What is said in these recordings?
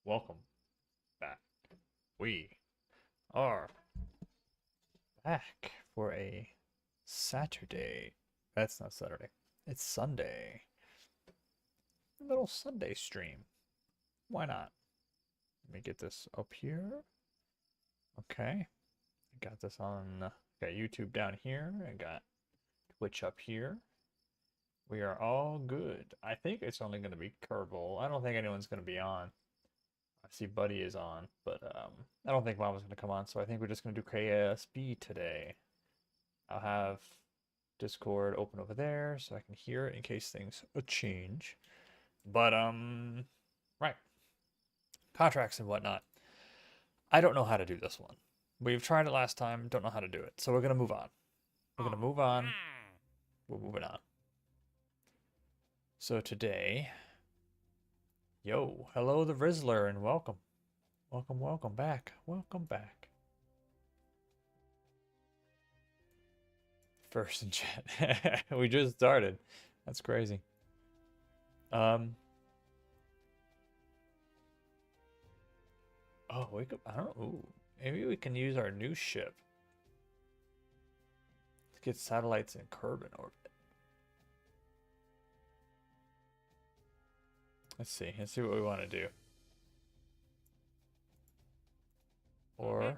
Welcome back. We are back for a Saturday. That's not Saturday. It's Sunday. A little Sunday stream. Why not? Let me get this up here. Okay. I got this on, got YouTube down here. I got Twitch up here. We are all good. I think it's only going to be Kerbal. I don't think anyone's going to be on. I see Buddy is on, but I don't think Mom was going to come on, so I think we're just going to do KSP today. I'll have Discord open over there so I can hear it in case things change. But, right. Contracts and whatnot. I don't know how to do this one. We've tried it last time, don't know how to do it. So we're going to move on. We're going to move on. We're moving on. So today... Yo, hello the Rizzler and welcome. Welcome back. Welcome back. First in chat. We just started. That's crazy. Oh, we could, I don't know. Ooh, maybe we can use our new ship to get satellites in Kerbin orbit. Let's see what we want to do. Or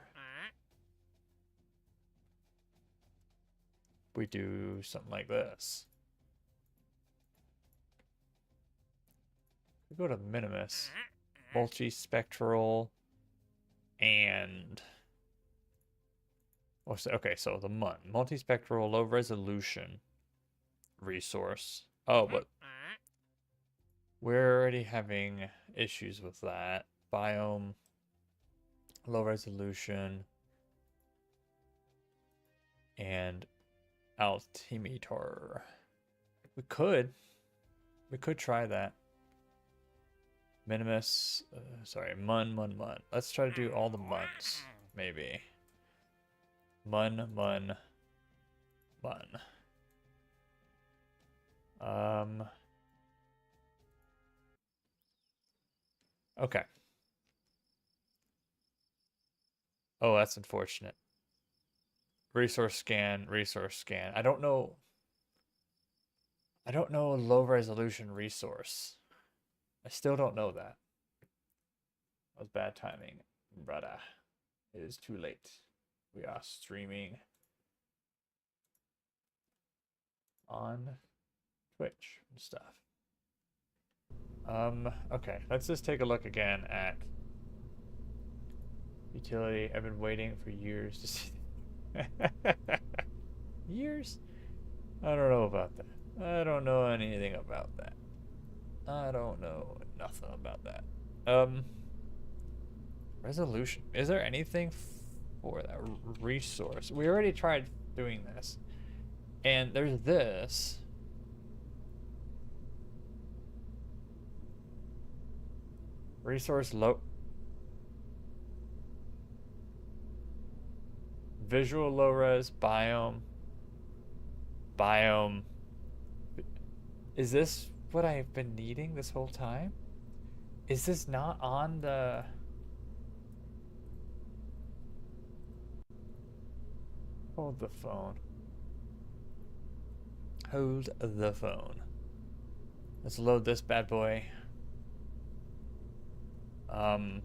we do something like this. We go to Minimus, multispectral, and okay, so the multispectral low resolution resource. Oh, but we're already having issues with that. Biome, low resolution, and altimeter. We could try that. Minimus, sorry, mun. Let's try to do all the muns, maybe. Mun. Okay. Oh, that's unfortunate. Resource scan. I don't know a low resolution resource. I still don't know that. That was bad timing, brother. It is too late. We are streaming on Twitch and stuff. Okay, let's just take a look again at utility. I've been waiting for years to see. Years? I don't know about that. I don't know anything about that. I don't know nothing about that. Resolution. Is there anything for that resource? We already tried doing this. And there's this. Resource low. Visual low res, biome. Is this what I've been needing this whole time? Is this not on the... Hold the phone. Hold the phone. Let's load this bad boy. Zoom.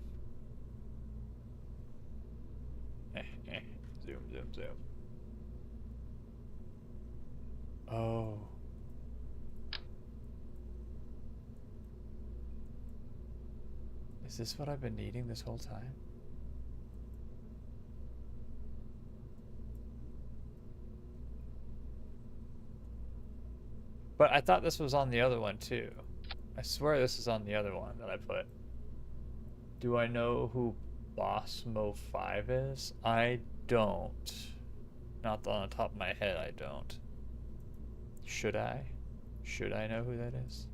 Oh. Is this what I've been needing this whole time? But I thought this was on the other one too. I swear this is on the other one that I put. Do I know who Boss Mo 5 is? I don't. Not on the top of my head, I don't. Should I? Should I know who that is?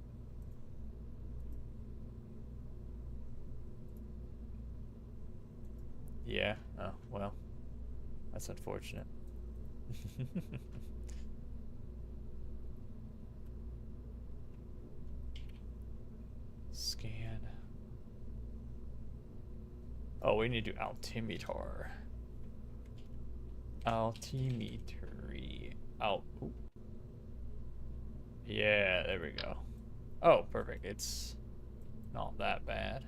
Yeah? Oh, well. That's unfortunate. Scan. Oh, we need to do altimeter. Altimetry. Ooh. Yeah, there we go. Oh, perfect. It's not that bad.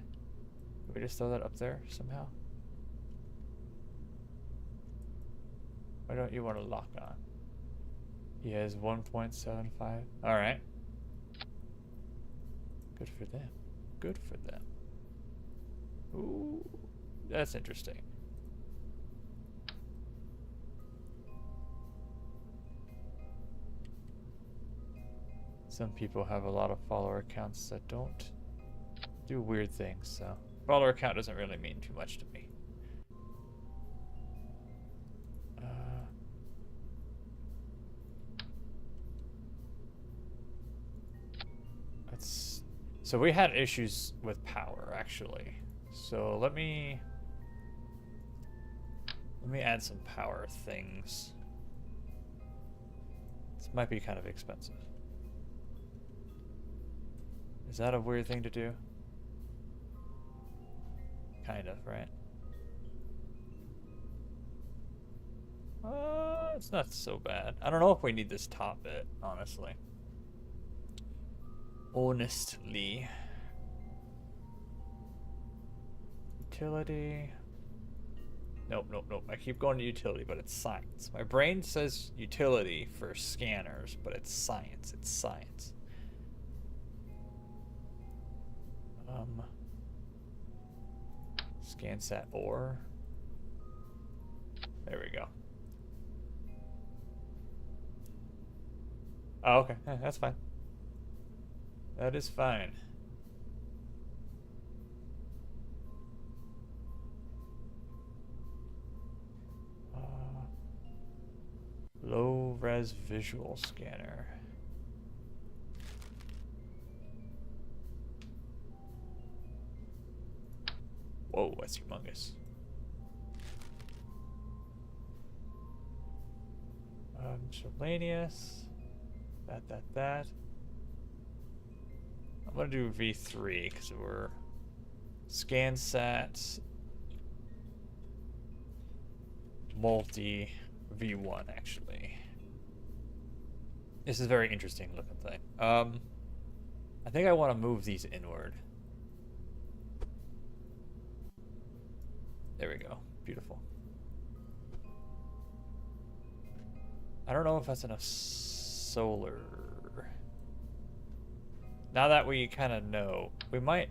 Can we just throw that up there somehow? Why don't you want to lock on? He has 1.75. Alright. Good for them. Good for them. Ooh, that's interesting. Some people have a lot of follower accounts that don't do weird things, so follower account doesn't really mean too much to me. So we had issues with power actually. So let me add some power things. This might be kind of expensive. Is that a weird thing to do? Kind of, right? It's not so bad. I don't know if we need this top bit, honestly. Honestly. Utility. Nope, nope, nope. I keep going to utility, but it's science. My brain says utility for scanners, but it's science. It's science. ScanSat ore. There we go. Oh, okay. Yeah, that's fine. That is fine. Low res visual scanner. Whoa, that's humongous. Miscellaneous. That. I'm gonna do V3 because we're ScanSat multi V1 actually. This is a very interesting looking thing. I think I want to move these inward. There we go. Beautiful. I don't know if that's enough solar. Now that we kind of know, we might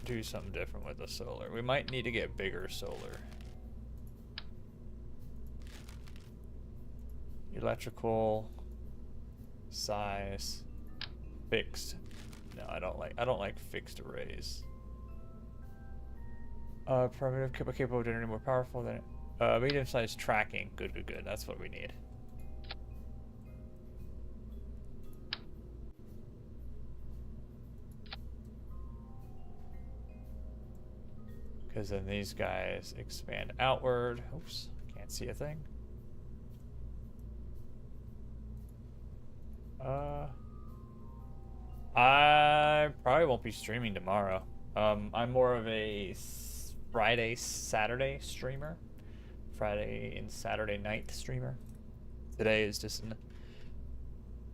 do something different with the solar. We might need to get bigger solar. Electrical size fixed. No, I don't like fixed arrays. Primitive capable of generating more powerful than medium-sized tracking. Good. That's what we need. Because then these guys expand outward. Oops, can't see a thing. I probably won't be streaming tomorrow. I'm more of a Friday, Saturday streamer. Friday and Saturday night streamer. Today is just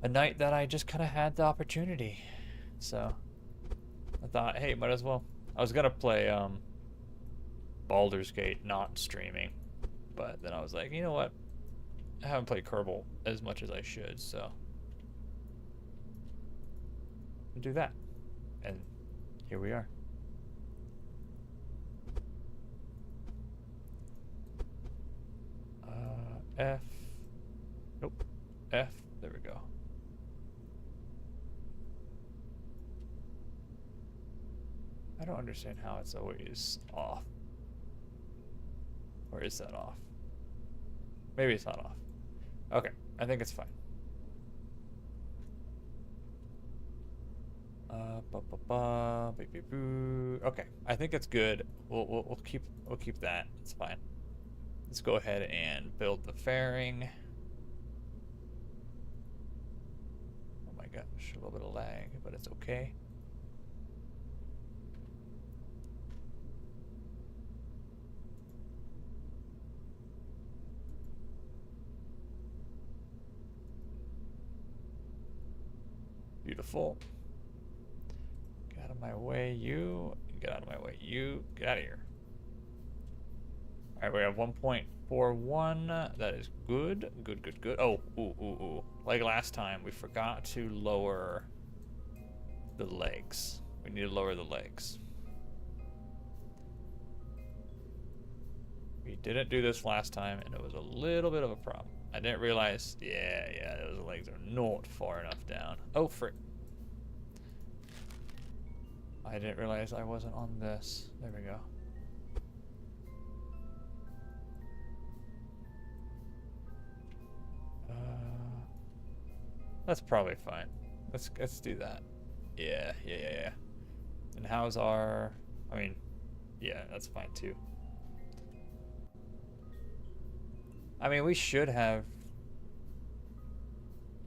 a night that I just kind of had the opportunity. So I thought, hey, might as well. I was gonna play Baldur's Gate not streaming, but then I was like, you know what? I haven't played Kerbal as much as I should, so I'll do that. And here we are. F. Nope. F. There we go. I don't understand how it's always off. Or is that off? Maybe it's not off. Okay, I think it's fine. Okay, I think it's good. We'll keep that. It's fine. Let's go ahead and build the fairing. Oh my gosh, a little bit of lag, but it's okay. Beautiful. Get out of my way, you. Get out of my way, you. Get out of here. Alright, we have 1.41. That is good. Good, good, good. Oh, ooh. Like last time, we forgot to lower the legs. We need to lower the legs. We didn't do this last time, and it was a little bit of a problem. I didn't realize, yeah, those legs are not far enough down. Oh, frick. I didn't realize I wasn't on this. There we go. That's probably fine. Let's do that. Yeah. And how's our... I mean, yeah, that's fine too. I mean, we should have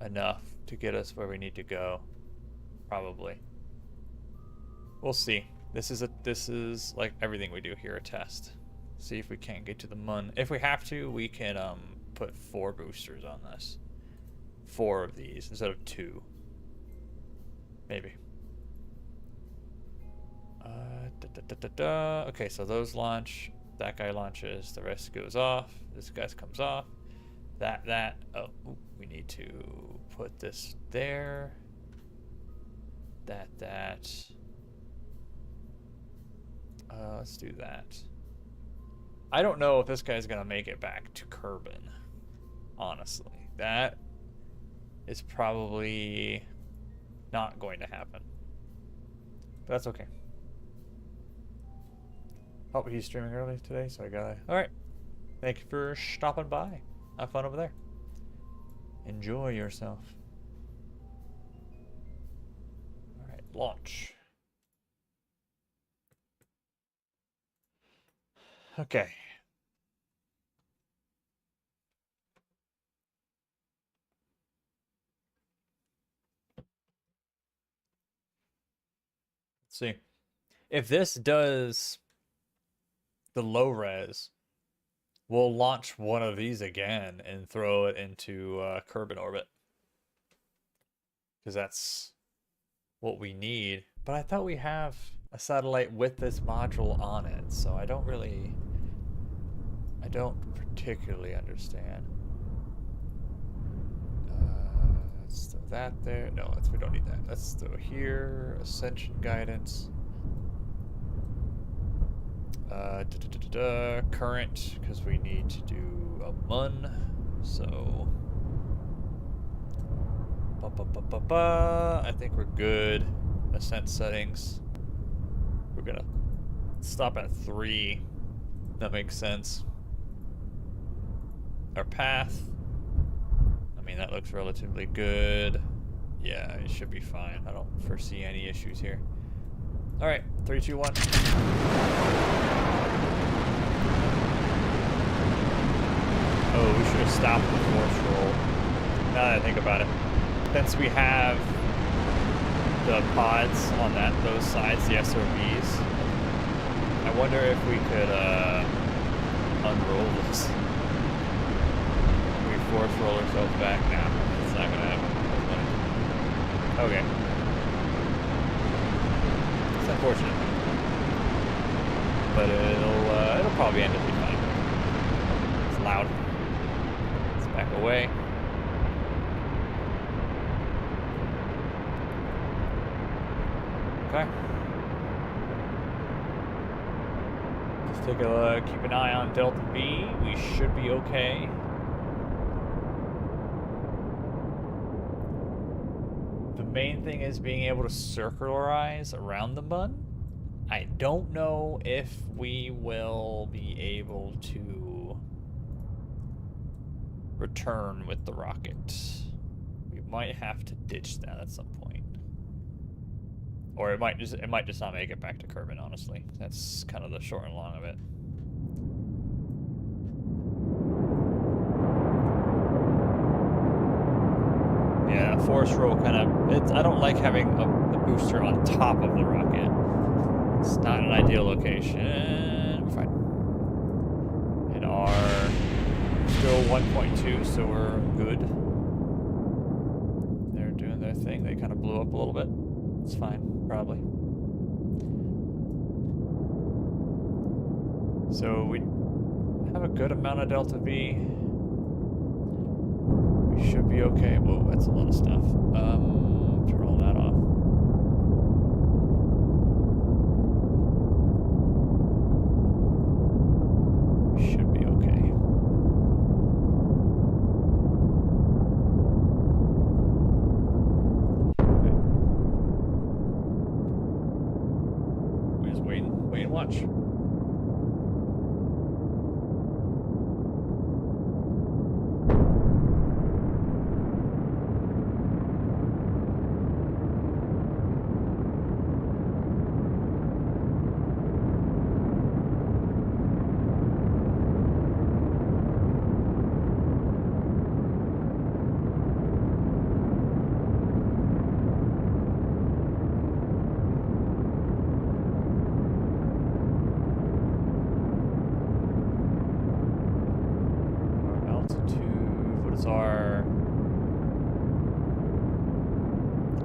enough to get us where we need to go. Probably. We'll see. This is like everything we do here, a test. See if we can't get to the moon. If we have to, we can put 4 boosters on this. 4 of these instead of 2. Maybe. Okay, so those launch. That guy launches. The rest goes off. This guy comes off. That. Oh, we need to put this there. That. Let's do that. I don't know if this guy's gonna make it back to Kerbin. Honestly, that is probably not going to happen. But that's okay. Oh, he's streaming early today, so I gotta... Alright. Thank you for stopping by. Have fun over there. Enjoy yourself. Alright, launch. Okay. Let's see. If this does the low res, we'll launch one of these again and throw it into Kerbin orbit. Because that's what we need. But I thought we have a satellite with this module on it, so I don't particularly understand. Let's throw that there. No, we don't need that. Let's throw here, ascension guidance. Current, because we need to do a MUN, so I think we're good. Ascent settings, we're gonna stop at 3. That makes sense. Our path, I mean, that looks relatively good. Yeah, it should be fine. I don't foresee any issues here. All right, 3, 2, 1. Oh, we should have stopped the force roll. Now that I think about it, since we have the pods on those sides, the SOBs, I wonder if we could unroll this. We force roll ourselves back now. It's not gonna happen. Okay. It's unfortunate, but it'll probably end up being fine. It's loud. Let's back away. Okay. Just take a look. Keep an eye on Delta V. We should be okay. The main thing is being able to circularize around the bun. I don't know if we will be able to return with the rocket. We might have to ditch that at some point. Or it might just not make it back to Kerbin, honestly. That's kind of the short and long of it. Yeah, force roll kind of... I don't like having the booster on top of the rocket. It's not an ideal location. We're fine. And our... Still 1.2, so we're good. They're doing the thing, they kind of blew up a little bit. It's fine, probably. So we have a good amount of delta V. We should be okay. Whoa, that's a lot of stuff. Turn all that off. Should be okay. We just wait and watch.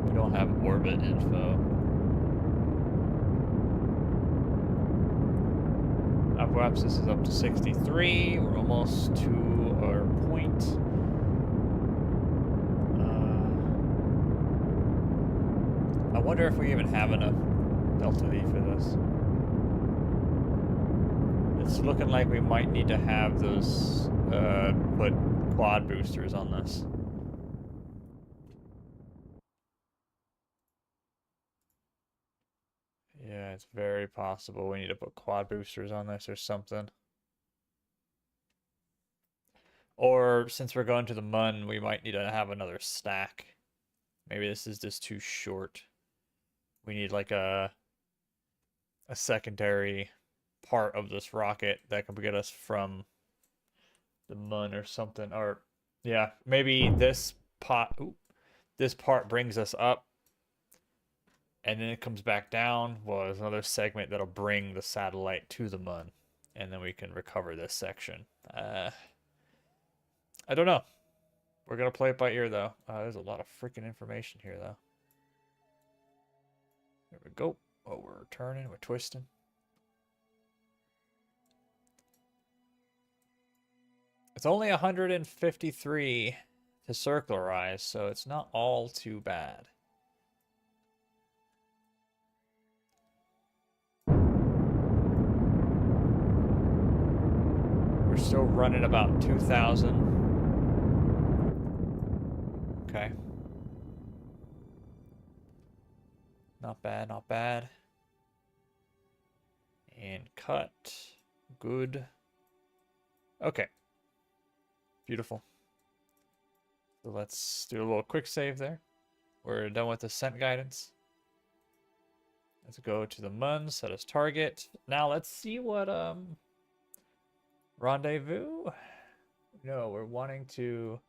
We don't have orbit info. Apoapsis is up to 63. We're almost to our point. I wonder if we even have enough delta V for this. It's looking like we might need to have those put quad boosters on this. Yeah, it's very possible we need to put quad boosters on this or something. Or since we're going to the Mun, we might need to have another stack. Maybe this is just too short. We need like a secondary part of this rocket that can get us from the Mun or something. Or yeah, maybe this part brings us up and then it comes back down. Well, there's another segment that'll bring the satellite to the Mun, and then we can recover this section. I don't know. We're gonna play it by ear though. There's a lot of freaking information here though. There we go. Oh, we're turning, we're twisting. It's only 153 to circularize, so it's not all too bad. We're still running about 2,000. Okay. Not bad, not bad. And cut. Good. Okay. Beautiful. So let's do a little quick save there. We're done with the scent guidance. Let's go to the Mun, set as target. Now let's see what rendezvous. No, we're wanting to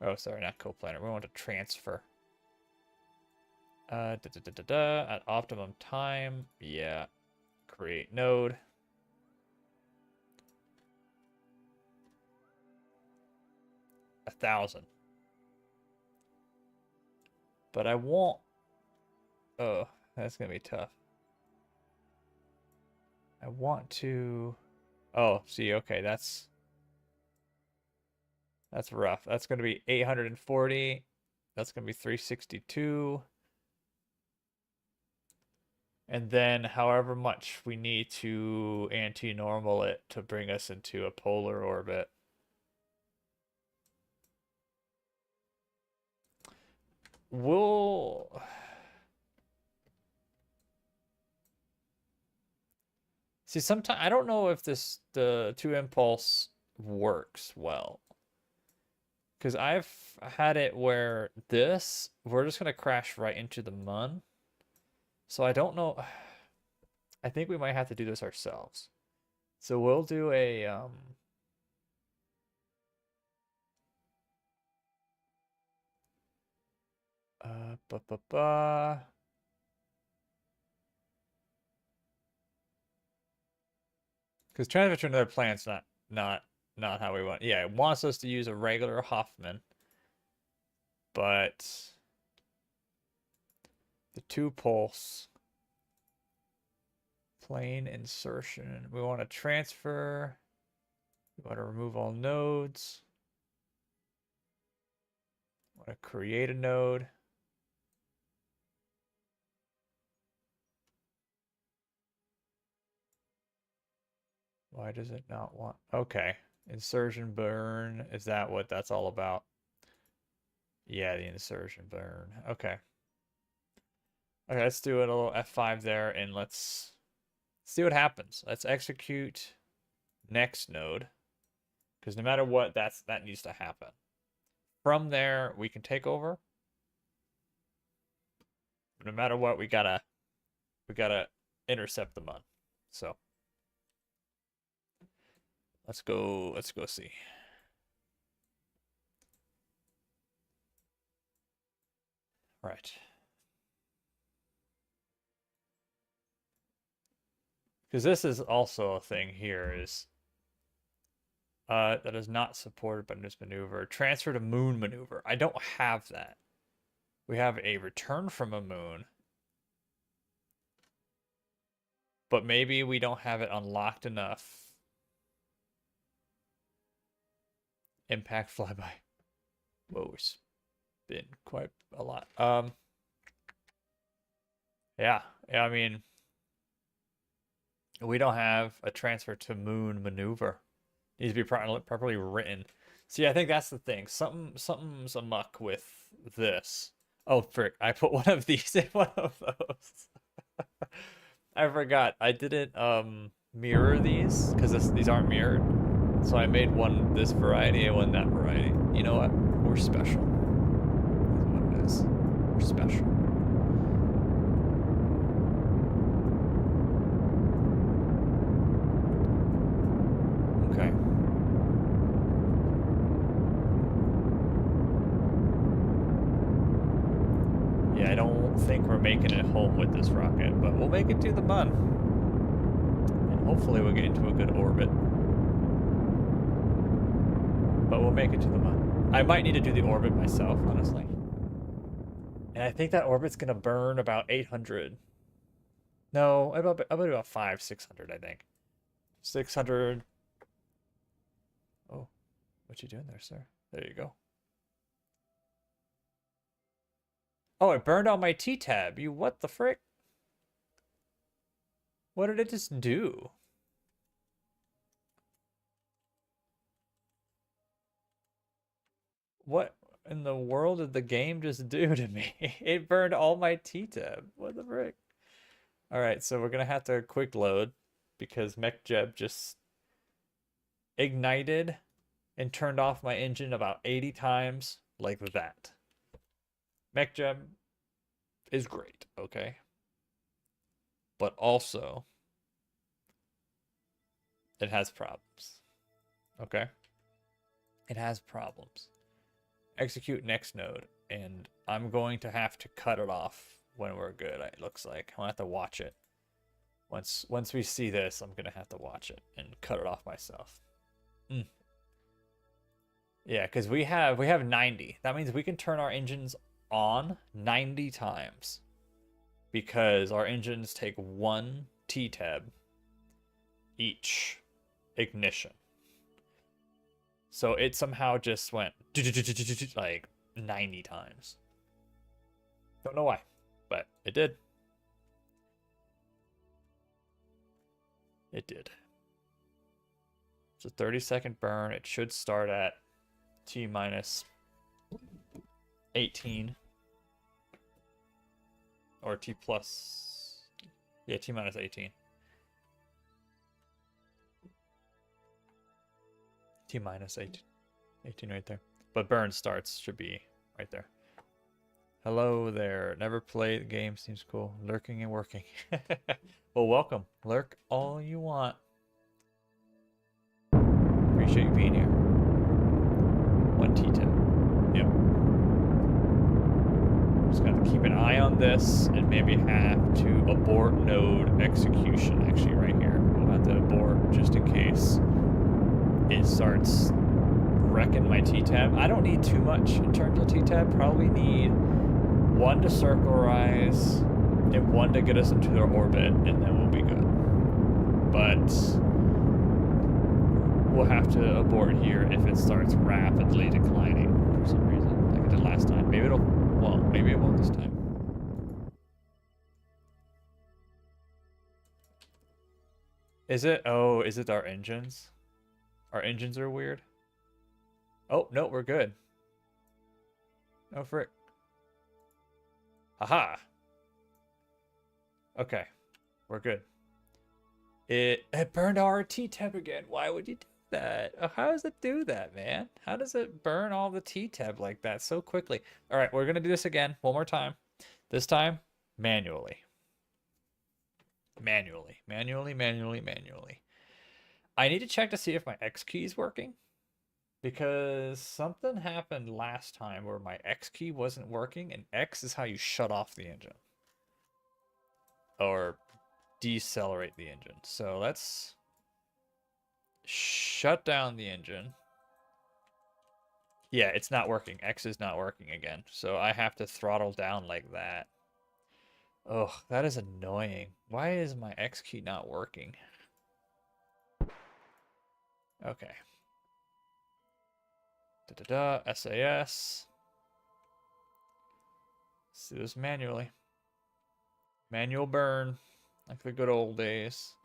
oh, sorry, not co-planar. We want to transfer. At optimum time. Yeah. Create node. A 1,000. But I won't. Oh, that's gonna be tough. I want to. Oh, see, okay, that's rough. That's gonna be 840. That's gonna be 362. And then however much we need to anti-normal it to bring us into a polar orbit. We'll see. Sometimes I don't know if the 2 impulse works well, because I've had it where we're just gonna crash right into the Mun. So I don't know. I think we might have to do this ourselves. So we'll do a because transfer to another planet's not not how we want. Yeah, it wants us to use a regular Hoffman, but the 2-pulse plane insertion. We want to transfer. We want to remove all nodes. We want to create a node. Why does it not want? Okay. Insertion burn. Is that what that's all about? Yeah, the insertion burn. Okay. Okay, let's do a little F5 there and let's see what happens. Let's execute next node. Because no matter what, that needs to happen. From there, we can take over. No matter what, we gotta intercept the mun. So let's go see. Right. Because this is also a thing here is that is not supported by this maneuver. Transfer to moon maneuver. I don't have that. We have a return from a moon. But maybe we don't have it unlocked enough. Impact flyby. Whoa, it's been quite a lot. Yeah, I mean, we don't have a transfer to moon maneuver. It needs to be properly written. See, I think that's the thing. Something's amuck with this. Oh, frick! I put one of these in one of those. I forgot. I didn't mirror these because these aren't mirrored. So I made one this variety and one that variety. You know what? We're special. That's what it is. We're special. Okay. Yeah, I don't think we're making it home with this rocket, but we'll make it to the mun. And hopefully we'll get into a good orbit. But we'll make it to the mun. I might need to do the orbit myself, honestly. And I think that orbit's gonna burn about 800. No, about 600, I think. 600. Oh, what you doing there, sir? There you go. Oh, it burned on my T-tab. You what the frick? What did it just do? What in the world did the game just do to me? It burned all my T-tab. What the frick? All right, so we're gonna have to quick load because MechJeb just ignited and turned off my engine about 80 times like that. MechJeb is great, okay? But also, it has problems, okay? It has problems. Execute next node, and I'm going to have to cut it off when we're good, it looks like. I'll have to watch it. Once we see this, I'm gonna have to watch it and cut it off myself. Yeah, because we have 90. That means we can turn our engines on 90 times. Because our engines take 1 T-tab each ignition. So it somehow just went like 90 times. Don't know why, but it did. It did. It's a 30-second burn. It should start at T minus 18. Or T plus... Yeah, T minus 18. T minus 18. 18 right there. But burn starts should be right there. Hello there. Never played the game. Seems cool. Lurking and working. Well, welcome. Lurk all you want. Appreciate you being here. 1 T-tab. Yep. Just got to keep an eye on this and maybe have to abort node execution actually right here. We'll have to abort just in case it starts wrecking my T-tab. I don't need too much in terms of T-tab. Probably need one to circularize and one to get us into their orbit, and then we'll be good. But we'll have to abort here if it starts rapidly declining for some reason, like it did last time. Maybe it'll, well, maybe it won't this time. Is it? Oh, is it our engines? Our engines are weird. Oh, no, we're good. Oh, frick. Haha. Okay, we're good. It burned our T-tab again. Why would you do that? Oh, how does it do that, man? How does it burn all the T-tab like that so quickly? All right, we're going to do this again one more time. This time, manually. Manually. I need to check to see if my X key is working, because something happened last time where my X key wasn't working, and X is how you shut off the engine or decelerate the engine. So let's shut down the engine. Yeah, it's not working. X is not working again. So I have to throttle down like that. Oh, that is annoying. Why is my X key not working? Okay. SAS. Let's do this manually. Manual burn, like the good old days.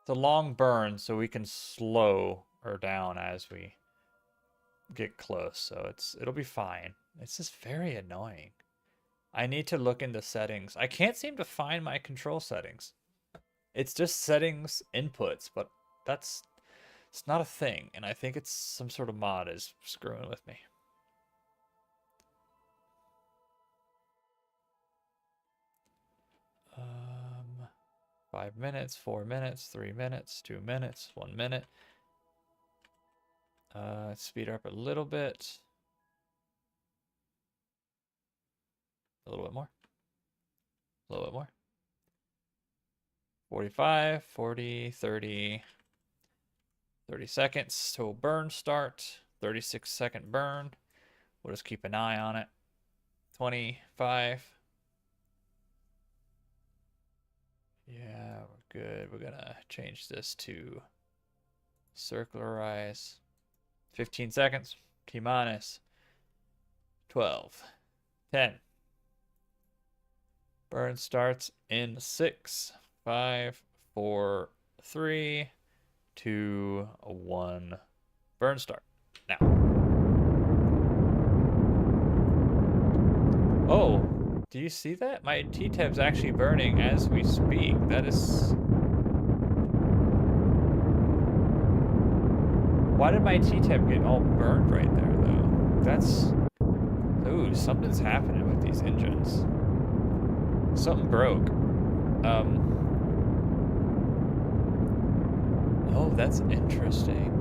It's a long burn, so we can slow her down as we get close. So it'll be fine. It's just very annoying. I need to look into settings. I can't seem to find my control settings. It's just settings inputs, but it's not a thing, and I think it's some sort of mod is screwing with me. 5 minutes, 4 minutes, 3 minutes, 2 minutes, 1 minute. Speed up a little bit. A little bit more. A little bit more. 45, 40, 30. 30 seconds till burn start. 36-second burn. We'll just keep an eye on it. 25. Yeah, we're good. We're gonna change this to circularize. 15 seconds. T minus 12. 10. Burn starts in 6, 5, 4, 3, 2, 1. Burn start. Now. Oh, do you see that? My T-tab's actually burning as we speak. That is... Why did my T-tab get all burned right there, though? That's... Ooh, something's happening with these engines. Something broke. Oh, that's interesting.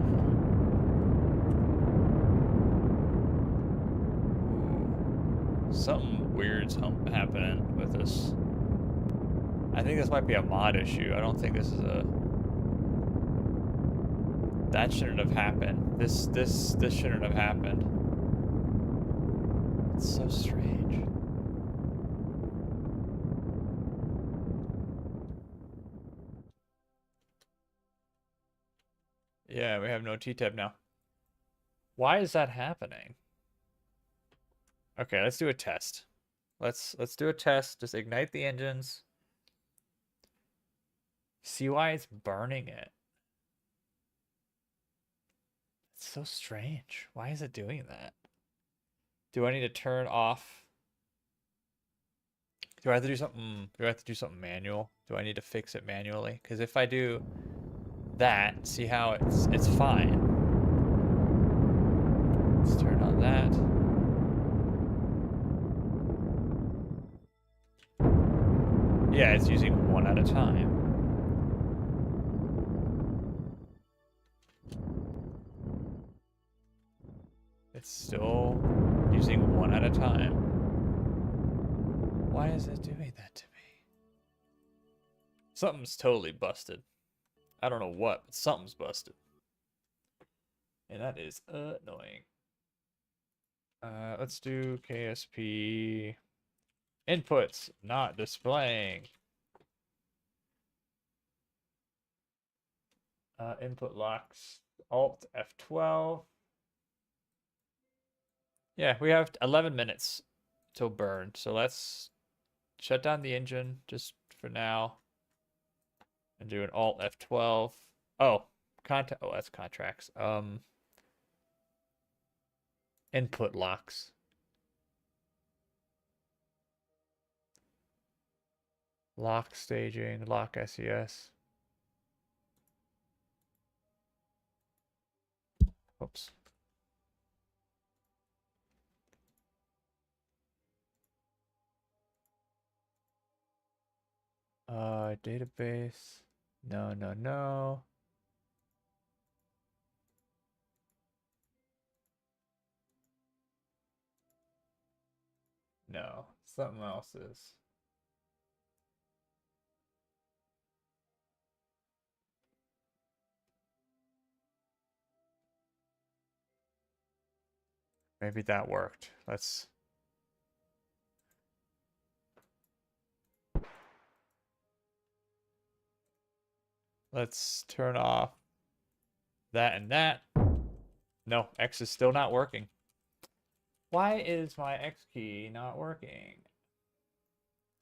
Ooh. Something weird's happening with this. I think this might be a mod issue. I don't think this is a... That shouldn't have happened. This shouldn't have happened. It's so strange. Yeah, we have no T-tab now. Why is that happening? Okay, let's do a test. Let's do a test. Just ignite the engines. See why it's burning it. It's so strange. Why is it doing that? Do I need to turn off? Do I have to do something? Do I have to do something manual? Do I need to fix it manually? Because if I do that, see how it's fine. that. Yeah, it's using one at a time. It's still using one at a time. Why is it doing that to me? Something's totally busted. I don't know what, but something's busted. And that is annoying. Let's do KSP inputs, not displaying. Input locks, Alt F12. Yeah, we have 11 minutes till burn. So let's shut down the engine just for now and do an Alt F12. Oh, contact. Oh, that's contracts. Input locks. Lock staging, lock SES. Oops. Database. No, no, no. No, something else is. Maybe that worked. Let's turn off that and that. No, X is still not working. Why is my X key not working?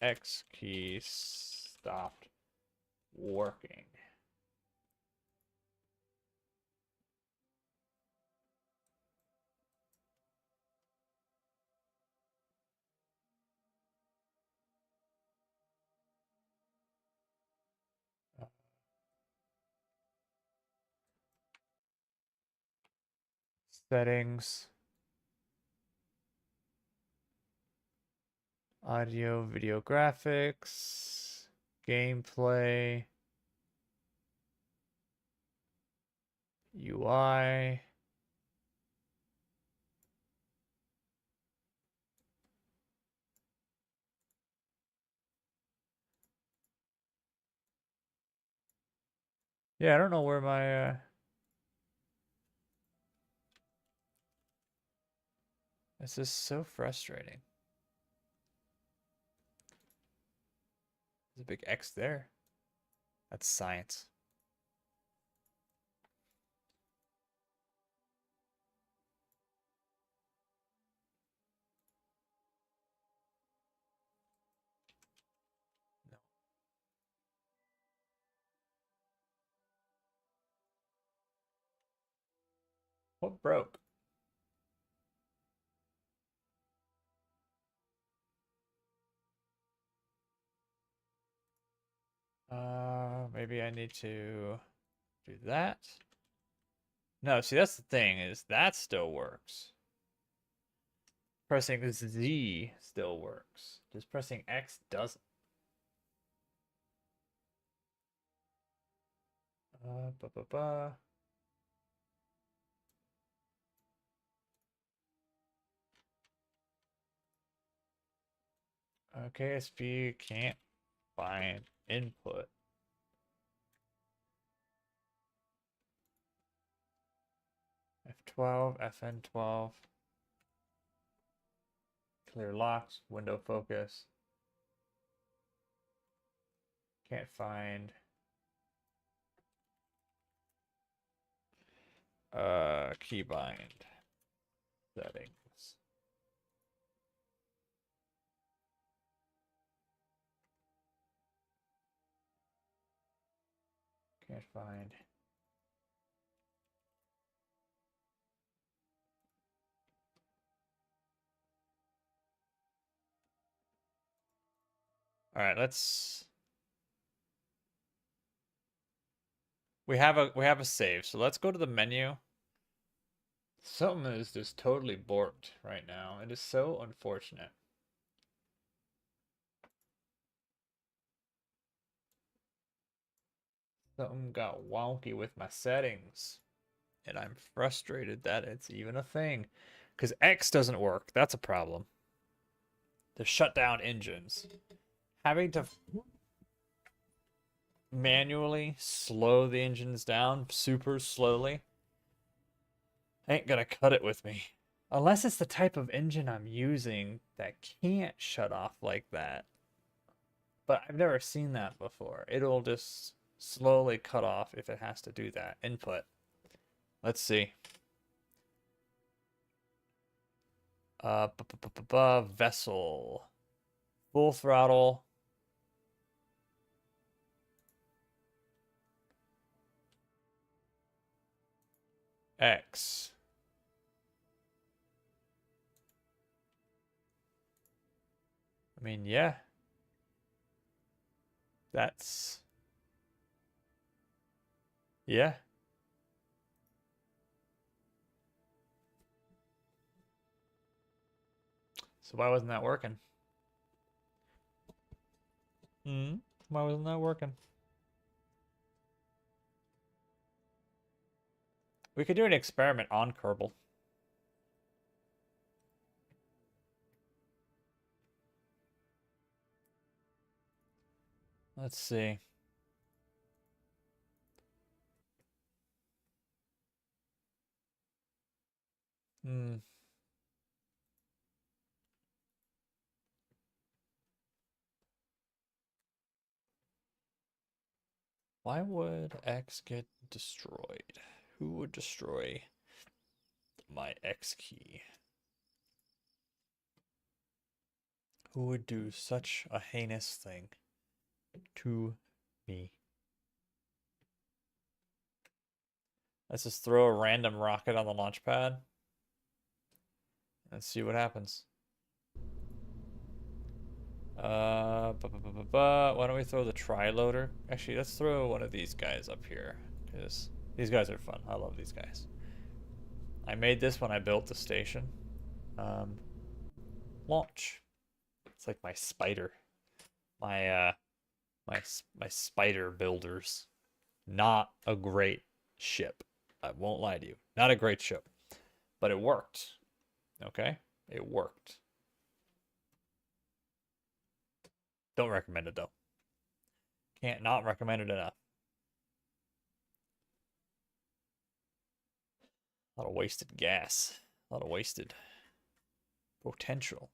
X key stopped working. Settings. Audio, video graphics, gameplay, UI. Yeah, I don't know where my this is so frustrating. There's a big X there. That's science. No. What broke? Maybe I need to do that. No, see, that's the thing, is that still works. Pressing Z still works. Just pressing X doesn't. Ba ba ba. KSP can't find input. F12, FN12. Clear locks, window focus. Can't find keybind settings. Can't find. All right, let's. We have a save, so let's go to the menu. Something is just totally borked right now. It is so unfortunate. Something got wonky with my settings. And I'm frustrated that it's even a thing. Because X doesn't work. That's a problem. The shutdown engines. Having to manually slow the engines down super slowly ain't gonna cut it with me. Unless it's the type of engine I'm using that can't shut off like that. But I've never seen that before. It'll just slowly cut off if it has to do that. Input. Let's see. Vessel. Full throttle. X. I mean, yeah. That's... Yeah. So why wasn't that working? Why wasn't that working? We could do an experiment on Kerbal. Let's see. Why would X get destroyed? Who would destroy my X key? Who would do such a heinous thing to me? Let's just throw a random rocket on the launch pad and see what happens. Why don't we throw the tri-loader? Actually, let's throw one of these guys up here because these guys are fun. I love these guys. I made this when I built the station. Launch. It's like my spider. My my spider builders. Not a great ship. I won't lie to you. Not a great ship. But it worked. Okay? It worked. Don't recommend it though. Can't not recommend it enough. A lot of wasted gas. A lot of wasted potential.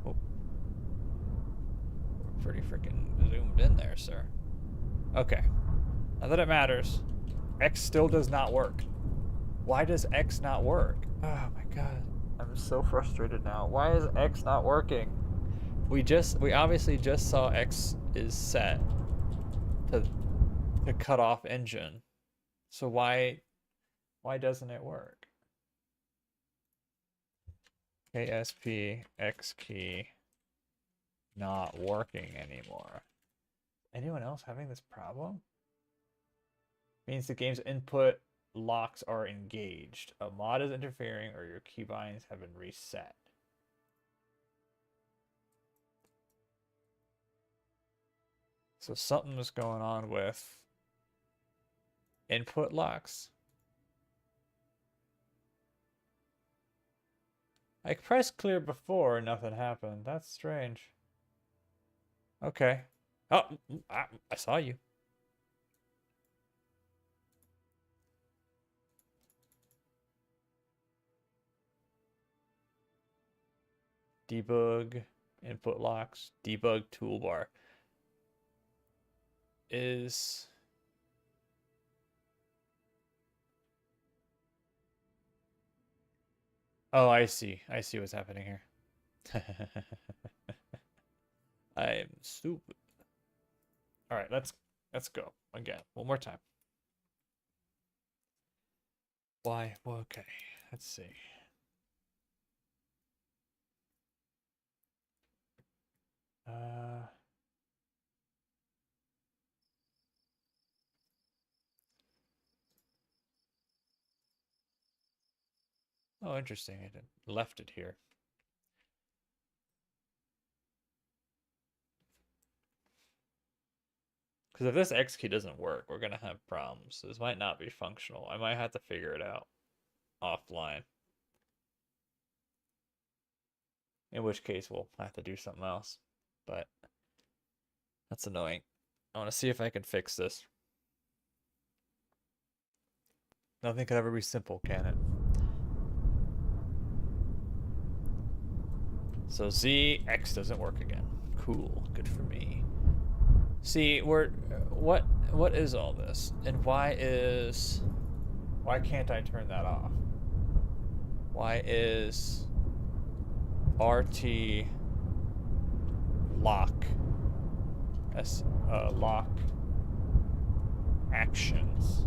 Oh. We're pretty freaking zoomed in there, sir. Okay. Not that it matters. X still does not work. Why does X not work? Oh my god. I'm so frustrated now. Why is X not working? We obviously just saw X is set to cut off engine. So why doesn't it work? KSP X key not working anymore. Anyone else having this problem? Means the game's input locks are engaged. A mod is interfering or your keybinds have been reset. So something was going on with input locks. I pressed clear before and nothing happened. That's strange. Okay. Oh, I saw you. Debug, input locks, debug toolbar is... Oh, I see. I see what's happening here. I'm stupid. All right, let's go again. One more time. Why? Well, okay. Let's see. Oh, interesting. I left it here. Because if this X key doesn't work, we're going to have problems. This might not be functional. I might have to figure it out offline. In which case, we'll have to do something else. But that's annoying. I want to see if I can fix this. Nothing could ever be simple, can it? So Z, X doesn't work again. Cool. Good for me. See, what is all this? And why can't I turn that off? Why is RT lock lock actions?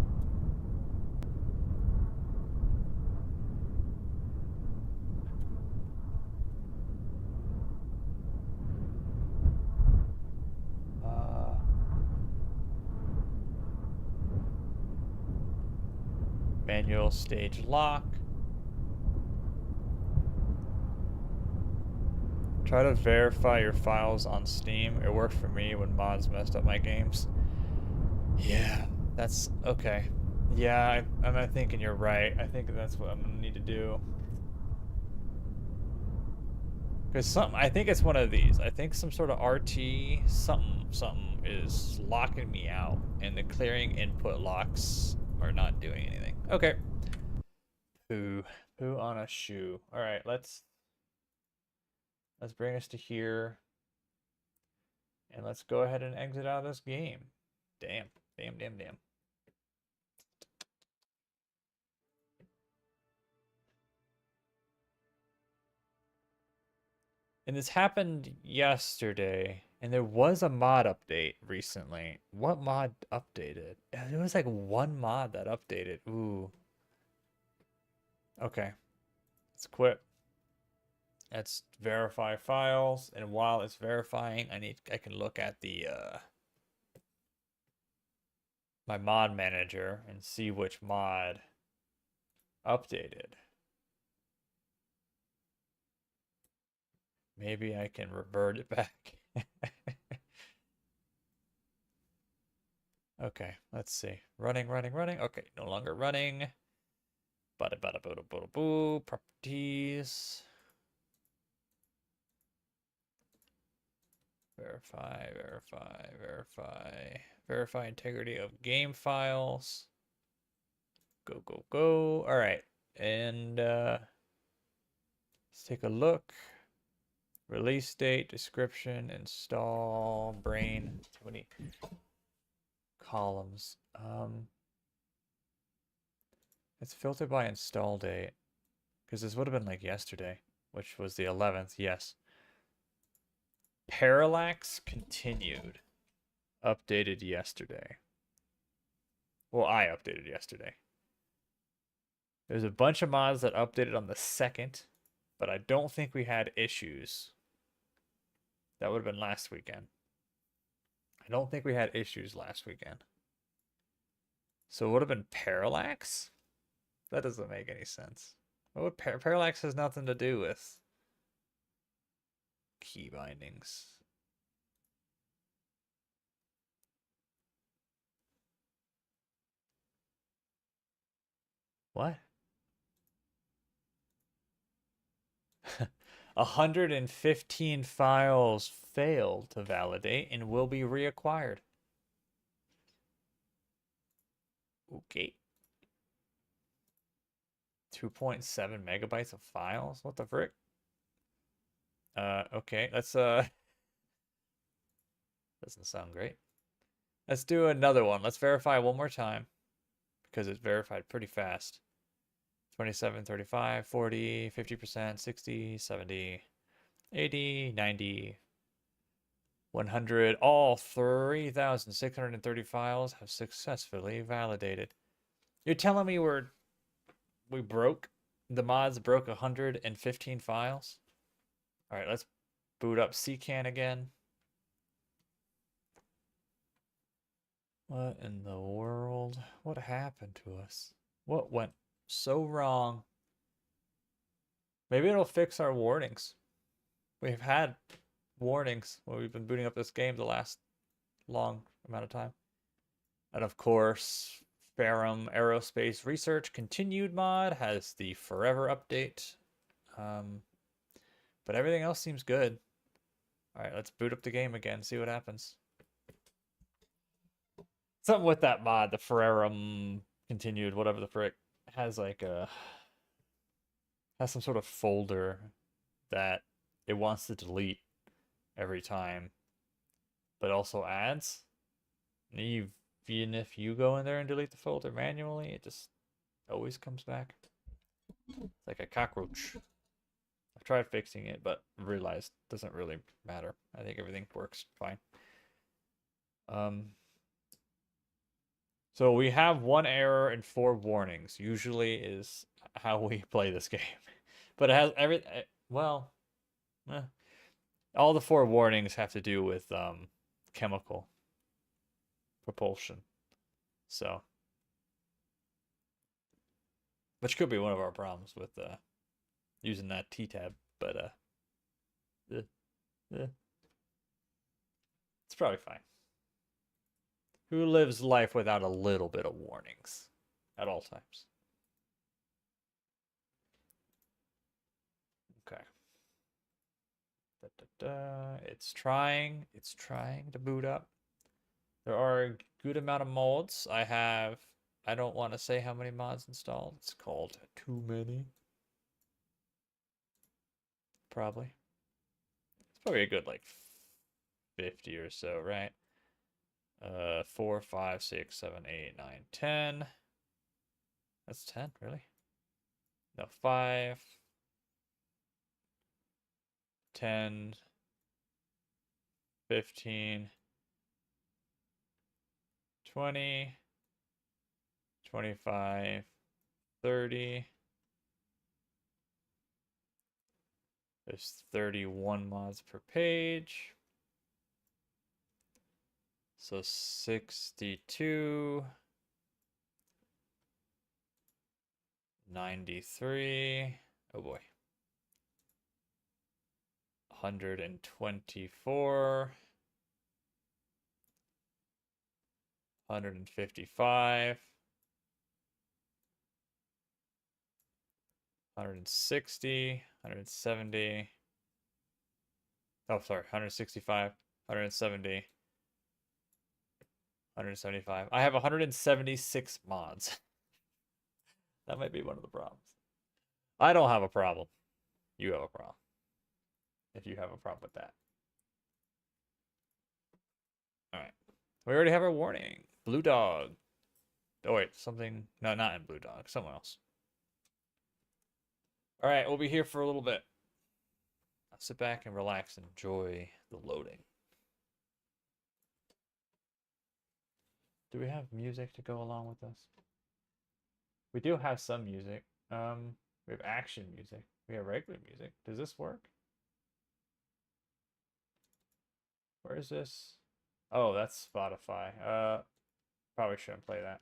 Manual stage lock. Try to verify your files on Steam. It worked for me when mods messed up my games. Yeah, that's okay. Yeah, I'm thinking you're right. I think that's what I'm gonna need to do. Because I think it's one of these. I think some sort of RT, something is locking me out, and the clearing input locks are not doing anything. Okay. Poo on a shoe. All right, let's bring us to here, and let's go ahead and exit out of this game. Damn. And this happened yesterday, and there was a mod update recently. What mod updated? There was like one mod that updated. Ooh. Okay. Let's quit. Let's verify files, and while it's verifying, I can look at the my mod manager and see which mod updated. Maybe I can revert it back. Okay, let's see. Running. Okay, no longer running. Bada bada bada bada boo. Properties. Verify integrity of game files. Go. All right. And let's take a look. Release date, description, install, brain. Too many columns. It's filtered by install date. Because this would have been like yesterday, which was the 11th. Yes. Parallax continued. Updated yesterday. Well, I updated yesterday. There's a bunch of mods that updated on the 2nd, but I don't think we had issues. That would have been last weekend. I don't think we had issues last weekend. So it would have been Parallax? That doesn't make any sense. What would Parallax has nothing to do with key bindings. What? 115 files failed to validate and will be reacquired. Okay. 2.7 megabytes of files? What the frick? Okay, let's doesn't sound great. Let's do another one. Let's verify one more time because it's verified pretty fast. 27, 35, 40, 50%, 60, 70, 80, 90, 100. All 3,630 files have successfully validated. You're telling me we broke? The mods broke 115 files? All right, let's boot up CCAN again. What in the world? What happened to us? What went so wrong? Maybe it'll fix our warnings. We've had warnings when we've been booting up this game the last long amount of time. And of course, Ferrum Aerospace Research Continued mod has the Forever update. But everything else seems good. All right, let's boot up the game again, see what happens. Something with that mod, the Ferrum Continued, whatever the frick, has like has some sort of folder that it wants to delete every time, but also adds. And even if you go in there and delete the folder manually, it just always comes back. It's like a cockroach. I've tried fixing it, but realized it doesn't really matter. I think everything works fine. So we have 1 error and 4 warnings. Usually is how we play this game. But it has well, all the 4 warnings have to do with chemical propulsion. So, which could be one of our problems with using that T-tab, but it's probably fine. Who lives life without a little bit of warnings at all times? Okay. It's trying to boot up. There are a good amount of mods. I don't want to say how many mods installed. It's called too many. Probably. It's probably a good like 50 or so, right? 4, 5, 6, 7, 8, 9, 10. That's 10, really? No, 5, 10, 15, 20, 25, 30. There's 31 mods per page. So 62, 93. Oh boy. 124. 155. 160. 170. Oh, sorry. 165. 170. 175. I have 176 mods. That might be one of the problems. I don't have a problem. You have a problem. If you have a problem with that. All right. We already have our warning. Blue dog. Oh, wait. Something. No, not in blue dog. Someone else. All right. We'll be here for a little bit. I'll sit back and relax and enjoy the loading. Do we have music to go along with this? We do have some music. We have action music. We have regular music. Does this work? Where is this? Oh, that's Spotify. Probably shouldn't play that.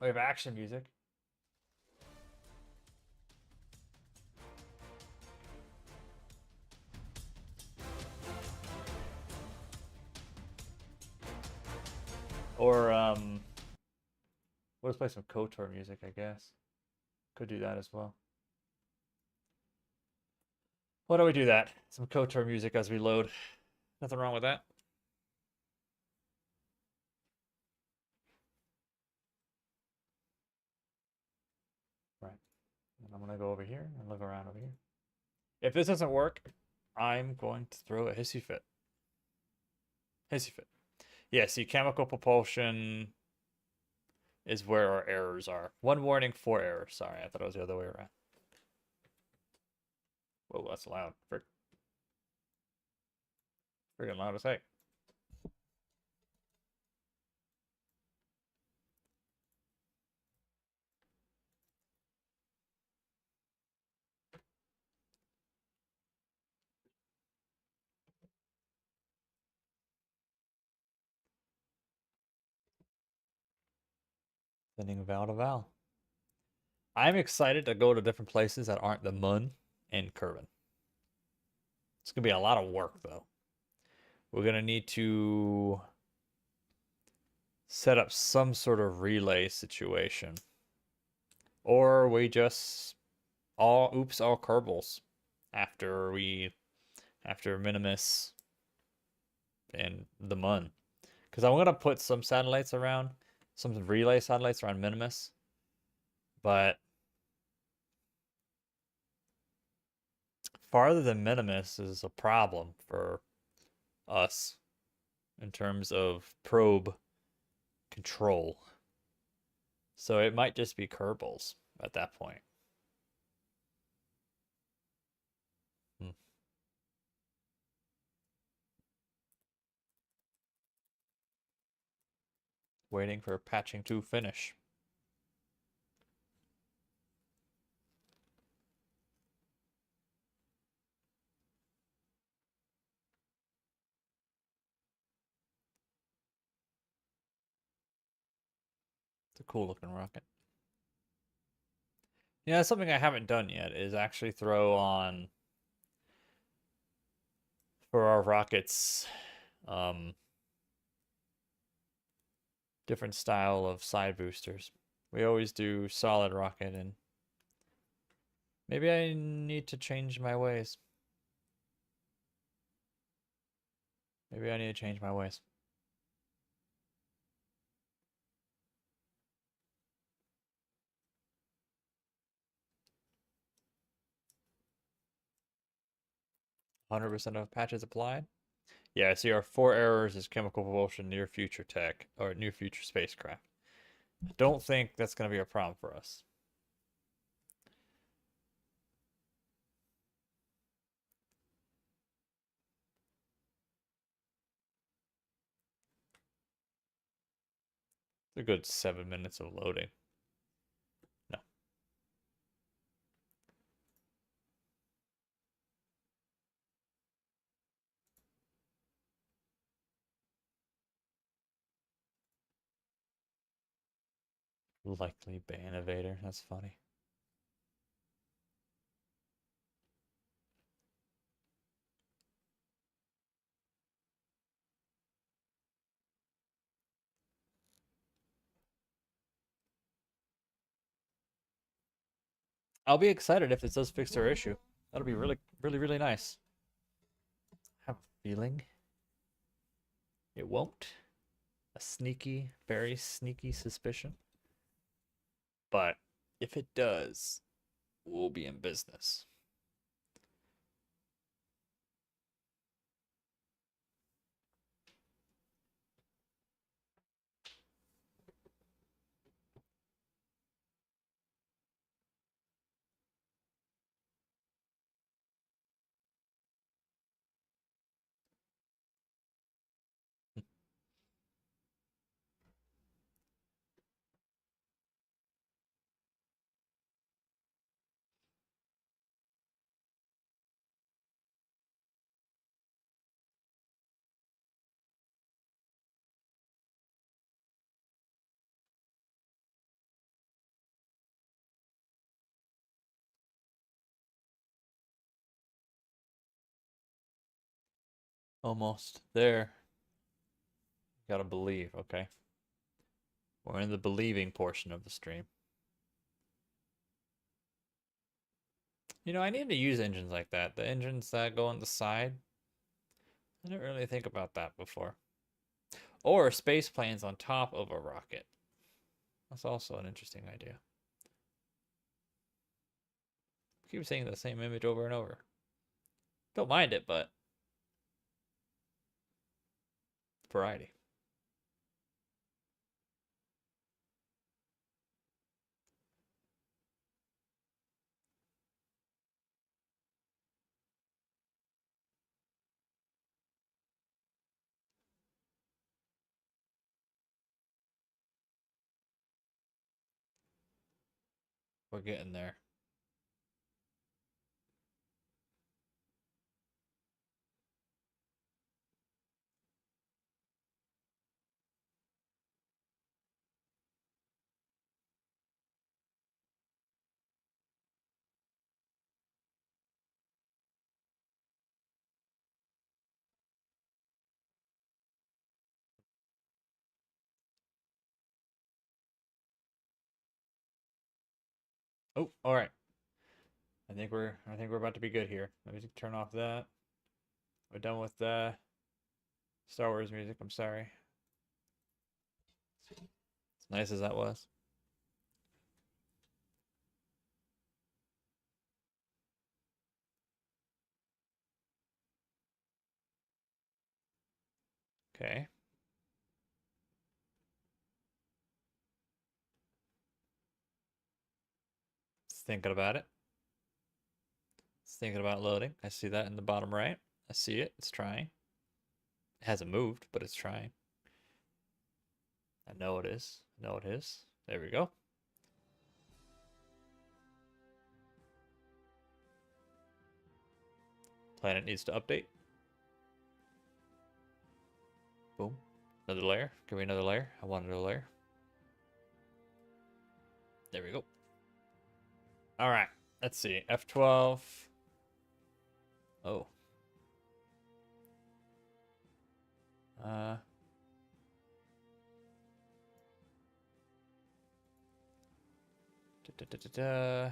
We have action music. Or let's play some KOTOR music, I guess. Could do that as well. Why don't we do that? Some KOTOR music as we load. Nothing wrong with that. Right. And I'm gonna go over here and look around over here. If this doesn't work, I'm going to throw a hissy fit. Hissy fit. Yeah, see, chemical propulsion is where our errors are. 1 warning, 4 errors. Sorry, I thought it was the other way around. Whoa, that's loud. Friggin' loud as heck. Sending Val to Val. I'm excited to go to different places that aren't the moon and Kerbin. It's gonna be a lot of work though. We're gonna need to set up some sort of relay situation. Or we just all Kerbals after Minimus and the Mun. Because I'm gonna put some satellites around, some relay satellites around Minimus, but farther than Minimus is a problem for us in terms of probe control. So it might just be Kerbals at that point. Hmm. Waiting for patching to finish. It's a cool looking rocket. Yeah, something I haven't done yet is actually throw on for our rockets different style of side boosters. We always do solid rocket, and maybe I need to change my ways. Maybe I need to change my ways. "100% of patches applied." Yeah, I see our 4 errors is chemical propulsion near future tech or near future spacecraft. I don't think that's going to be a problem for us. It's a good 7 minutes of loading. No. Likely ban evader. That's funny. I'll be excited if this does fix their issue. That'll be really, really, really nice. I have a feeling it won't. A sneaky, very sneaky suspicion. But if it does, we'll be in business. Almost there. Gotta believe, okay? We're in the believing portion of the stream. You know, I need to use engines like that. The engines that go on the side. I didn't really think about that before. Or space planes on top of a rocket. That's also an interesting idea. Keep seeing the same image over and over. Don't mind it, but variety. We're getting there. Oh, all right. I think we're about to be good here. Let me turn off that. We're done with the Star Wars music. I'm sorry. As nice as that was. Okay. It's thinking about it. It's thinking about loading. I see that in the bottom right. I see it. It's trying. It hasn't moved, but it's trying. I know it is. I know it is. There we go. Planet needs to update. Boom. Another layer. Give me another layer. I want another layer. There we go. All right. Let's see. F12. Oh. Da, da, da, da, da.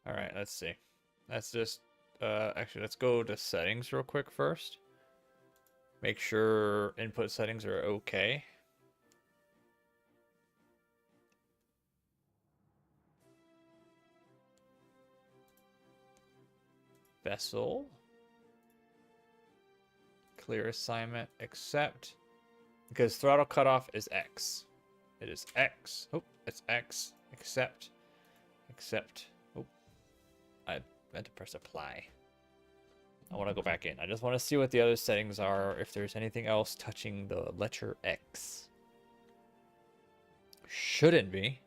All right, let's see. Let's just actually let's go to settings real quick first. Make sure input settings are okay. Vessel. Clear assignment, accept. Because throttle cutoff is X. It is X. Oh, it's X. Accept. Accept. Oh, I had to press apply. I want to go back in. I just want to see what the other settings are, if there's anything else touching the letter X. Shouldn't be,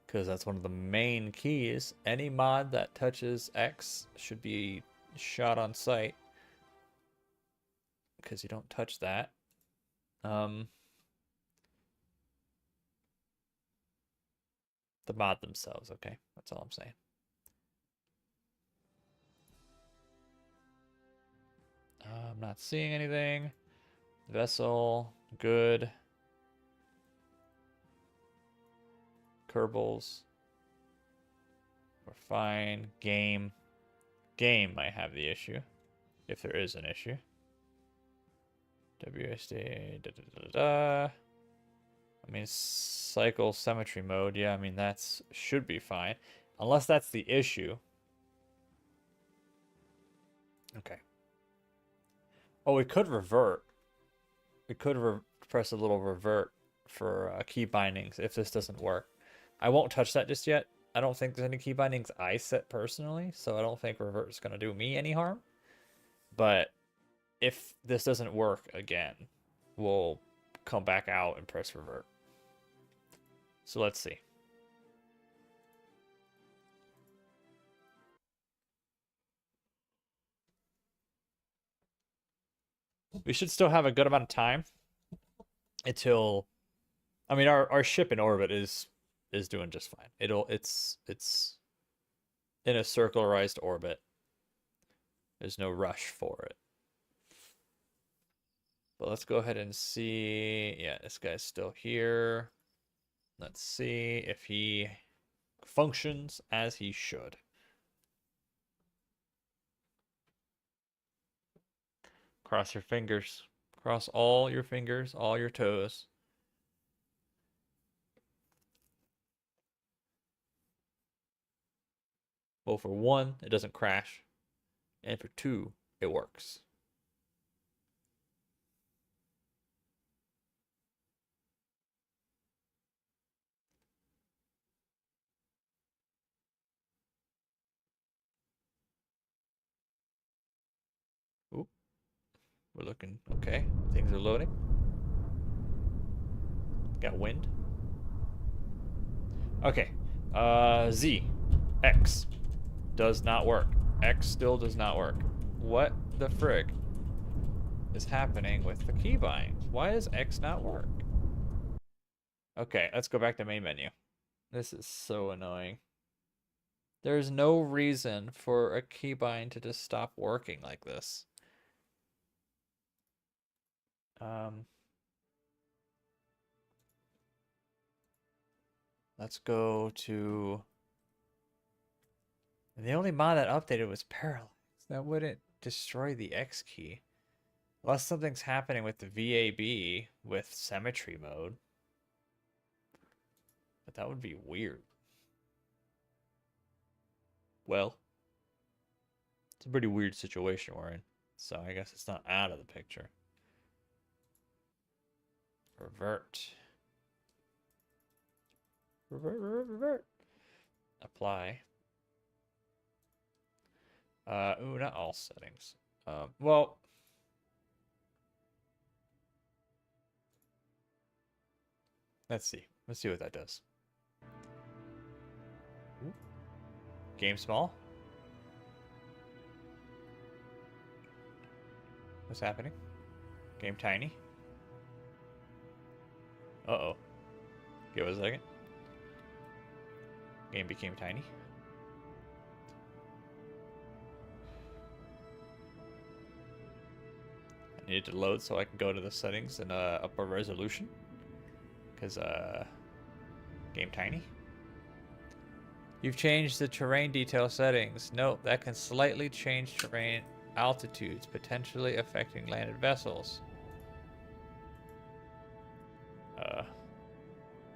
because that's one of the main keys. Any mod that touches X should be shot on sight, because you don't touch that. The mod themselves, okay? That's all I'm saying. I'm not seeing anything. Vessel, good. Kerbals, we're fine. Game might have the issue, if there is an issue. WSD, da, da, da, da. I mean, cycle symmetry mode, yeah, I mean, that's should be fine. Unless that's the issue. Okay. Oh, we could revert. We could press a little revert for key bindings if this doesn't work. I won't touch that just yet. I don't think there's any key bindings I set personally, so I don't think revert is going to do me any harm. But if this doesn't work again, we'll come back out and press revert. So let's see. We should still have a good amount of time until, I mean, our ship in orbit is doing just fine. It's in a circularized orbit. There's no rush for it. But let's go ahead and see. Yeah, this guy's still here. Let's see if he functions as he should. Cross your fingers. Cross all your fingers, all your toes. Well, for one, it doesn't crash. And for two, it works. Ooh, we're looking okay. Things are loading. Got wind. Okay. Z. X. Does not work. X still does not work. What the frick is happening with the keybinds? Why does X not work? Okay, let's go back to main menu. This is so annoying. There's no reason for a keybind to just stop working like this. Let's go to... And the only mod that updated was Parallax. That wouldn't destroy the X key. Unless something's happening with the VAB with symmetry mode. But that would be weird. Well, it's a pretty weird situation we're in. So I guess it's not out of the picture. Revert. Revert. Apply. Ooh, not all settings. Well, let's see. Let's see what that does. Ooh. Game small. What's happening? Game tiny. Uh-oh. Give it a second. Game became tiny. I need it to load so I can go to the settings and up a resolution. Because game tiny. You've changed the terrain detail settings. Note that can slightly change terrain altitudes, potentially affecting landed vessels.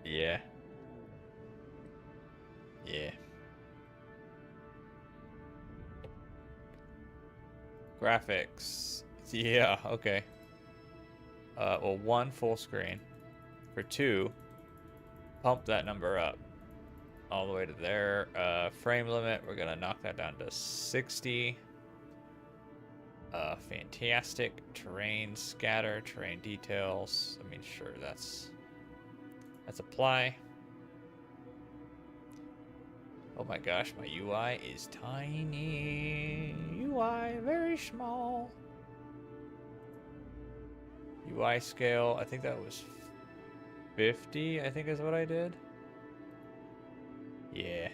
Yeah. Yeah. Graphics. Yeah, okay. Well, 1 full screen. For 2, pump that number up all the way to there. Frame limit, we're gonna knock that down to 60. Fantastic. Terrain scatter, terrain details. I mean, sure, that's apply. Oh my gosh, my UI is tiny. UI, very small. UI scale, I think that was 50, I think is what I did. Yeah.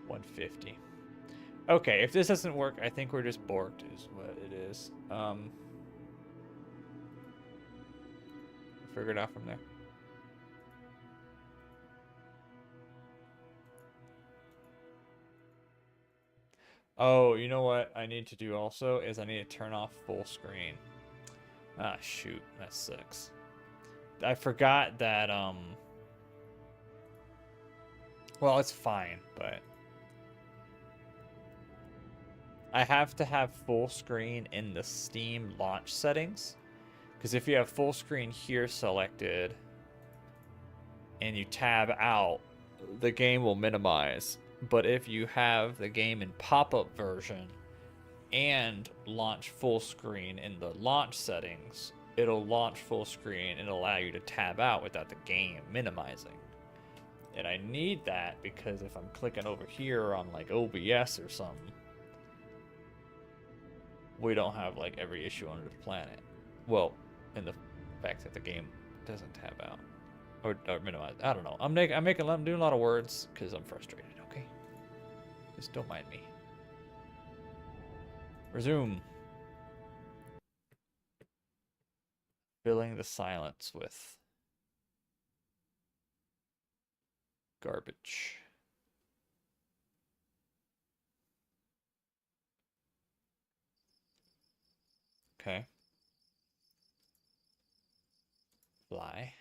150. Okay, if this doesn't work, I think we're just borked is what it is. Figure it out from there. Oh, you know what I need to do also is I need to turn off full screen. Ah, shoot, that sucks. I forgot that, well, it's fine, but I have to have full screen in the Steam launch settings. Because if you have full screen here selected and you tab out, the game will minimize. But if you have the game in pop-up version and launch full screen in the launch settings, it'll launch full screen and allow you to tab out without the game minimizing. And I need that because if I'm clicking over here on like OBS or something, we don't have like every issue under the planet. Well, in the fact that the game doesn't tab out or minimize. I don't know. I'm doing a lot of words because I'm frustrated. Okay, just don't mind me. Resume. Filling the silence with garbage. Okay. Fly.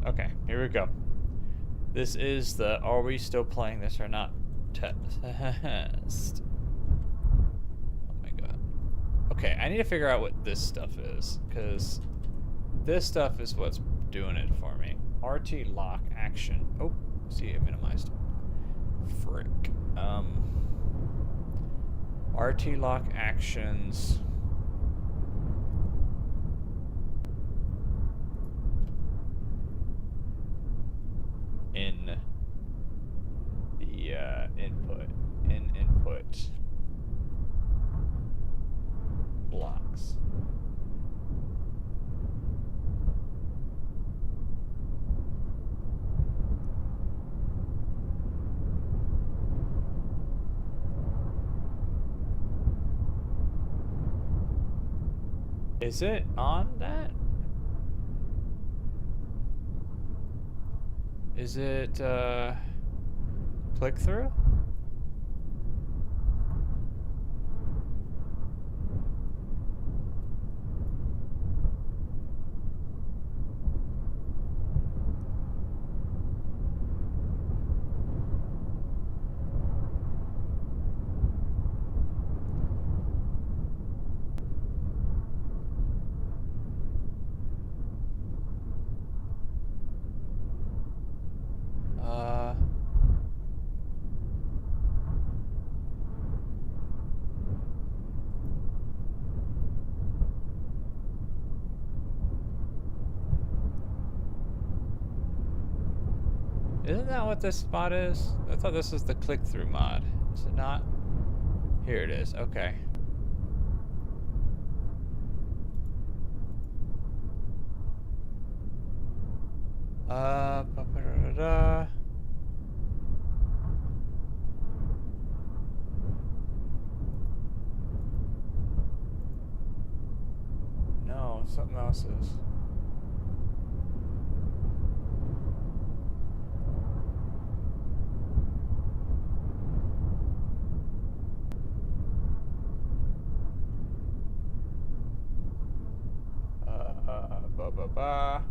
Okay, here we go. This is the are we still playing this or not test. Oh my god. Okay, I need to figure out what this stuff is, because this stuff is what's doing it for me. RT lock action. Oh, see it minimized. Frick. RT lock actions. In the input. In blocks. Is it on that? Is it click through? Isn't that what this spot is? I thought this was the click-through mod. Is it not? Here it is. Okay. Ba-ba-da-da-da. No, something else is. Ba-ba-ba.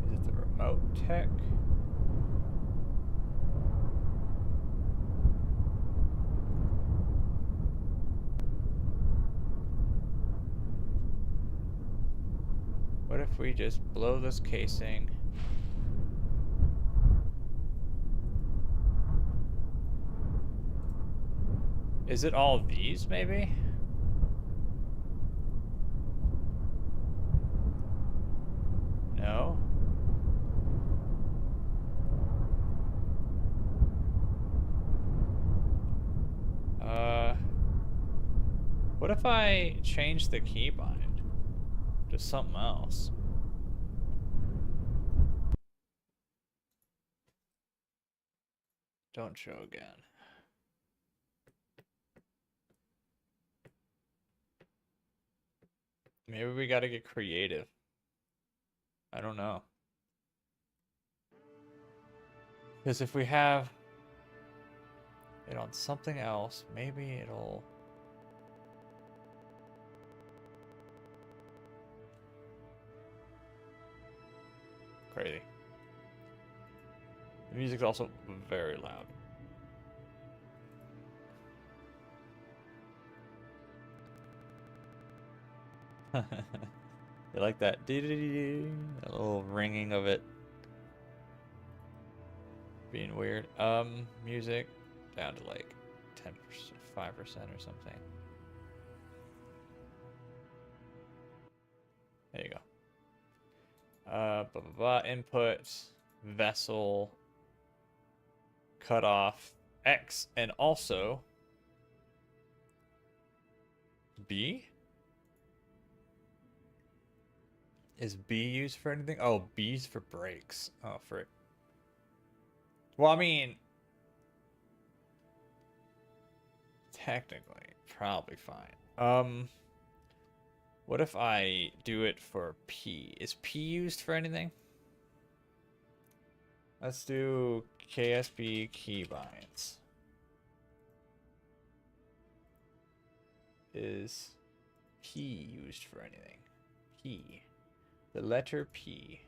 Is it the remote tech? What if we just blow this casing? Is it all these, maybe? No? What if I change the keybind to something else? Don't show again. Maybe we gotta get creative. I don't know. Because if we have it on something else, maybe it'll... Crazy. The music's also very loud. You like that? That little ringing of it being weird. Music down to like 10%, 5% or something. There you go. Blah, blah, blah. Input, vessel, cutoff, X, and also B? Is B used for anything? Oh, B's for brakes. Oh, frick. Well, I mean, technically, probably fine. What if I do it for P? Is P used for anything? Let's do KSP keybinds. Is P used for anything? P. The letter P.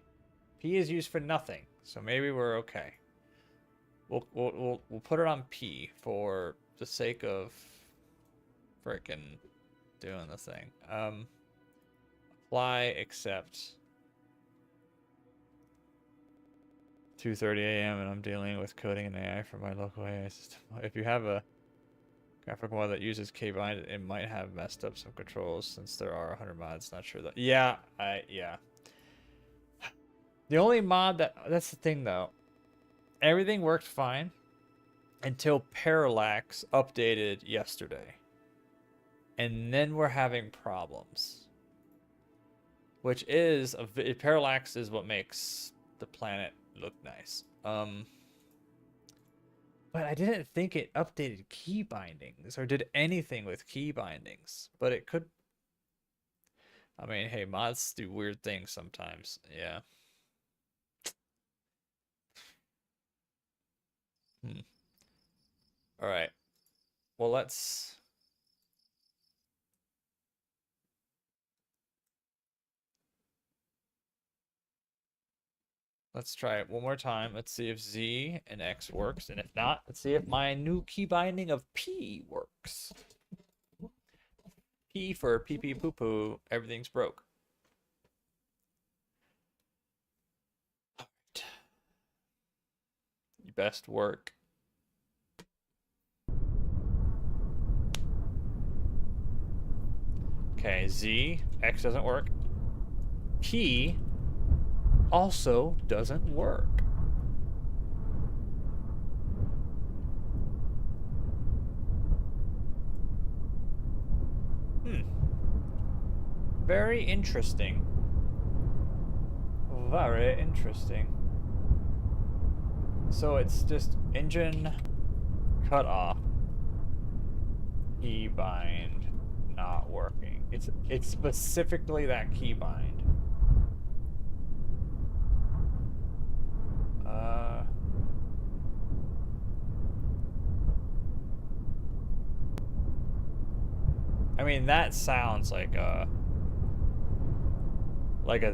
P is used for nothing, so maybe we're okay. We'll put it on P for the sake of frickin' doing the thing. Apply, accept. 2:30 a.m. and I'm dealing with coding and AI for my local AI system. If you have a Graphical mod that uses kbind, it might have messed up some controls since there are 100 mods. Not sure that. Yeah, yeah. The only mod that's the thing though. Everything worked fine until Parallax updated yesterday. And then we're having problems. Which is Parallax is what makes the planet look nice. But I didn't think it updated key bindings or did anything with key bindings. But it could. I mean, hey, mods do weird things sometimes. Yeah. All right. Well, let's try it one more time. Let's see if Z and X works. And if not, let's see if my new key binding of P works. P for pee pee poo poo. Everything's broke. All right. Best work. Okay, Z, X doesn't work. P also doesn't work. Very interesting. Very interesting. So it's just engine cut off. Keybind not working. It's specifically that keybind. I mean, that sounds like a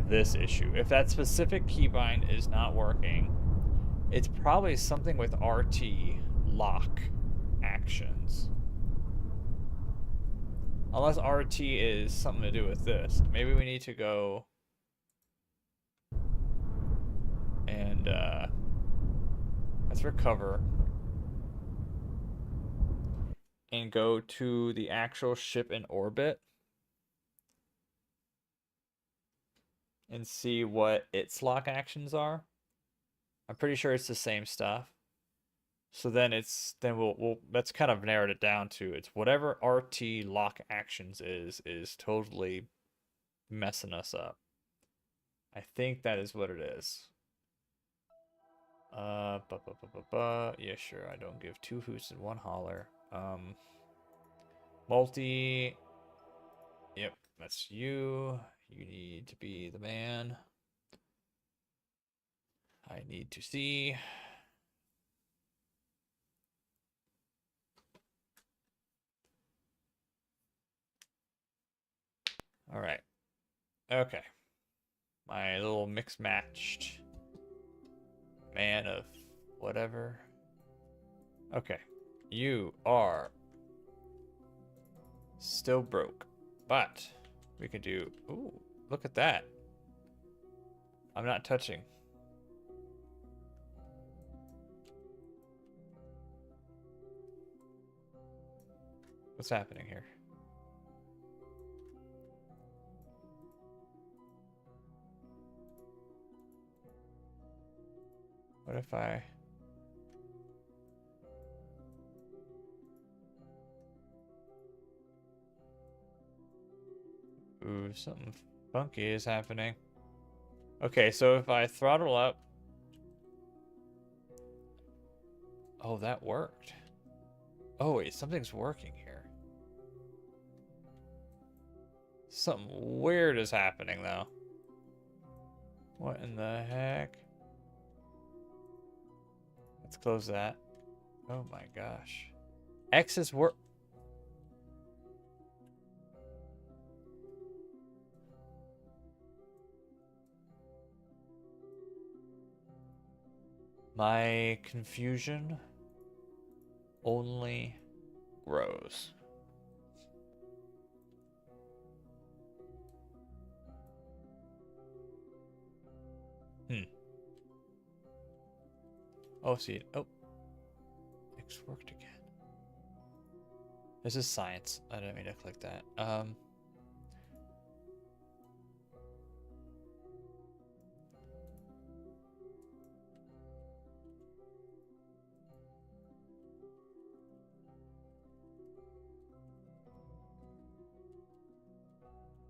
this issue. If that specific keybind is not working, it's probably something with RT lock actions. Unless RT is something to do with this. Maybe we need to go and let's recover and go to the actual ship in orbit and see what its lock actions are. I'm pretty sure it's the same stuff. So then we'll that's kind of narrowed it down to it's whatever RT lock actions is totally messing us up. I think that is what it is. Yeah, sure. I don't give two hoots and one holler. Multi. Yep, that's you. You need to be the man. I need to see. All right. Okay. My little mix matched man of whatever. Okay. You are still broke, but we could do. Ooh, look at that. I'm not touching. What's happening here? What if I... Ooh, something funky is happening. Okay, so if I throttle up... Oh, that worked. Oh, wait, something's working here. Something weird is happening, though. What in the heck? Let's close that. Oh my gosh. X is work. My confusion only grows. Oh, see it. Oh. X worked again. This is science. I didn't mean to click that.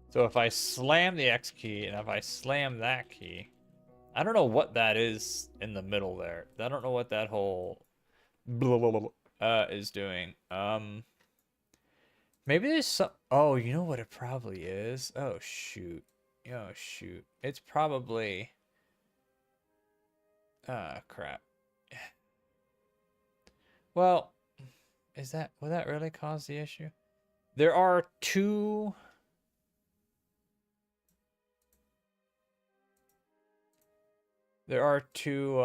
So if I slam the X key and if I slam that key, I don't know what that is in the middle there. I don't know what that whole blah, blah, blah, is doing. Maybe there's some. Oh, you know what it probably is? Oh shoot. Oh shoot. It's probably. Ah, crap. Well, will that really cause the issue? There are two. There are two.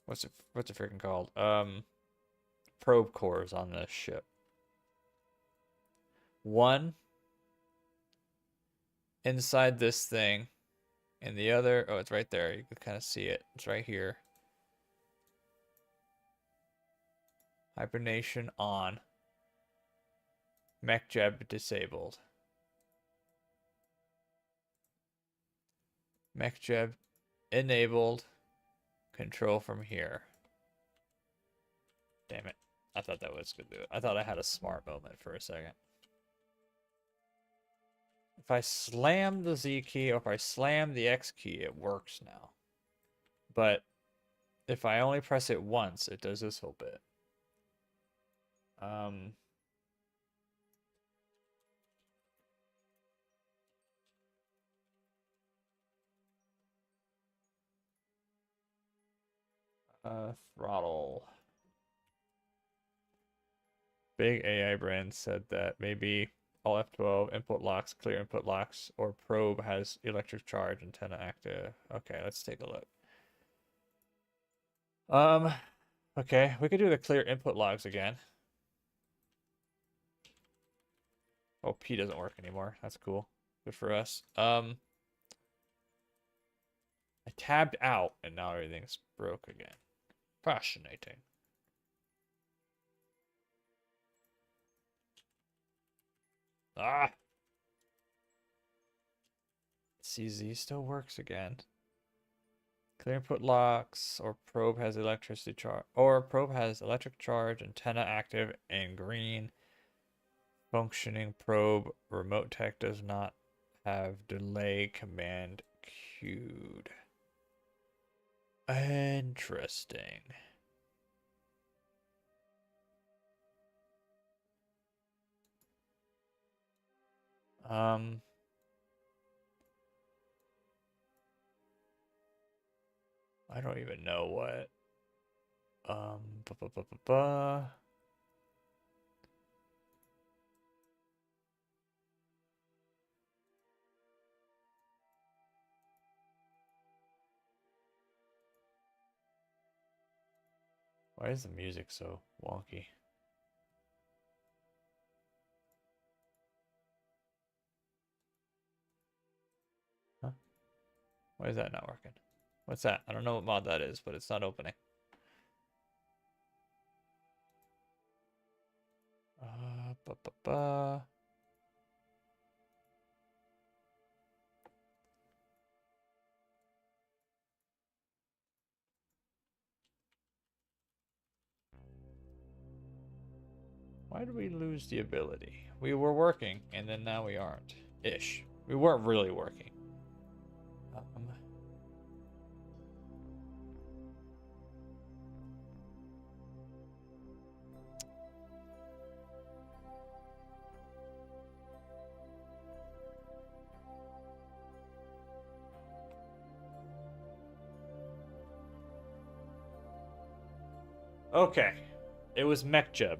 What's it freaking called? Probe cores on this ship. One inside this thing, and the other. Oh, it's right there. You can kind of see it. It's right here. Hibernation on. MechJeb disabled. MechJeb enabled. Control from here. Damn it. I thought that was going to do it. I thought I had a smart moment for a second. If I slam the Z key or if I slam the X key, it works now. But if I only press it once, it does this whole bit. Throttle. Big AI brand said that maybe all F12 input locks, clear input locks, or probe has electric charge antenna active. Okay, let's take a look. Okay, we could do the clear input logs again. Oh, P doesn't work anymore. That's cool. Good for us. I tabbed out and now everything's broke again. Fascinating. Ah! CZ still works again. Clear input locks or probe has electricity charge or probe has electric charge, antenna active and green. Functioning probe remote tech does not have delay command queued. Interesting. I don't even know what. Ba -ba -ba -ba -ba. Why is the music so wonky? Huh? Why is that not working? What's that? I don't know what mod that is, but it's not opening. Ba -ba -ba. Why did we lose the ability? We were working, and then now we aren't. Ish. We weren't really working. Okay. It was MechJeb.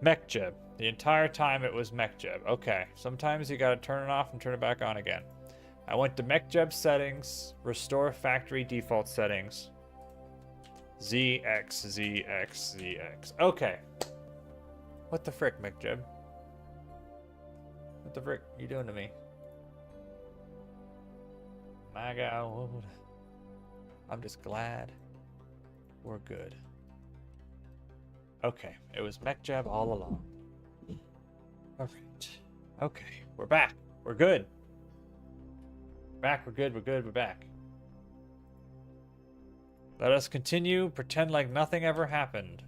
MechJeb. The entire time it was MechJeb. Okay. Sometimes you gotta turn it off and turn it back on again. I went to MechJeb settings, restore factory default settings. ZX, ZX, ZX. Okay. What the frick, MechJeb? What the frick you doing to me? My God. I'm just glad we're good. Okay, it was mech jab all along. Alright. Okay, we're back. We're good. Back, we're good, we're good, we're back. Let us continue, pretend like nothing ever happened.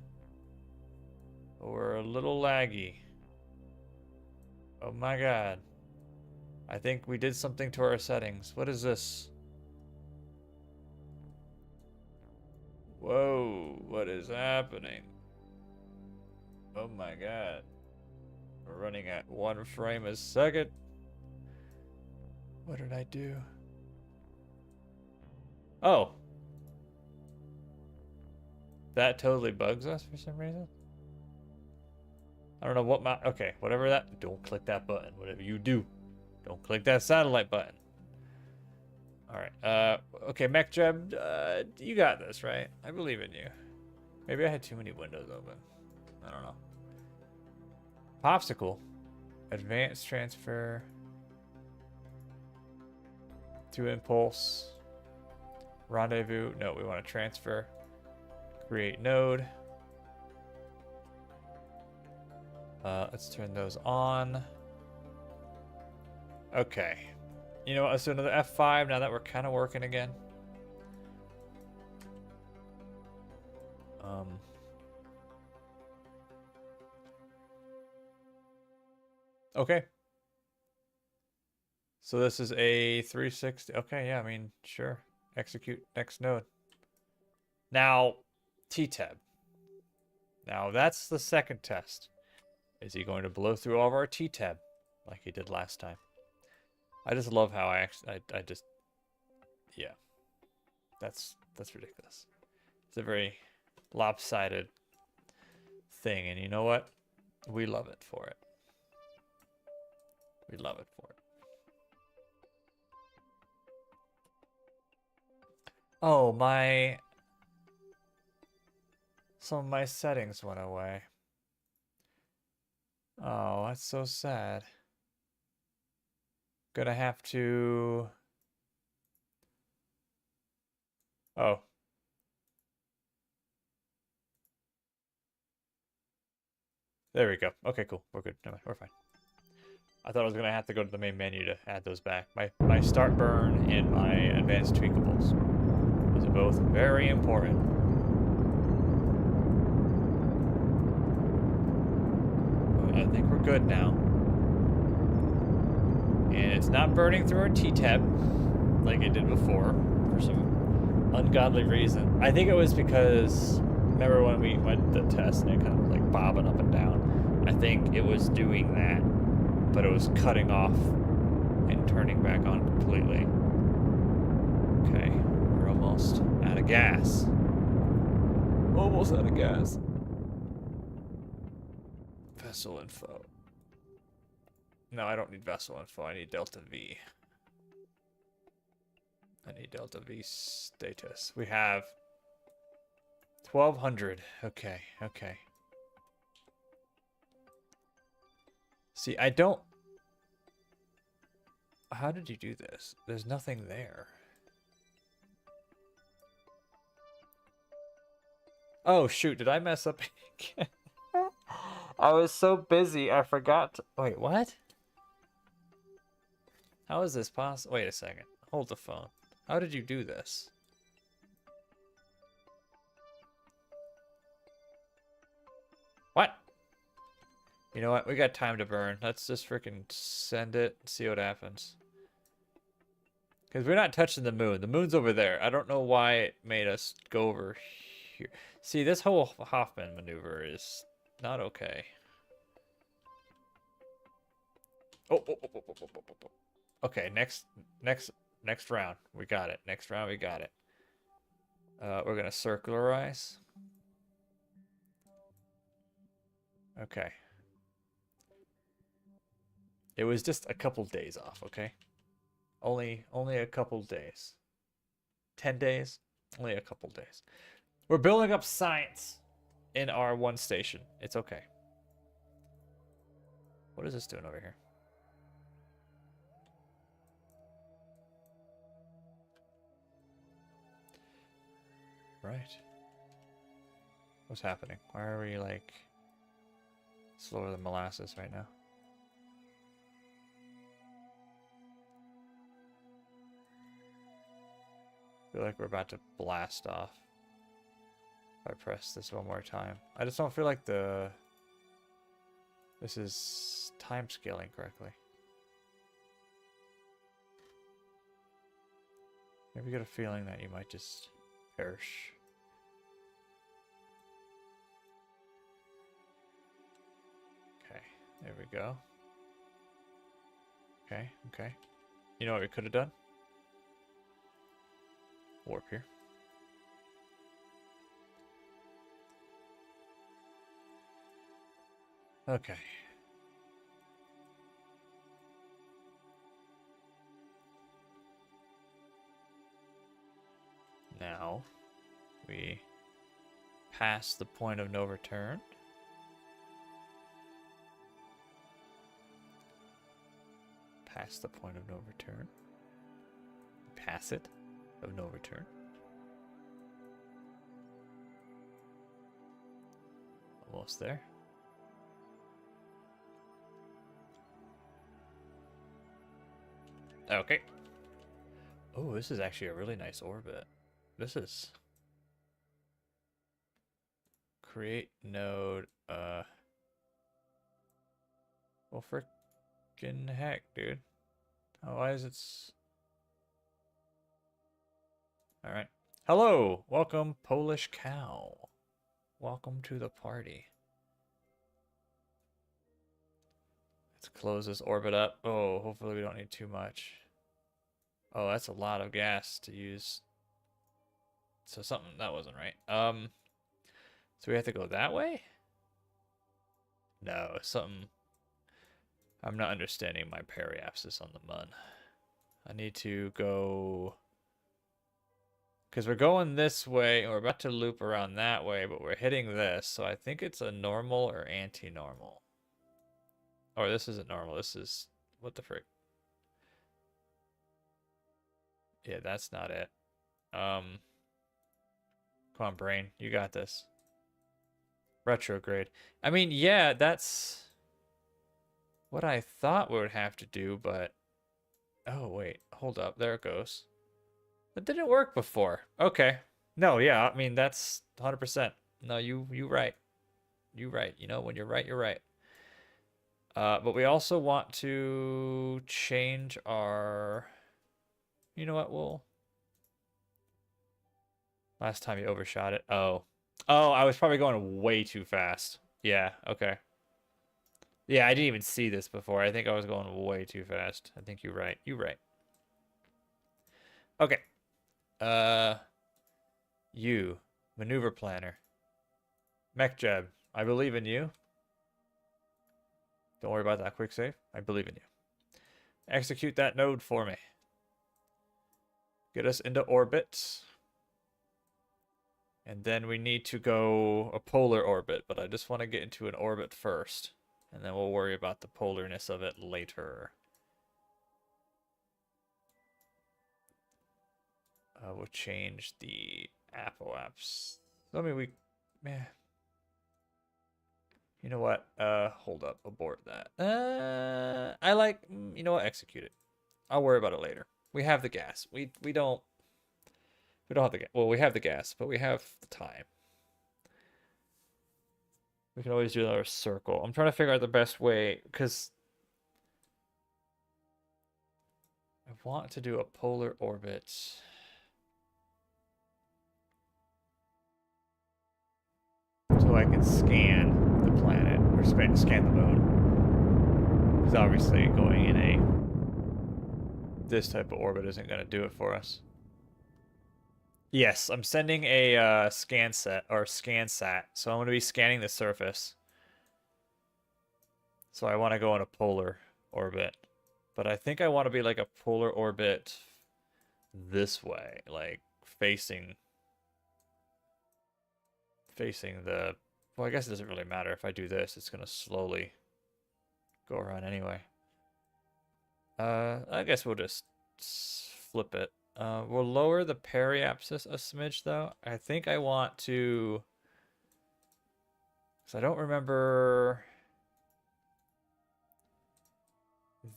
We're a little laggy. Oh my god. I think we did something to our settings. What is this? Whoa, what is happening? Oh my god. We're running at 1 frame a second. What did I do? Oh. That totally bugs us for some reason. I don't know what my... Okay, whatever that... Don't click that button. Whatever you do. Don't click that satellite button. Alright, okay, MechJeb, you got this, right? I believe in you. Maybe I had too many windows open. I don't know. Popsicle. Advanced transfer. To impulse. Rendezvous. No, we want to transfer. Create node. Let's turn those on. Okay. You know what? Let's do another F5 now that we're kind of working again. Okay. So this is a 360. Okay, yeah, I mean, sure. Execute next node. Now, T-tab. Now, that's the second test. Is he going to blow through all of our T-tab like he did last time? I just love how I just, yeah. That's ridiculous. It's a very lopsided thing, and you know what? We love it for it. We love it for it. Oh, some of my settings went away. Oh, that's so sad. Gonna have to... Oh. There we go. Okay, cool. We're good. Never mind. We're fine. I thought I was gonna have to go to the main menu to add those back. My start burn and my advanced tweakables. Those are both very important. I think we're good now. And it's not burning through our T-tab like it did before for some ungodly reason. I think it was because, remember when we went to test and it kind of was like bobbing up and down? I think it was doing that, but it was cutting off and turning back on completely. Okay, we're almost out of gas. Almost out of gas. Vessel info. No, I don't need vessel info. I need Delta V. I need Delta V status. We have 1200. Okay, okay. See, I don't... How did you do this? There's nothing there. Oh, shoot. Did I mess up again? I was so busy, I forgot to... Wait, what? How is this possible? Wait a second. Hold the phone. How did you do this? What? You know what? We got time to burn. Let's just freaking send it and see what happens. Because we're not touching the moon. The moon's over there. I don't know why it made us go over here. See, this whole Hoffman maneuver is not okay. Oh. Okay, next round. We got it. Next round, we got it. We're gonna circularize. Okay. It was just a couple days off, okay? Only a couple days. 10 days? Only a couple days. We're building up science in our one station. It's okay. What is this doing over here? Right. What's happening? Why are we like slower than molasses right now? I feel like we're about to blast off. If I press this one more time. I just don't feel like this is time scaling correctly. Maybe get a feeling that you might just perish. Okay, there we go. Okay, okay. You know what we could have done? Warp here. Okay. Now we pass the point of no return. Pass the point of no return. Pass it of no return. Almost there. Okay. Oh, this is actually a really nice orbit. This is create node. Well, frickin' heck, dude. Oh, why is it? All right. Hello, welcome, Polish cow. Welcome to the party. Let's close this orbit up. Oh, hopefully we don't need too much. Oh, that's a lot of gas to use. So something that wasn't right. So we have to go that way? No, something. I'm not understanding my periapsis on the mun. I need to go, because we're going this way and we're about to loop around that way, but we're hitting this, so I think it's a normal or anti-normal. Or this isn't normal. This is, what the frick? Yeah, that's not it. Come on, brain. You got this. Retrograde. I mean, yeah, that's what I thought we would have to do, but... Oh, wait. Hold up. There it goes. That didn't work before. Okay. No, yeah, I mean, that's 100%. No, you right. You right. You know, when you're right, you're right. But we also want to change our... You know what, we'll... Last time you overshot it. Oh. Oh, I was probably going way too fast. Yeah, okay. Yeah, I didn't even see this before. I think I was going way too fast. I think you're right. You're right. Okay. You. Maneuver planner. MechJeb. I believe in you. Don't worry about that quick save. I believe in you. Execute that node for me. Get us into orbit. And then we need to go a polar orbit, but I just want to get into an orbit first. And then we'll worry about the polarness of it later. We'll change the apps. I mean, you know what? Hold up. Abort that. I like... You know what? Execute it. I'll worry about it later. We have the gas. We don't have the gas. Well, we have the gas, but we have the time. We can always do another circle. I'm trying to figure out the best way, because I want to do a polar orbit. So I can scan the planet, or scan the moon. Because obviously going in this type of orbit isn't going to do it for us. Yes, I'm sending a scan sat, so I'm going to be scanning the surface. So I want to go on a polar orbit. But I think I want to be like a polar orbit this way, like facing the... Well, I guess it doesn't really matter. If I do this, it's going to slowly go around anyway. I guess we'll just flip it. We'll lower the periapsis a smidge, though. I think I want to So I don't remember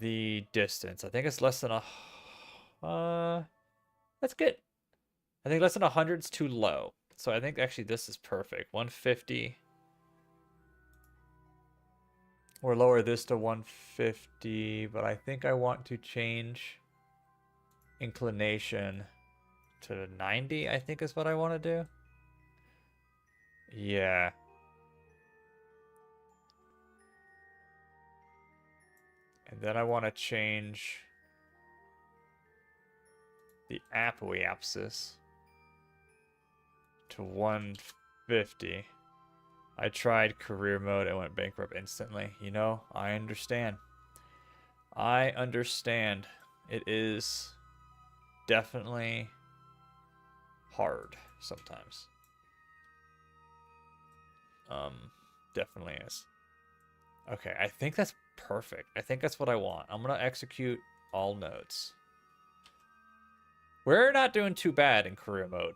the distance. I think it's less than that's good. I think less than 100 is too low. So I think actually this is perfect. 150. Or lower this to 150, but I think I want to change inclination to 90, I think is what I want to do. Yeah. And then I want to change the apoapsis to 150. I tried career mode, it went bankrupt instantly. You know, I understand. I understand. It is definitely hard sometimes. Definitely is. Okay, I think that's perfect. I think that's what I want. I'm gonna execute all nodes. We're not doing too bad in career mode.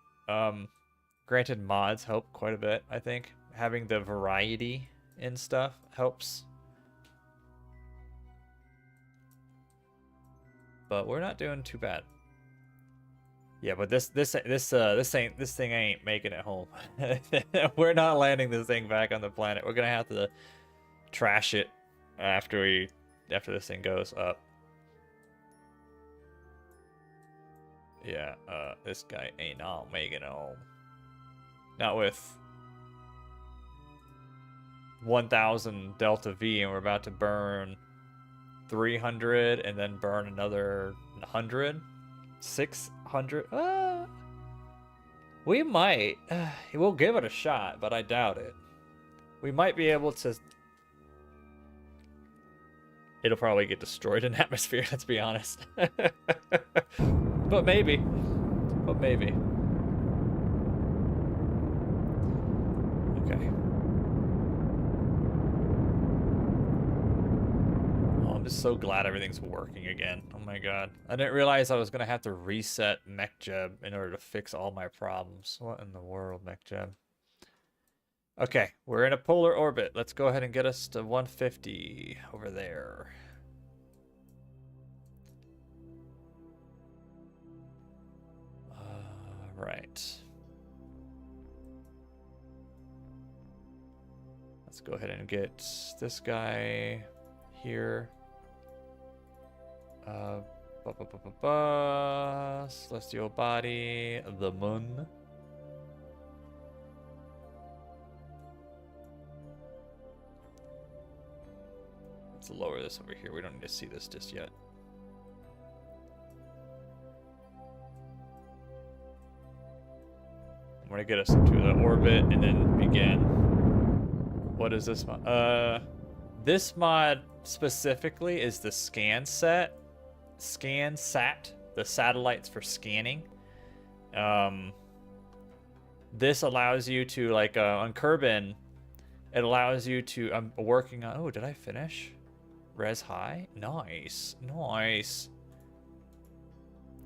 Granted, mods help quite a bit, I think. Having the variety in stuff helps. But we're not doing too bad. Yeah, but this thing ain't making it home. We're not landing this thing back on the planet. We're gonna have to trash it after this thing goes up. Yeah, this guy ain't not making it home. Not with 1,000 Delta V, and we're about to burn 300 and then burn another 100, 600. We might. We'll give it a shot, but I doubt it. We might be able to. It'll probably get destroyed in atmosphere, let's be honest. But maybe. But maybe. Okay. Oh, I'm just so glad everything's working again. Oh my god. I didn't realize I was going to have to reset MechJeb in order to fix all my problems. What in the world, MechJeb? Okay, we're in a polar orbit. Let's go ahead and get us to 150 over there. Right. Let's go ahead and get this guy here. Celestial body, the moon. Let's lower this over here. We don't need to see this just yet. I'm gonna get us into the orbit and then begin. What is this mod? This mod specifically is the ScanSat, the satellites for scanning. This allows you to, like, on Kerbin, it allows you to, I'm working on, oh, did I finish? Res high? Nice, nice.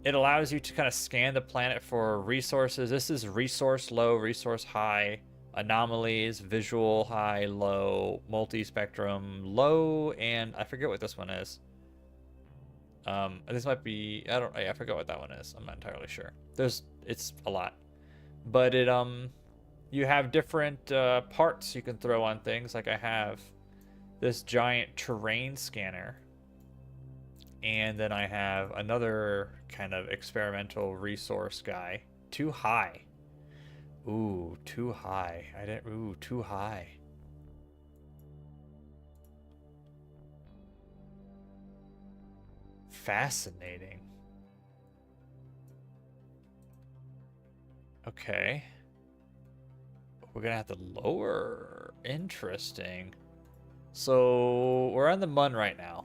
It allows you to kind of scan the planet for resources. This is resource low, resource high, anomalies, visual high, low, multi-spectrum low, and I forget what this one is. This might be, I forget what that one is. I'm not entirely sure. It's a lot, but you have different parts you can throw on things. Like I have this giant terrain scanner, and then I have another kind of experimental resource guy. Too high. Ooh, too high. Too high. Fascinating. Okay. We're gonna have to lower. Interesting. So we're on the MUN right now.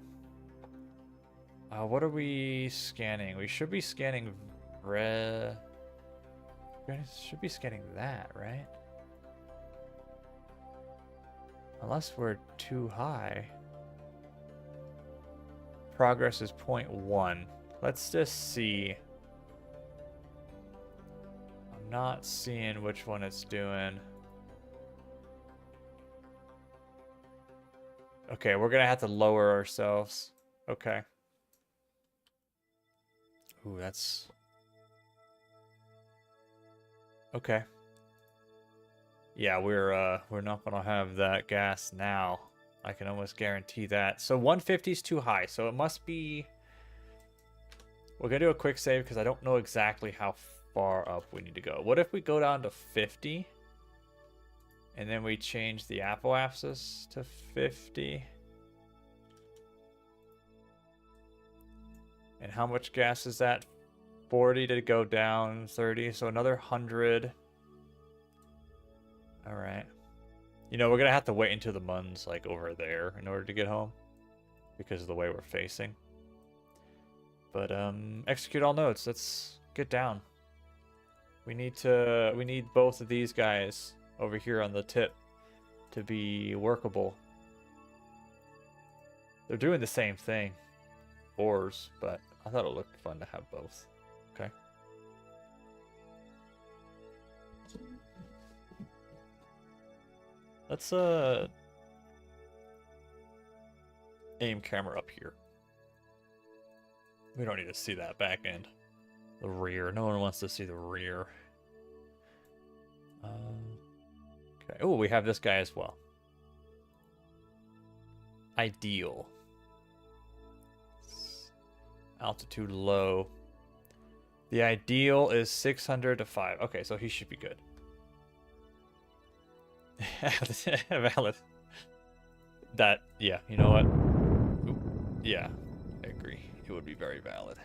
What are we scanning? We should be scanning red. Should be scanning that, right? Unless we're too high. Progress is 0.1. Let's just see. I'm not seeing which one it's doing. Okay, we're gonna have to lower ourselves. Okay. Ooh, that's... Okay. Yeah, we're not gonna have that gas now. I can almost guarantee that. So 150 is too high, so it must be... We're gonna do a quick save because I don't know exactly how far up we need to go. What if we go down to 50? And then we change the apoapsis to 50? And how much gas is that? 40 to go down, 30, so another 100. All right. You know, we're gonna have to wait until the moon's like over there in order to get home because of the way we're facing. But execute all nodes. Let's get down. We need both of these guys over here on the tip to be workable. They're doing the same thing, ores, but I thought it looked fun to have both. Okay. Let's aim camera up here. We don't need to see that back end. The rear. No one wants to see the rear. Okay. Oh, we have this guy as well. Ideal. Altitude low. The ideal is 600 to 5. Okay, so he should be good. Valid. That, yeah, you know what? Ooh, yeah, I agree. It would be very valid.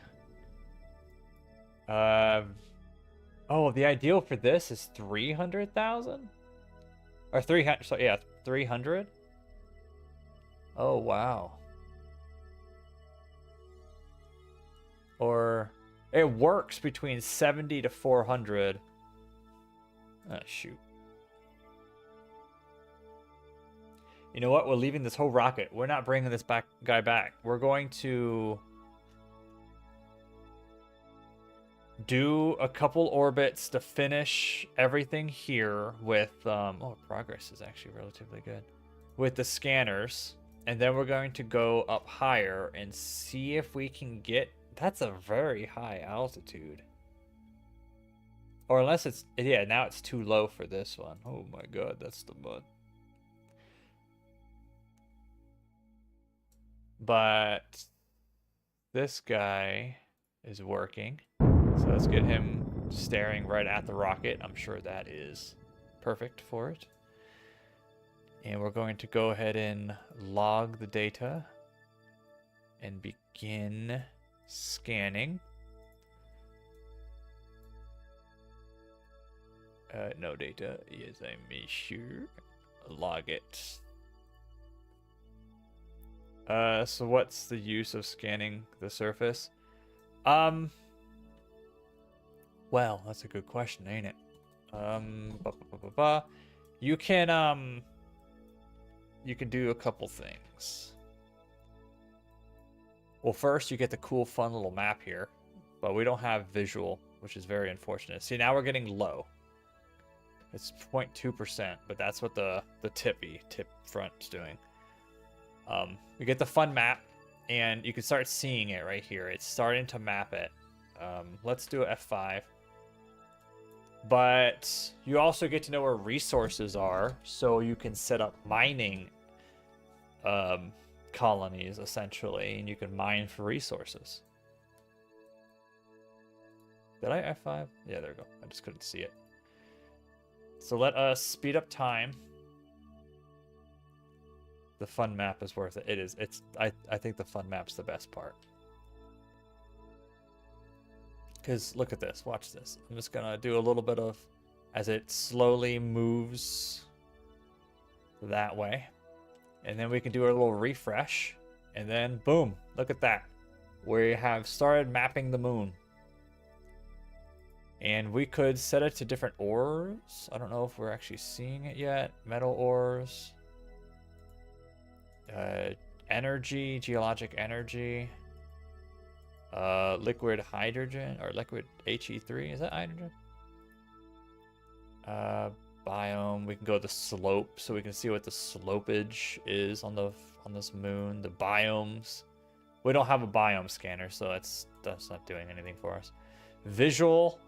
Oh, the ideal for this is 300,000? Or 300, so yeah, 300? Oh, wow. Or it works between 70 to 400. Ah, shoot. You know what? We're leaving this whole rocket. We're not bringing this guy back. We're going to do a couple orbits to finish everything here with oh, progress is actually relatively good with the scanners, and then we're going to go up higher and see if we can get... That's a very high altitude. Or unless it's... Yeah, now it's too low for this one. Oh my god, that's the mud. But this guy is working. So let's get him staring right at the rocket. I'm sure that is perfect for it. And we're going to go ahead and log the data and begin scanning. No data. Yes, I may sure. Log it. So what's the use of scanning the surface? Well, that's a good question, ain't it? You can do a couple things. Well, first you get the cool, fun little map here, but we don't have visual, which is very unfortunate. See, now we're getting low. It's 0.2%, but that's what the tip front's doing. We get the fun map, and you can start seeing it right here. It's starting to map it. Let's do F5. But you also get to know where resources are, so you can set up mining colonies, essentially, and you can mine for resources. Did I F5? Yeah, there we go. I just couldn't see it. So let us speed up time. The fun map is worth it. It is. I think the fun map's the best part. Because look at this. Watch this. I'm just going to do a little bit of... As it slowly moves that way. And then we can do a little refresh. And then, boom. Look at that. We have started mapping the moon. And we could set it to different ores. I don't know if we're actually seeing it yet. Metal ores. Energy, geologic energy. Liquid hydrogen or liquid He3. Is that hydrogen? biome. We can go to the slope so we can see what the slopage is on this moon. The biomes. We don't have a biome scanner, so that's not doing anything for us. Visual.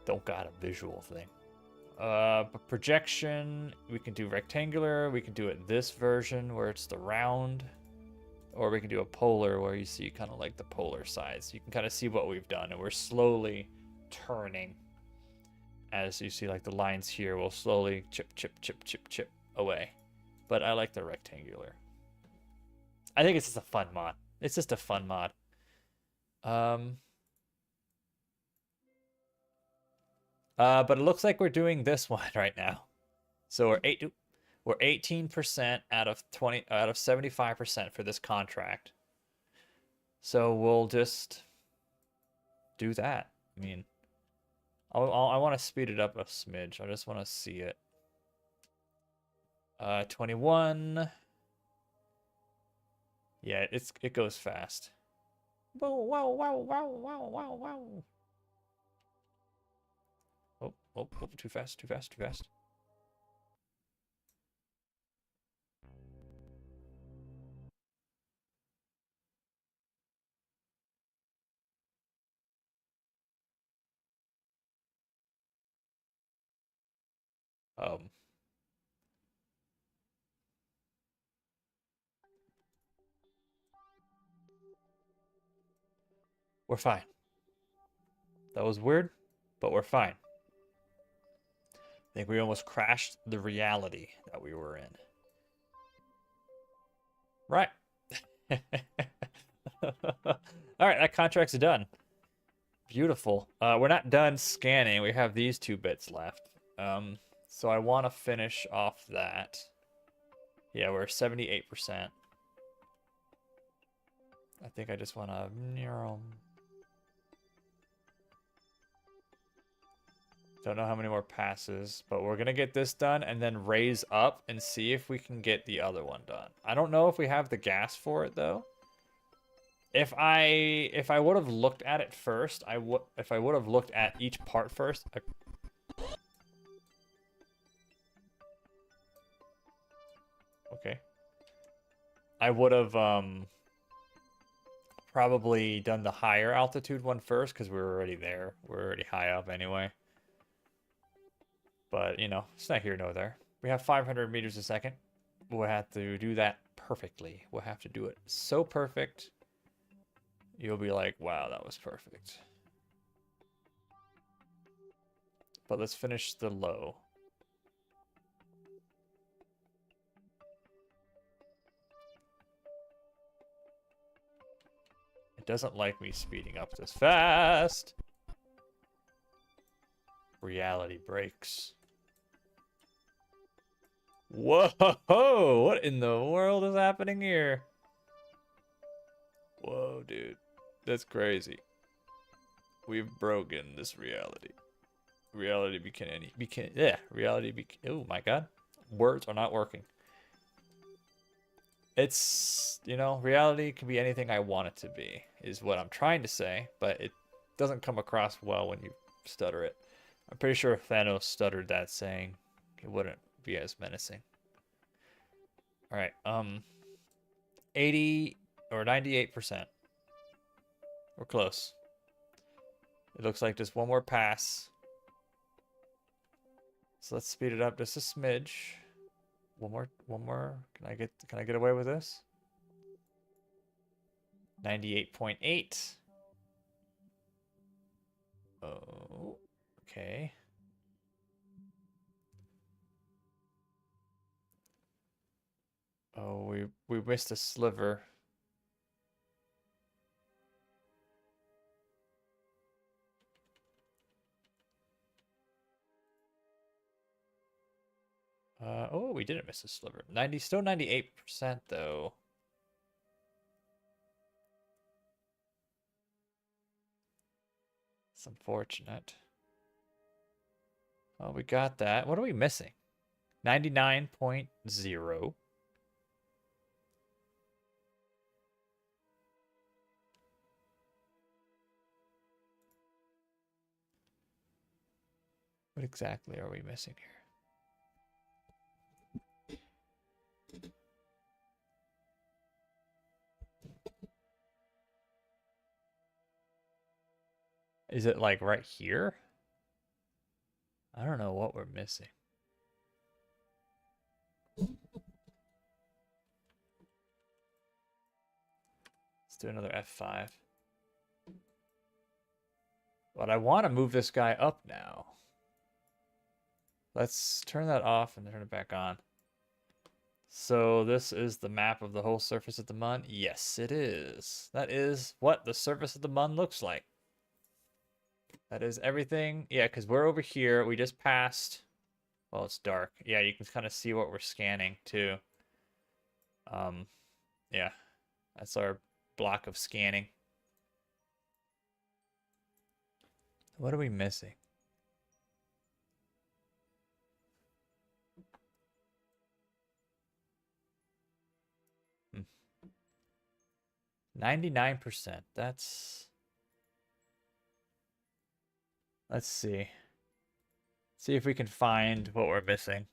Don't got a visual thing. But projection, we can do rectangular. We can do it this version where it's the round. Or we can do a polar where you see kind of like the polar sides. You can kind of see what we've done. And we're slowly turning. As you see, like the lines here will slowly chip, chip, chip, chip, chip away. But I like the rectangular. I think it's just a fun mod. It's just a fun mod. But it looks like we're doing this one right now. So we're 18% out of 75% for this contract. So we'll just do that. I mean, I want to speed it up a smidge. I just want to see it. 21. Yeah, it goes fast. Whoa, wow, wow, wow, wow, wow, wow. Oh, too fast, too fast, too fast. We're fine. That was weird, but we're fine. I think we almost crashed the reality that we were in. Right. All right, that contract's done. Beautiful. We're not done scanning. We have these 2 bits left. So I want to finish off that. Yeah, we're 78%. I think I just want to... Don't know how many more passes, but we're going to get this done and then raise up and see if we can get the other one done. I don't know if we have the gas for it, though. If I would have looked at it first, if I would have looked at each part first... Okay. I would have probably done the higher altitude one first because we were already there. We're already high up anyway. But, you know, it's not here nor there. We have 500 meters a second. We'll have to do that perfectly. We'll have to do it so perfect. You'll be like, wow, that was perfect. But let's finish the low. It doesn't like me speeding up this fast. Reality breaks. Whoa! What in the world is happening here? Whoa, dude. That's crazy. We've broken this reality. Reality oh my god. Words are not working. It's, you know, reality can be anything I want it to be, is what I'm trying to say, but it doesn't come across well when you stutter it. I'm pretty sure if Thanos stuttered that saying, it wouldn't be as menacing. Alright, 80 or 98%. We're close. It looks like just one more pass. So let's speed it up just a smidge. One more. Can I get away with this? 98.8. Oh, okay. Oh, we missed a sliver. Oh, we didn't miss a sliver. Still 98% though. It's unfortunate. Oh, we got that. What are we missing? 99.0. What exactly are we missing here? Is it like right here? I don't know what we're missing. Let's do another F5. But I want to move this guy up now. Let's turn that off and turn it back on. So this is the map of the whole surface of the Mun? Yes, it is. That is what the surface of the Mun looks like. That is everything. Yeah, because we're over here. We just passed. Well, it's dark. Yeah, you can kind of see what we're scanning too. Yeah, that's our block of scanning. What are we missing? Hmm. 99%. That's... Let's see. See if we can find what we're missing.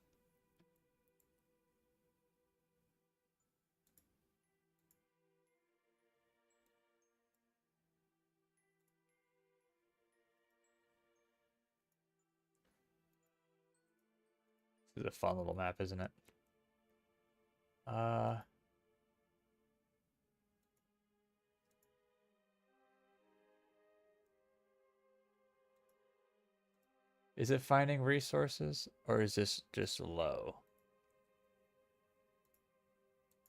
This is a fun little map, isn't it? Is it finding resources or is this just low?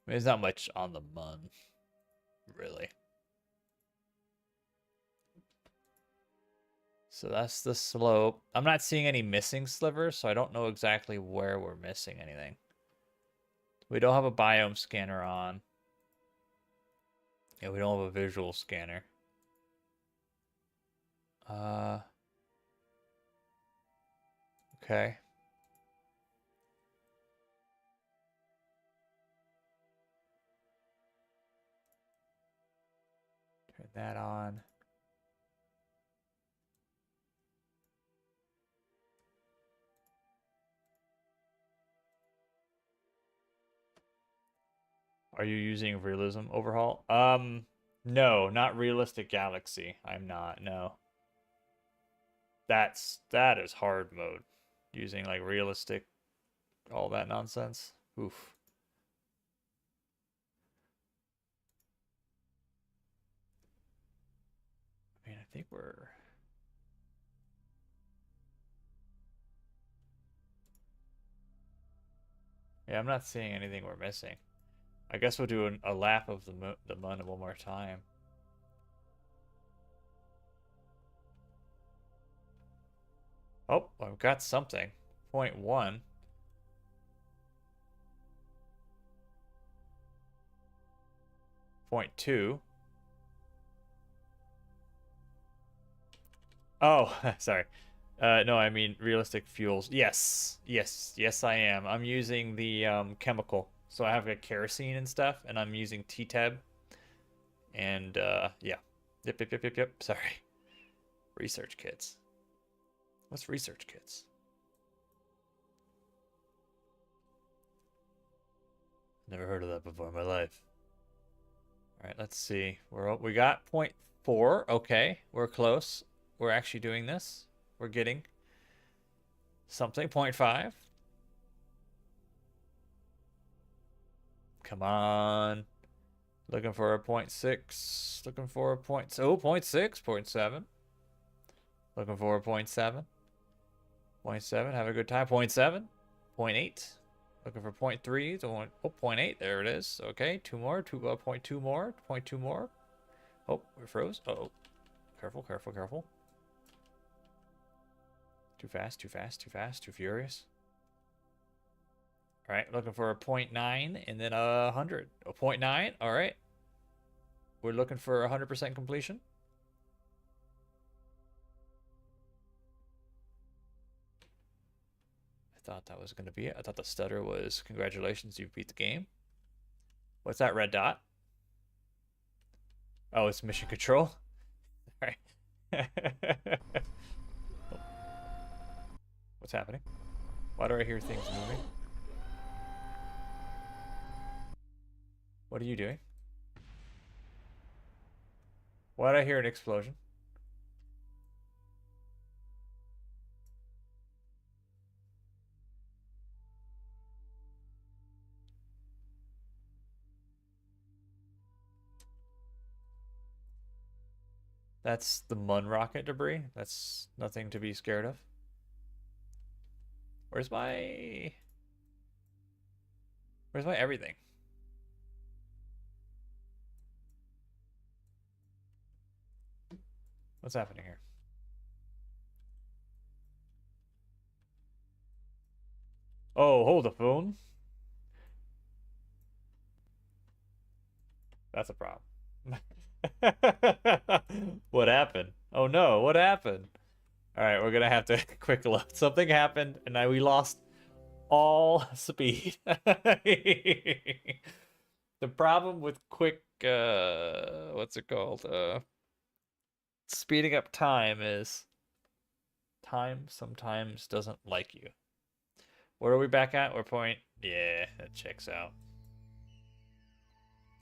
I mean, there's not much on the Mun, really. So that's the slope. I'm not seeing any missing slivers, so I don't know exactly where we're missing anything. We don't have a biome scanner on. Yeah, we don't have a visual scanner. Okay. Turn that on. Are you using realism overhaul? No, not realistic galaxy. I'm not, no. That is hard mode. Using like realistic, all that nonsense. Oof. I mean, I think we're... Yeah, I'm not seeing anything we're missing. I guess we'll do a lap of the Mun one more time. Oh, I've got something. 0.1. 0.2. Oh, sorry. No, I mean realistic fuels. Yes, I am. I'm using the chemical. So I have a kerosene and stuff, and I'm using T-Tab. And yeah. Yep. Sorry. Research kits. What's research kits? Never heard of that before in my life. All right, let's see. We got 0.4. Okay, we're close. We're actually doing this. We're getting something. 0.5. Come on. Looking for a 0.6. Looking for a point. Oh, 0.6. 0.7. Looking for a 0.7. 0.7. Have a good time. 0.7. 0.8. Looking for 0.3. Oh, 0.8. There it is. Okay, two more. 0.2 more. 0.2 more. Oh, we froze. Uh-oh. Careful. Too fast. Too furious. All right, looking for a 0.9 and then a 100. A 0.9. All right. We're looking for 100% completion. I thought that was going to be it. I thought the stutter was, congratulations, you beat the game. What's that red dot? Oh, it's mission control. All right. What's happening? Why do I hear things moving? What are you doing? Why did I hear an explosion? That's the Mun rocket debris. That's nothing to be scared of. Where's my... Where's my everything? What's happening here? Oh, hold the phone. That's a problem. What happened? Oh no, what happened? All right, we're gonna have to quick look. Something happened, and now we lost all speed. The problem with quick, what's it called? Speeding up time is time sometimes doesn't like you. Where are we back at? We're point. Yeah, that checks out.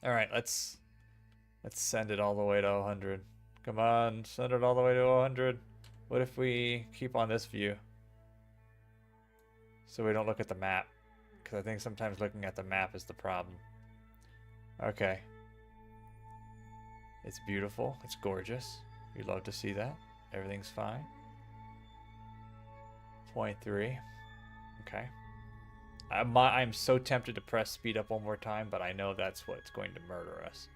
All right, let's send it all the way to 100. Come on, send it all the way to 100. What if we keep on this view? So we don't look at the map. Because I think sometimes looking at the map is the problem. Okay. It's beautiful. It's gorgeous. We love to see that. Everything's fine. 0.3. Okay. I'm so tempted to press speed up one more time, but I know that's what's going to murder us.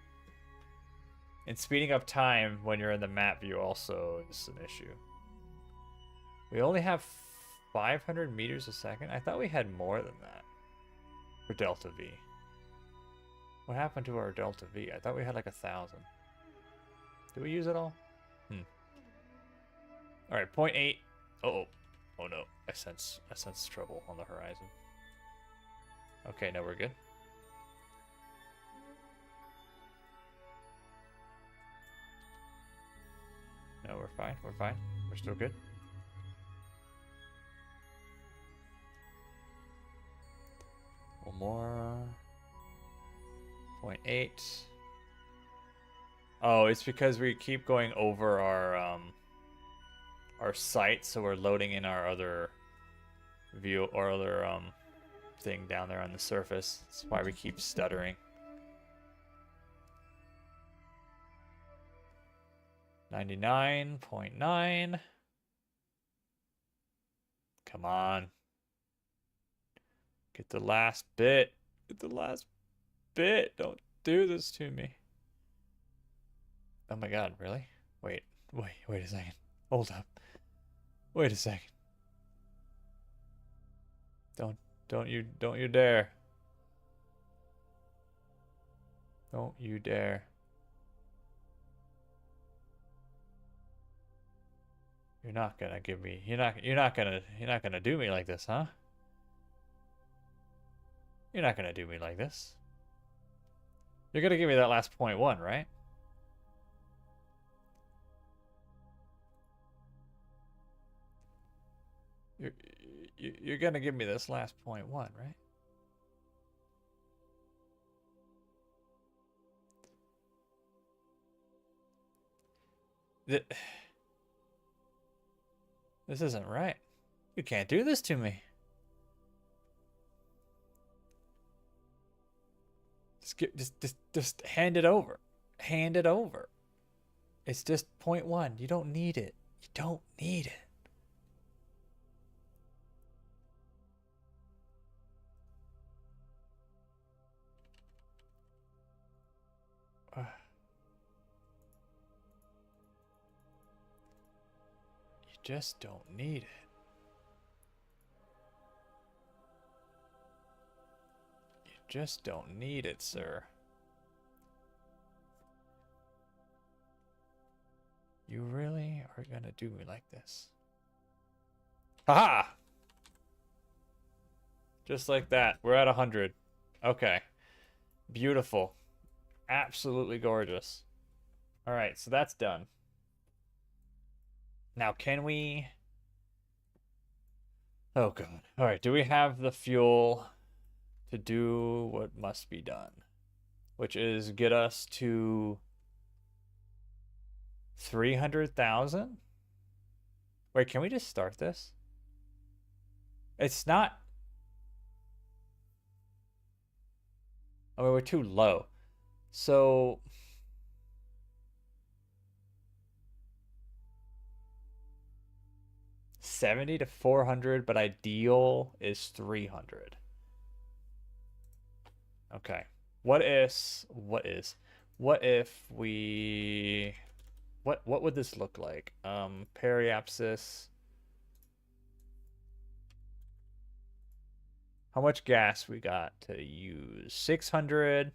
And speeding up time when you're in the map view also is an issue. We only have 500 meters a second? I thought we had more than that for Delta V. What happened to our Delta V? I thought we had like 1,000. Did we use it all? All right, 0.8. Oh no, I sense trouble on the horizon. Okay, no, we're good. No, we're fine. We're fine. We're still good. One more. 0.8. Oh, it's because we keep going over our site, so we're loading in our other view or other thing down there on the surface. That's why we keep stuttering. 99.9. Come on. Get the last bit. Get the last bit. Don't do this to me. Oh my god, really? Wait a second. Hold up. Wait a second. Don't you dare. Don't you dare. You're not gonna give me. You're not gonna do me like this, huh? You're not gonna do me like this. You're gonna give me that last 0.1, right? You're gonna give me this last 0.1, right? This isn't right. You can't do this to me. Just hand it over. Hand it over. It's just 0.1. You don't need it. You don't need it. You just don't need it. You just don't need it, sir. You really are gonna do me like this? Haha! Just like that. We're at 100. Okay. Beautiful. Absolutely gorgeous. All right, so that's done. Now, can we... Oh god. All right, do we have the fuel to do what must be done, which is get us to 300,000? Wait, can we just start this? It's not. I mean, we're too low. So 70 to 400, but ideal is 300. Okay. What if we what would this look like? Periapsis. How much gas we got to use? 600.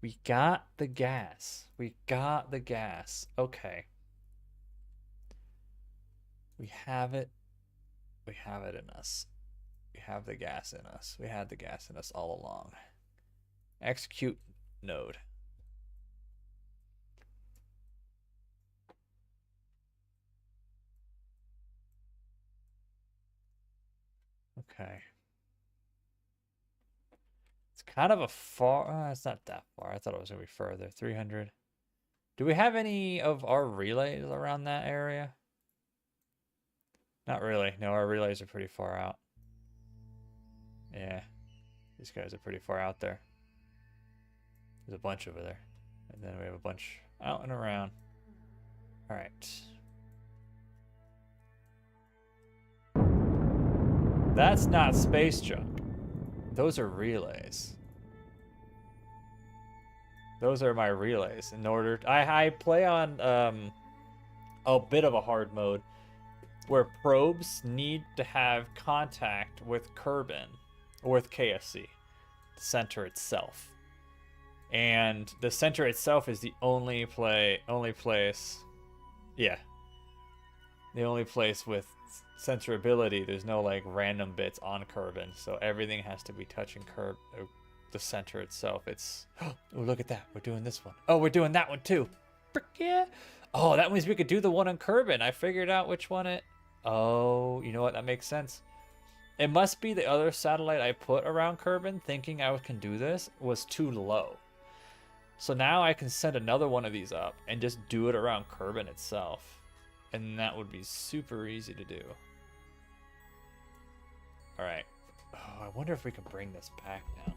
We got the gas. We got the gas. Okay. We have it. We have it in us. We have the gas in us. We had the gas in us all along. Execute node. Okay. It's kind of a far. It's not that far. I thought it was going to be further. 300. Do we have any of our relays around that area? Not really. No, our relays are pretty far out. Yeah. These guys are pretty far out there. There's a bunch over there. And then we have a bunch out and around. All right. That's not space junk. Those are relays. Those are my relays. In order, I play on a bit of a hard mode where probes need to have contact with Kerbin or with KSC, the center itself. And the center itself is the only place. Yeah. The only place with sensorability. There's no like random bits on Kerbin, so everything has to be touching the center itself. It's oh, look at that. We're doing this one. Oh, we're doing that one too. Frick yeah. Oh, that means we could do the one on Kerbin. I figured out which one it. Oh, you know what? That makes sense. It must be the other satellite I put around Kerbin, thinking I can do this, was too low. So now I can send another one of these up and just do it around Kerbin itself. And that would be super easy to do. Alright. Oh, I wonder if we can bring this back now.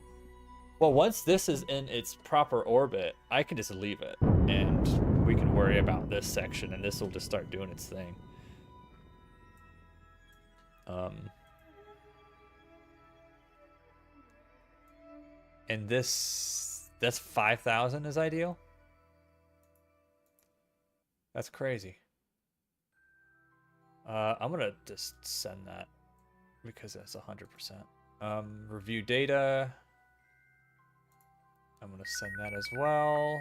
Well, once this is in its proper orbit, I can just leave it. And we can worry about this section, and this will just start doing its thing. And that's 5,000 is ideal? That's crazy. I'm gonna just send that because that's 100%. Review data. I'm gonna send that as well.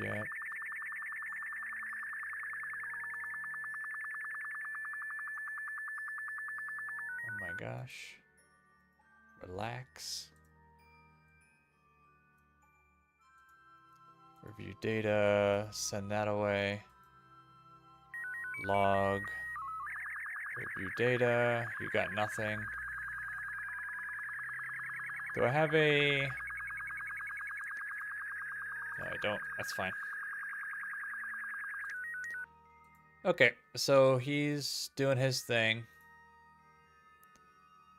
Yep. Oh my gosh. Relax. Review data, send that away. Log. Review data, you got nothing. Do I have a... No, I don't. That's fine. Okay, so he's doing his thing.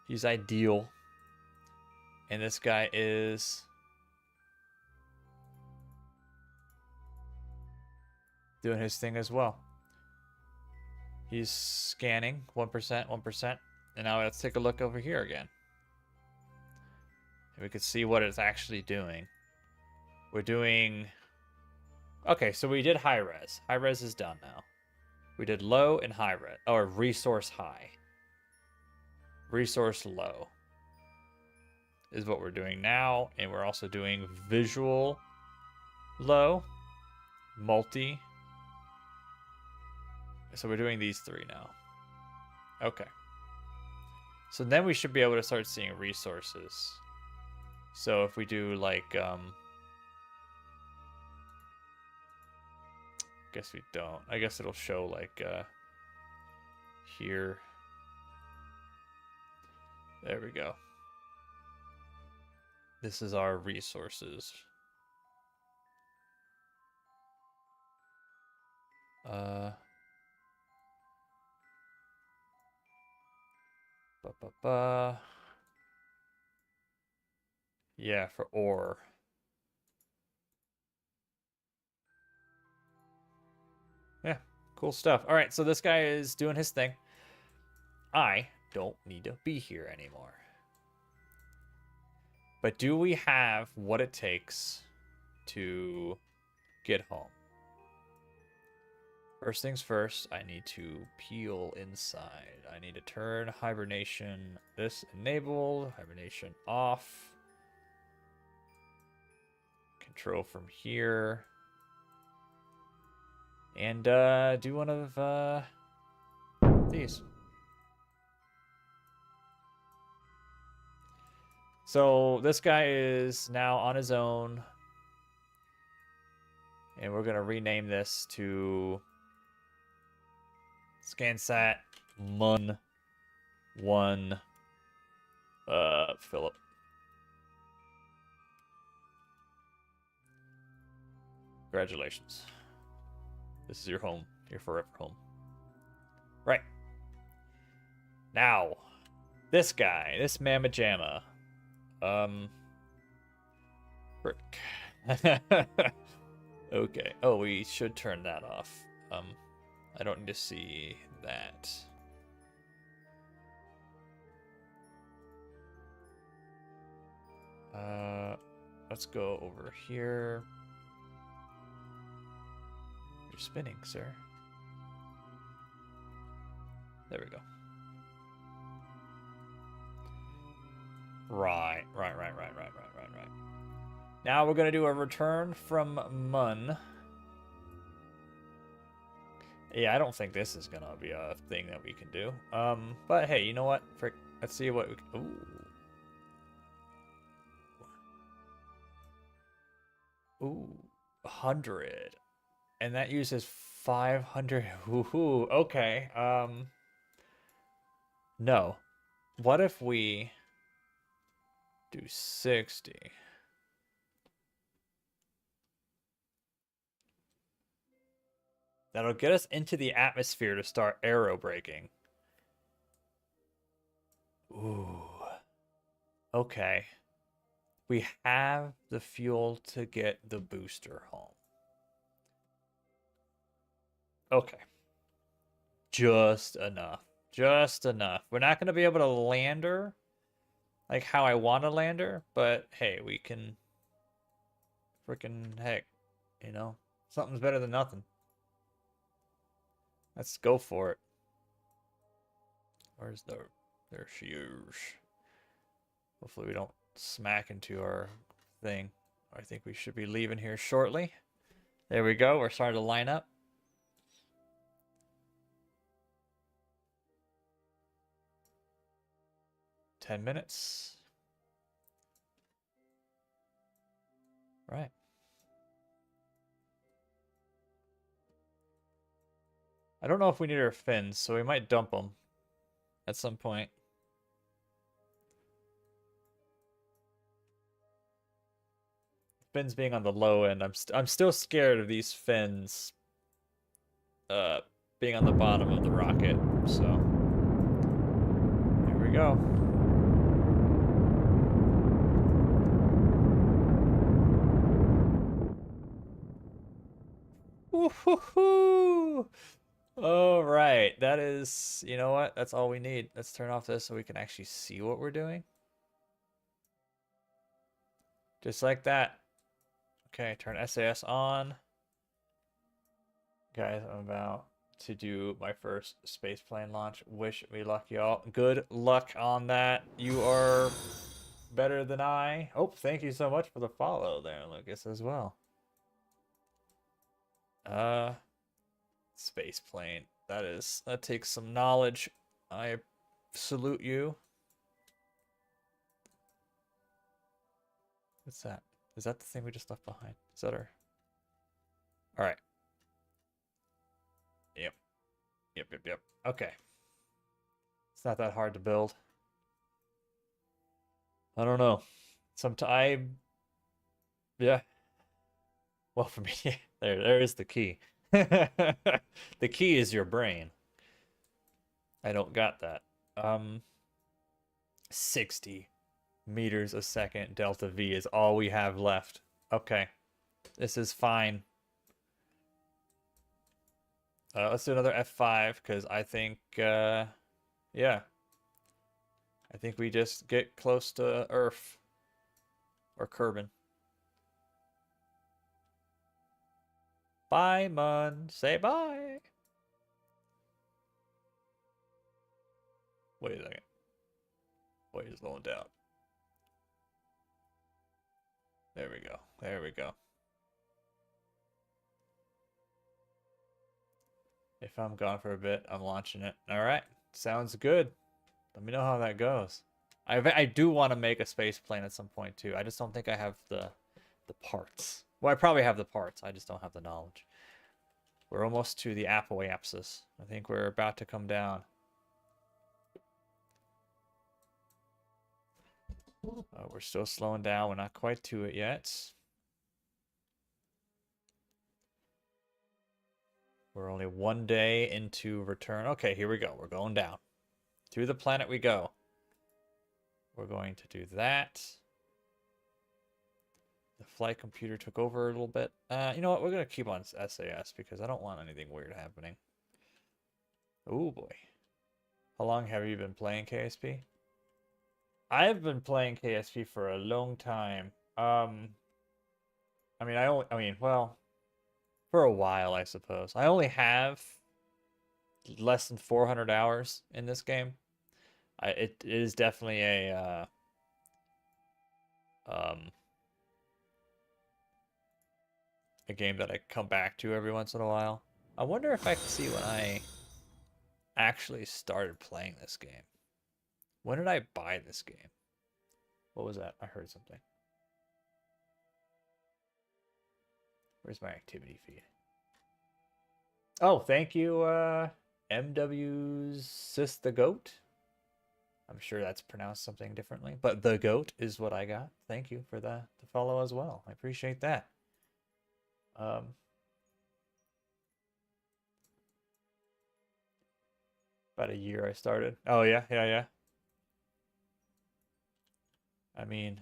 He's ideal. And this guy is... doing his thing as well. He's scanning 1%, 1%. And now let's take a look over here again. And we can see what it's actually doing. We're doing... Okay, so we did high res. High res is done now. We did low and high res. Or resource high. Resource low is what we're doing now. And we're also doing visual low. Multi. So we're doing these three now. Okay. So then we should be able to start seeing resources. So if we do like Guess we don't. I guess it'll show like here. There we go. This is our resources. Yeah, for ore. Yeah, cool stuff. All right, so this guy is doing his thing. I don't need to be here anymore. But do we have what it takes to get home? First things first, I need to peel inside. I need to turn hibernation, this enabled, hibernation off. Control from here. And do one of these. So this guy is now on his own. And we're going to rename this to ScanSat Mun 1 Philip. Congratulations. This is your home. Your forever home. Right. Now, this guy, this Mamma Jamma. Frick. Okay. Oh, we should turn that off. I don't need to see that. Let's go over here. You're spinning, sir. There we go. Right. Now we're gonna do a return from Mun. Yeah, I don't think this is gonna be a thing that we can do. But hey, you know what? Frick, let's see what we can... Ooh, 100, and that uses 500. Ooh, okay. No. What if we do 60? That'll get us into the atmosphere to start aero braking. Ooh. Okay. We have the fuel to get the booster home. Okay. Just enough. Just enough. We're not going to be able to land her like how I want to land her, but hey, we can freaking heck, you know, something's better than nothing. Let's go for it. Where's the... There she is. Hopefully we don't smack into our thing. I think we should be leaving here shortly. There we go. We're starting to line up. $10 minutes. Right. I don't know if we need our fins, so we might dump them at some point. Fins being on the low end, I'm still scared of these fins being on the bottom of the rocket. So here we go. Woohoo! All right, that is, you know what? That's all we need. Let's turn off this so we can actually see what we're doing. Just like that. Okay, turn SAS on. Guys, I'm about to do my first spaceplane launch. Wish me luck, y'all. Good luck on that. You are better than I. Oh, thank you so much for the follow there, Lucas, as well. Spaceplane. That takes some knowledge. I salute you. What's that? Is that the thing we just left behind? Is that our... All right. Yep. Okay. It's not that hard to build. I don't know. Sometime, yeah. Well, for me, there is the key. The key is your brain. I don't got that. 60 meters a second delta V is all we have left. Okay, this is fine. Let's do another F5 because I think, yeah, I think we just get close to Earth or Kerbin. Bye, Mun. Say bye. Wait a second. Wait, it's slowing down. There we go. There we go. If I'm gone for a bit, I'm launching it. All right. Sounds good. Let me know how that goes. I do want to make a space plane at some point too. I just don't think I have the parts. Well, I probably have the parts. I just don't have the knowledge. We're almost to the apoapsis. I think we're about to come down. We're still slowing down. We're not quite to it yet. We're only 1 day into return. Okay, here we go. We're going down. To the planet we go. We're going to do that. The flight computer took over a little bit. You know what? We're going to keep on SAS because I don't want anything weird happening. Oh boy. How long have you been playing KSP? I've been playing KSP for a long time. Well, for a while, I suppose. I only have less than 400 hours in this game. It is definitely a game that I come back to every once in a while. I wonder if I can see when I actually started playing this game. When did I buy this game? What was that? I heard something. Where's my activity feed? Oh, thank you, MW's Sis the Goat. I'm sure that's pronounced something differently, but the goat is what I got. Thank you for the follow as well. I appreciate that. About a year I started. Oh yeah. I mean,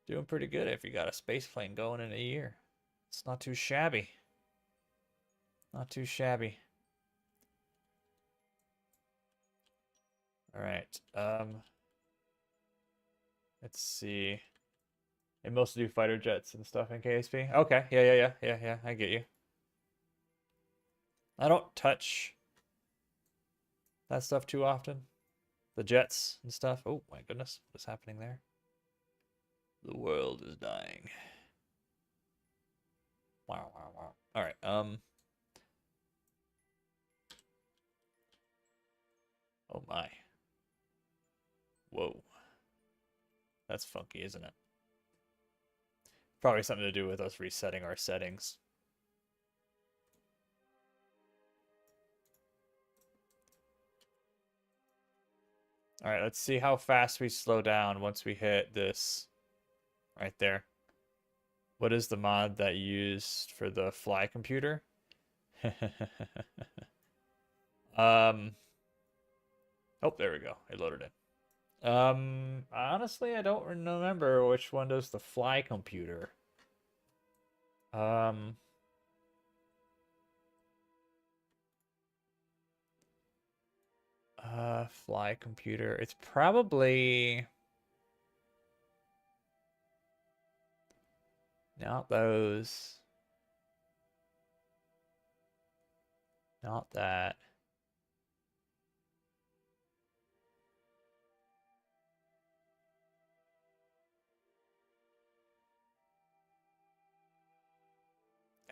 doing pretty good if you got a space plane going in a year. It's not too shabby. Not too shabby. All right. Let's see. They mostly do fighter jets and stuff in KSP. Okay. Yeah. I get you. I don't touch that stuff too often. The jets and stuff. Oh my goodness, what is happening there? The world is dying. Wow. All right. Oh my. Whoa. That's funky, isn't it? Probably something to do with us resetting our settings. All right, let's see how fast we slow down once we hit this right there. What is the mod that you used for the fly computer? Oh, there we go. It loaded in. Honestly, I don't remember which one does the fly computer. Fly computer. It's probably not those. Not that.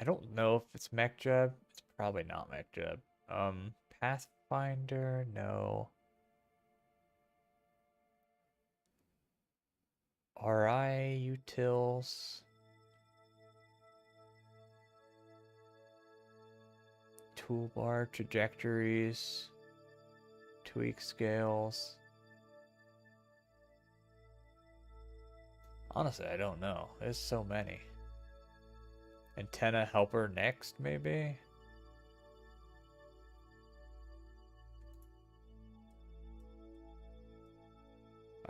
I don't know if it's MechJeb. It's probably not MechJeb. Pathfinder, no. RI utils. toolbar, trajectories, tweak scales. Honestly, I don't know. There's so many. Antenna helper next, maybe?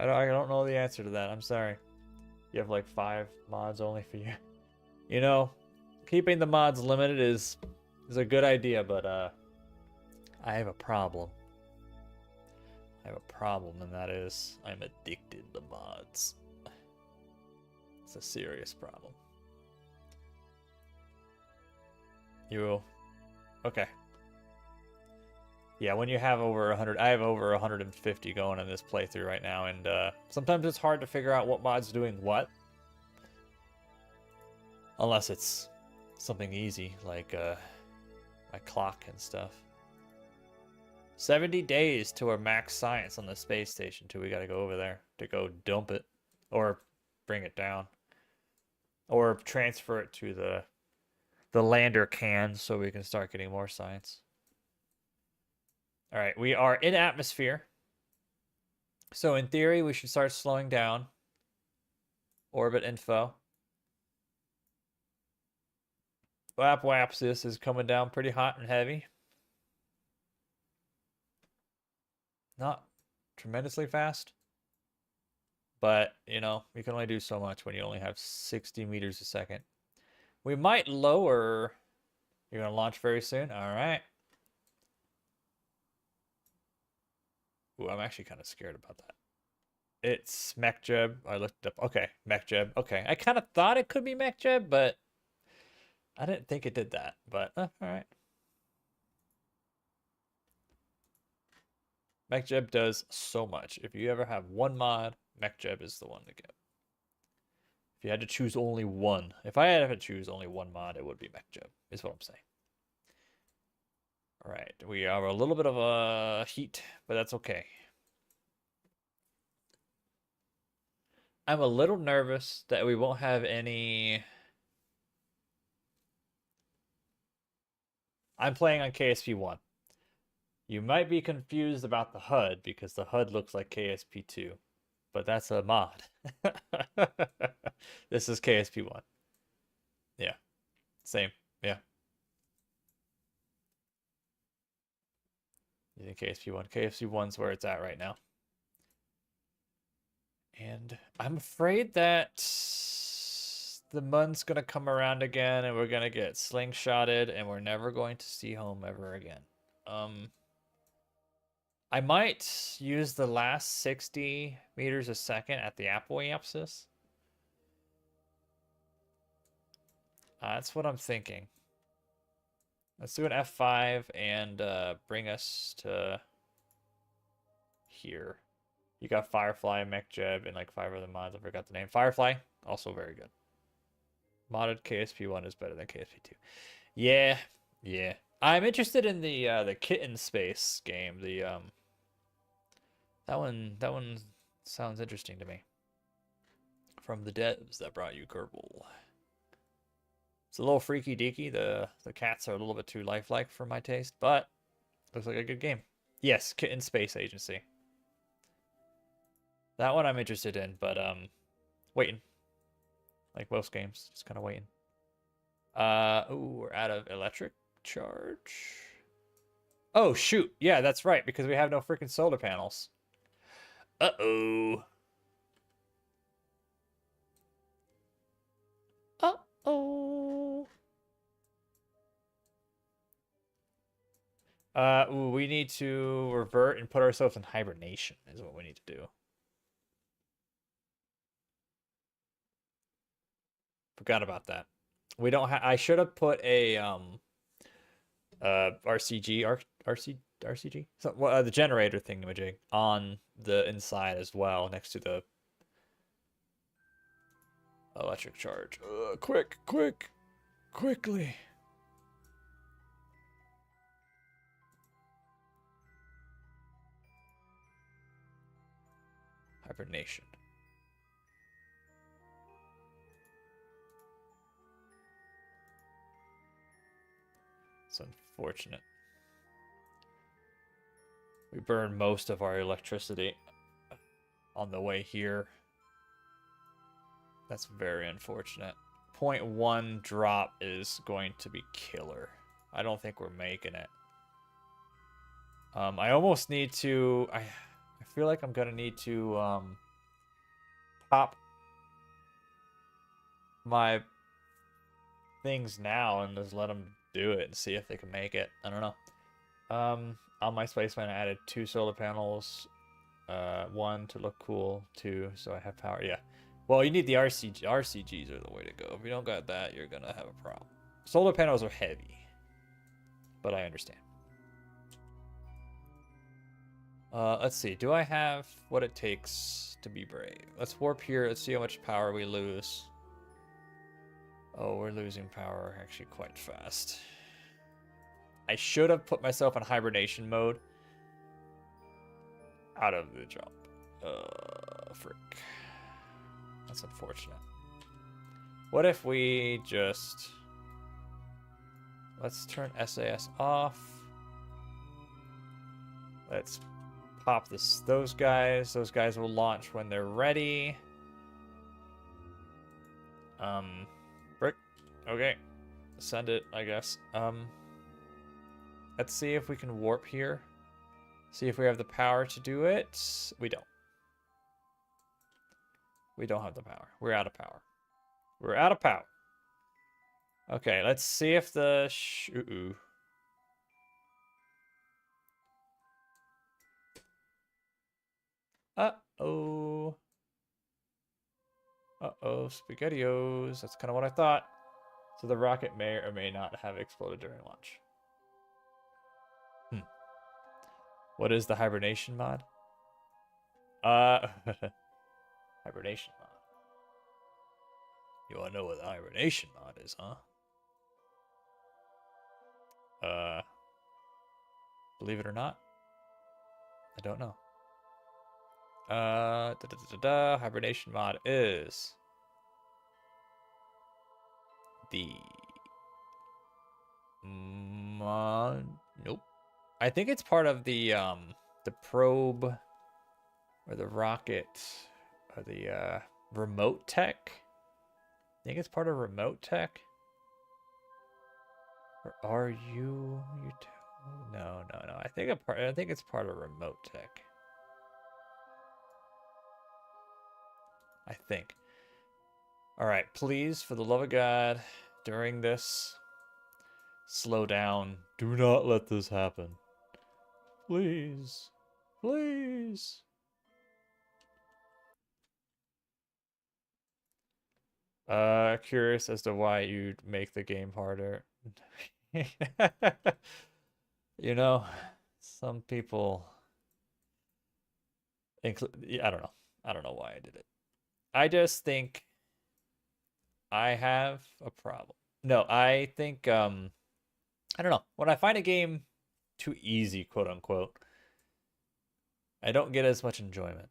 I don't know the answer to that. I'm sorry. You have like 5 mods only for you. You know, keeping the mods limited is a good idea, but I have a problem. I have a problem, and that is I'm addicted to mods. It's a serious problem. You okay? Yeah, when you have over 100, I have over 150 going in this playthrough right now, and sometimes it's hard to figure out what mod's doing what. Unless it's something easy, like my clock and stuff. 70 days to our max science on the space station till we gotta go over there to go dump it. Or bring it down. Or transfer it to the lander can so we can start getting more science. Alright, we are in atmosphere. So in theory, we should start slowing down. Orbit info. This is coming down pretty hot and heavy. Not tremendously fast. But, you know, you can only do so much when you only have 60 meters a second. We might lower... You're going to launch very soon? Alright. Ooh, I'm actually kind of scared about that. It's MechJeb. I looked it up. Okay, MechJeb. Okay, I kind of thought it could be MechJeb, but I didn't think it did that. But, alright. MechJeb does so much. If you ever have one mod, MechJeb is the one to get. If you had to choose only one, if I had to choose only one mod, it would be MechJeb, is what I'm saying. All right, we are a little bit of a heat, but that's okay. I'm a little nervous that we won't have any... I'm playing on KSP 1. You might be confused about the HUD because the HUD looks like KSP 2, but that's a mod. This is KSP 1. Yeah, same. Yeah. Using KSP 1. KSP 1's where it's at right now. And I'm afraid that the month's gonna come around again and we're gonna get slingshotted and we're never going to see home ever again. I might use the last 60 meters a second at the apoapsis. That's what I'm thinking. Let's do an F5 and bring us to here. You got Firefly, MechJeb, and like 5 other mods. I forgot the name. Firefly, also very good. Modded KSP 1 is better than KSP 2. Yeah. I'm interested in the kitten space game. The that one sounds interesting to me. From the devs that brought you Kerbal. It's a little freaky deaky. The cats are a little bit too lifelike for my taste, but looks like a good game. Yes, Kitten Space Agency. That one I'm interested in, but waiting. Like most games, just kind of waiting. Ooh, we're out of electric charge. Oh shoot, yeah, that's right, because we have no freaking solar panels. Uh-oh. Uh-oh. Ooh, we need to revert and put ourselves in hibernation is what we need to do. Forgot about that. We don't have. I should have put a RCG, so the generator thingamajig on the inside as well, next to the electric charge. Quickly. Hibernation. It's unfortunate. We burned most of our electricity on the way here. That's very unfortunate. 0.1 drop is going to be killer. I don't think we're making it. I almost need to... I feel like I'm going to need to pop my things now and just let them do it and see if they can make it. I don't know. On my spaceman, I added 2 solar panels. 1 to look cool, 2 so I have power. Yeah. Well, you need the RCGs are the way to go. If you don't got that, you're gonna have a problem. Solar panels are heavy, but I understand. Let's see. Do I have what it takes to be brave? Let's warp here. Let's see how much power we lose. Oh, we're losing power actually quite fast. I should have put myself in hibernation mode out of the jump. Frick. That's unfortunate. What if we just... Let's turn SAS off. Let's pop those guys. Those guys will launch when they're ready. Frick. Okay. Send it, I guess. Let's see if we can warp here. See if we have the power to do it. We don't. We don't have the power. We're out of power. We're out of power. Okay, let's see if the... Ooh. Uh-oh. Uh-oh, SpaghettiOs. That's kind of what I thought. So the rocket may or may not have exploded during launch. What is the hibernation mod? Hibernation mod. You wanna know what the hibernation mod is, huh? Believe it or not, I don't know. Hibernation mod is the mod. Nope. I think it's part of the probe or the rocket or the remote tech. I think it's part of remote tech. Or are you? No. I think it's part of remote tech. I think. All right, please, for the love of God, during this, slow down. Do not let this happen. Please. Please. Curious as to why you'd make the game harder. You know, some people include... I don't know. I don't know why I did it. I just think I have a problem. No, I think I don't know. When I find a game too easy, quote unquote, I don't get as much enjoyment.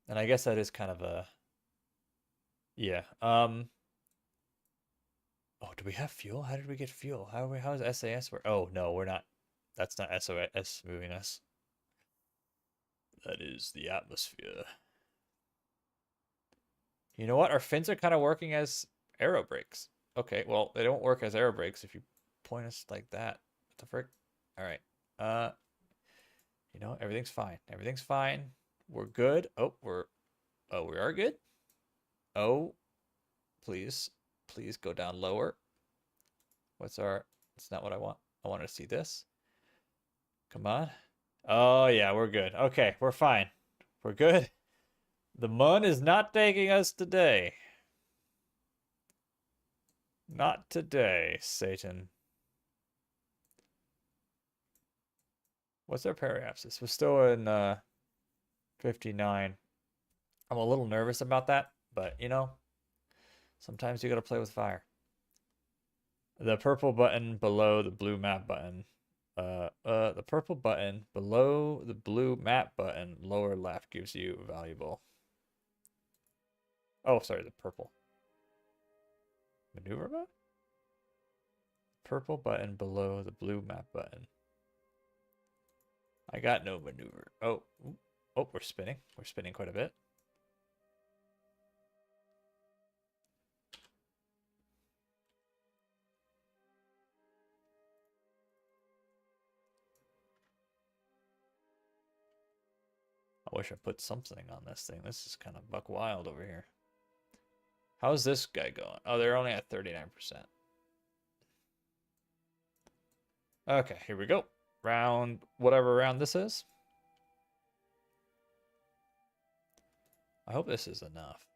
And I guess that is kind of a... Yeah. Oh, do we have fuel? How did we get fuel? How does SAS work? Oh, no, we're not. That's not SOS moving us. That is the atmosphere. You know what? Our fins are kind of working as aero brakes. Okay, well, they don't work as aero brakes if you point us like that. What the frick? All right. You know, everything's fine. Everything's fine. We're good. Oh, we are good. Oh, please go down lower. It's not what I want. I want to see this. Come on. Oh, yeah, we're good. Okay, we're fine. We're good. The mun is not taking us today. Not today, Satan. What's our periapsis? We're still in 59. I'm a little nervous about that, but you know, sometimes you gotta play with fire. The purple button below the blue map button. The purple button below the blue map button, lower left, gives you valuable. Oh, sorry, the purple. Maneuver mode? purple button below the blue map button. I got no maneuver. Oh, oh, we're spinning. We're spinning quite a bit. I wish I put something on this thing. This is kind of buck wild over here. How's this guy going? Oh, they're only at 39%. Okay, here we go. Round, whatever round this is. I hope this is enough.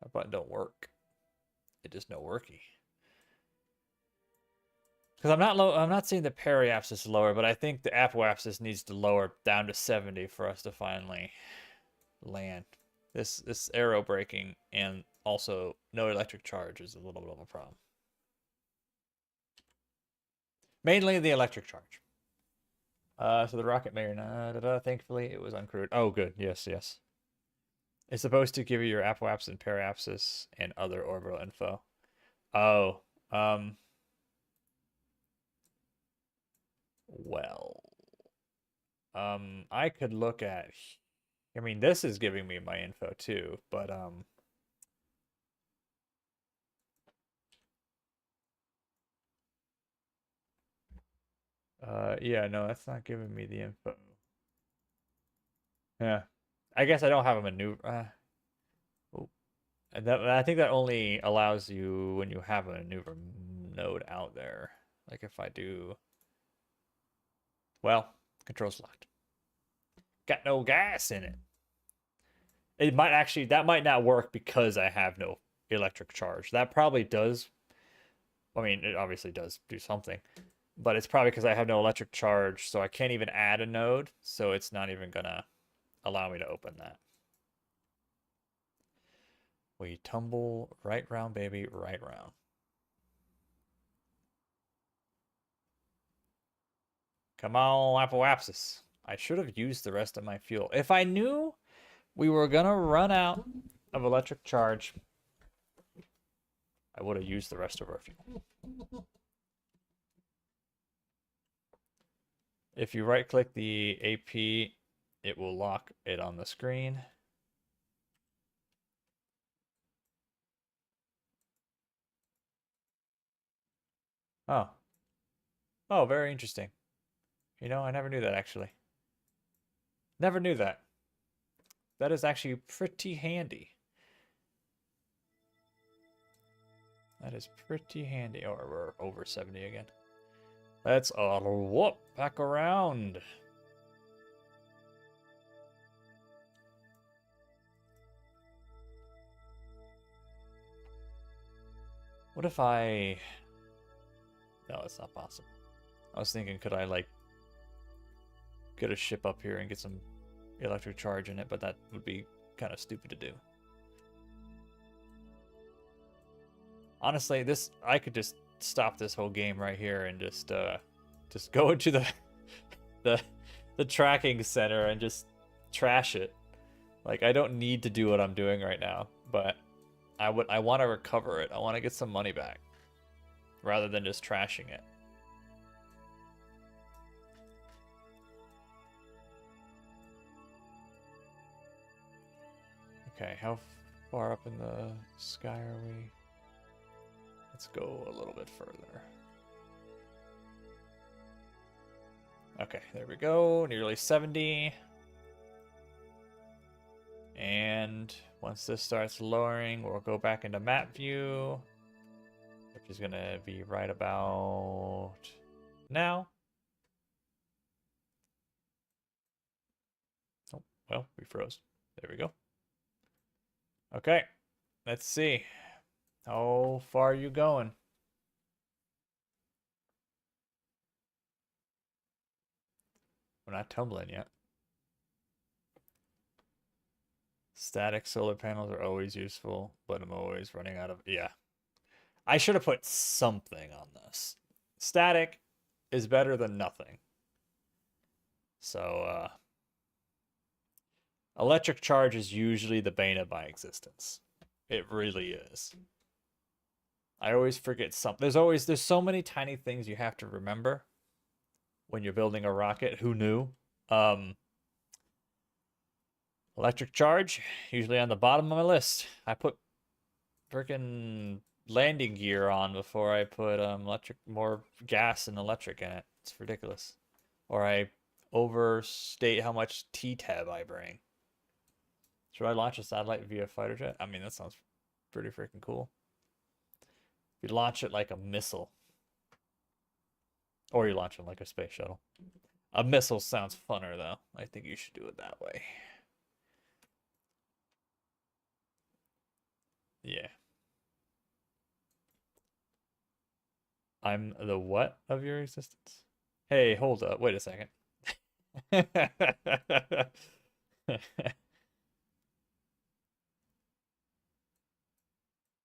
That button don't work. It just no worky. Because I'm not saying the periapsis is lower, but I think the apoapsis needs to lower down to 70 for us to finally land. This aero braking and also no electric charge is a little bit of a problem. Mainly the electric charge. So the rocket may or not. Thankfully, it was uncrewed. Oh, good. Yes, yes. It's supposed to give you your apoapsis and periapsis and other orbital info. Oh, well, I could look at. I mean, this is giving me my info too, but yeah, no, that's not giving me the info. Yeah, I guess I don't have a maneuver. Oh, and I think that only allows you when you have a maneuver node out there. Like if I do, well, controls locked. Got no gas in it. It might actually, that might not work because I have no electric charge. That probably does. I mean, it obviously does do something, but it's probably because I have no electric charge, so I can't even add a node, so it's not even gonna allow me to open that. We tumble right round, baby, right round. Come on, apoapsis. I should have used the rest of my fuel. If I knew we were gonna run out of electric charge, I would have used the rest of our fuel. If you right click the AP, it will lock it on the screen. Oh. Oh, very interesting. You know, I never knew that actually. Never knew that. That is actually pretty handy. That is pretty handy. Oh, we're over 70 again. Let's whoop back around. What if I... No, it's not possible. I was thinking, could I, like, get a ship up here and get some electric charge in it, but that would be kind of stupid to do. Honestly, I could just stop this whole game right here and just go into the tracking center and just trash it. Like, I don't need to do what I'm doing right now, but I want to recover it. I want to get some money back rather than just trashing it. Okay, how far up in the sky are we? Let's go a little bit further. Okay, there we go. Nearly 70. And once this starts lowering, we'll go back into map view, which is going to be right about now. Oh, well, we froze. There we go. Okay, let's see. How far are you going? We're not tumbling yet. Static solar panels are always useful, but I'm always running out of... Yeah. I should have put something on this. Static is better than nothing. So, electric charge is usually the bane of my existence. It really is. I always forget something. There's so many tiny things you have to remember when you're building a rocket. Who knew? Um, Electric charge, usually on the bottom of my list. I put freaking landing gear on before I put more gas and electric in it. It's ridiculous. Or I overstate how much T-tab I bring. Should I launch a satellite via fighter jet? I mean, that sounds pretty freaking cool. You launch it like a missile. Or you launch it like a space shuttle. A missile sounds funner, though. I think you should do it that way. Yeah. I'm the what of your existence? Hey, hold up. Wait a second.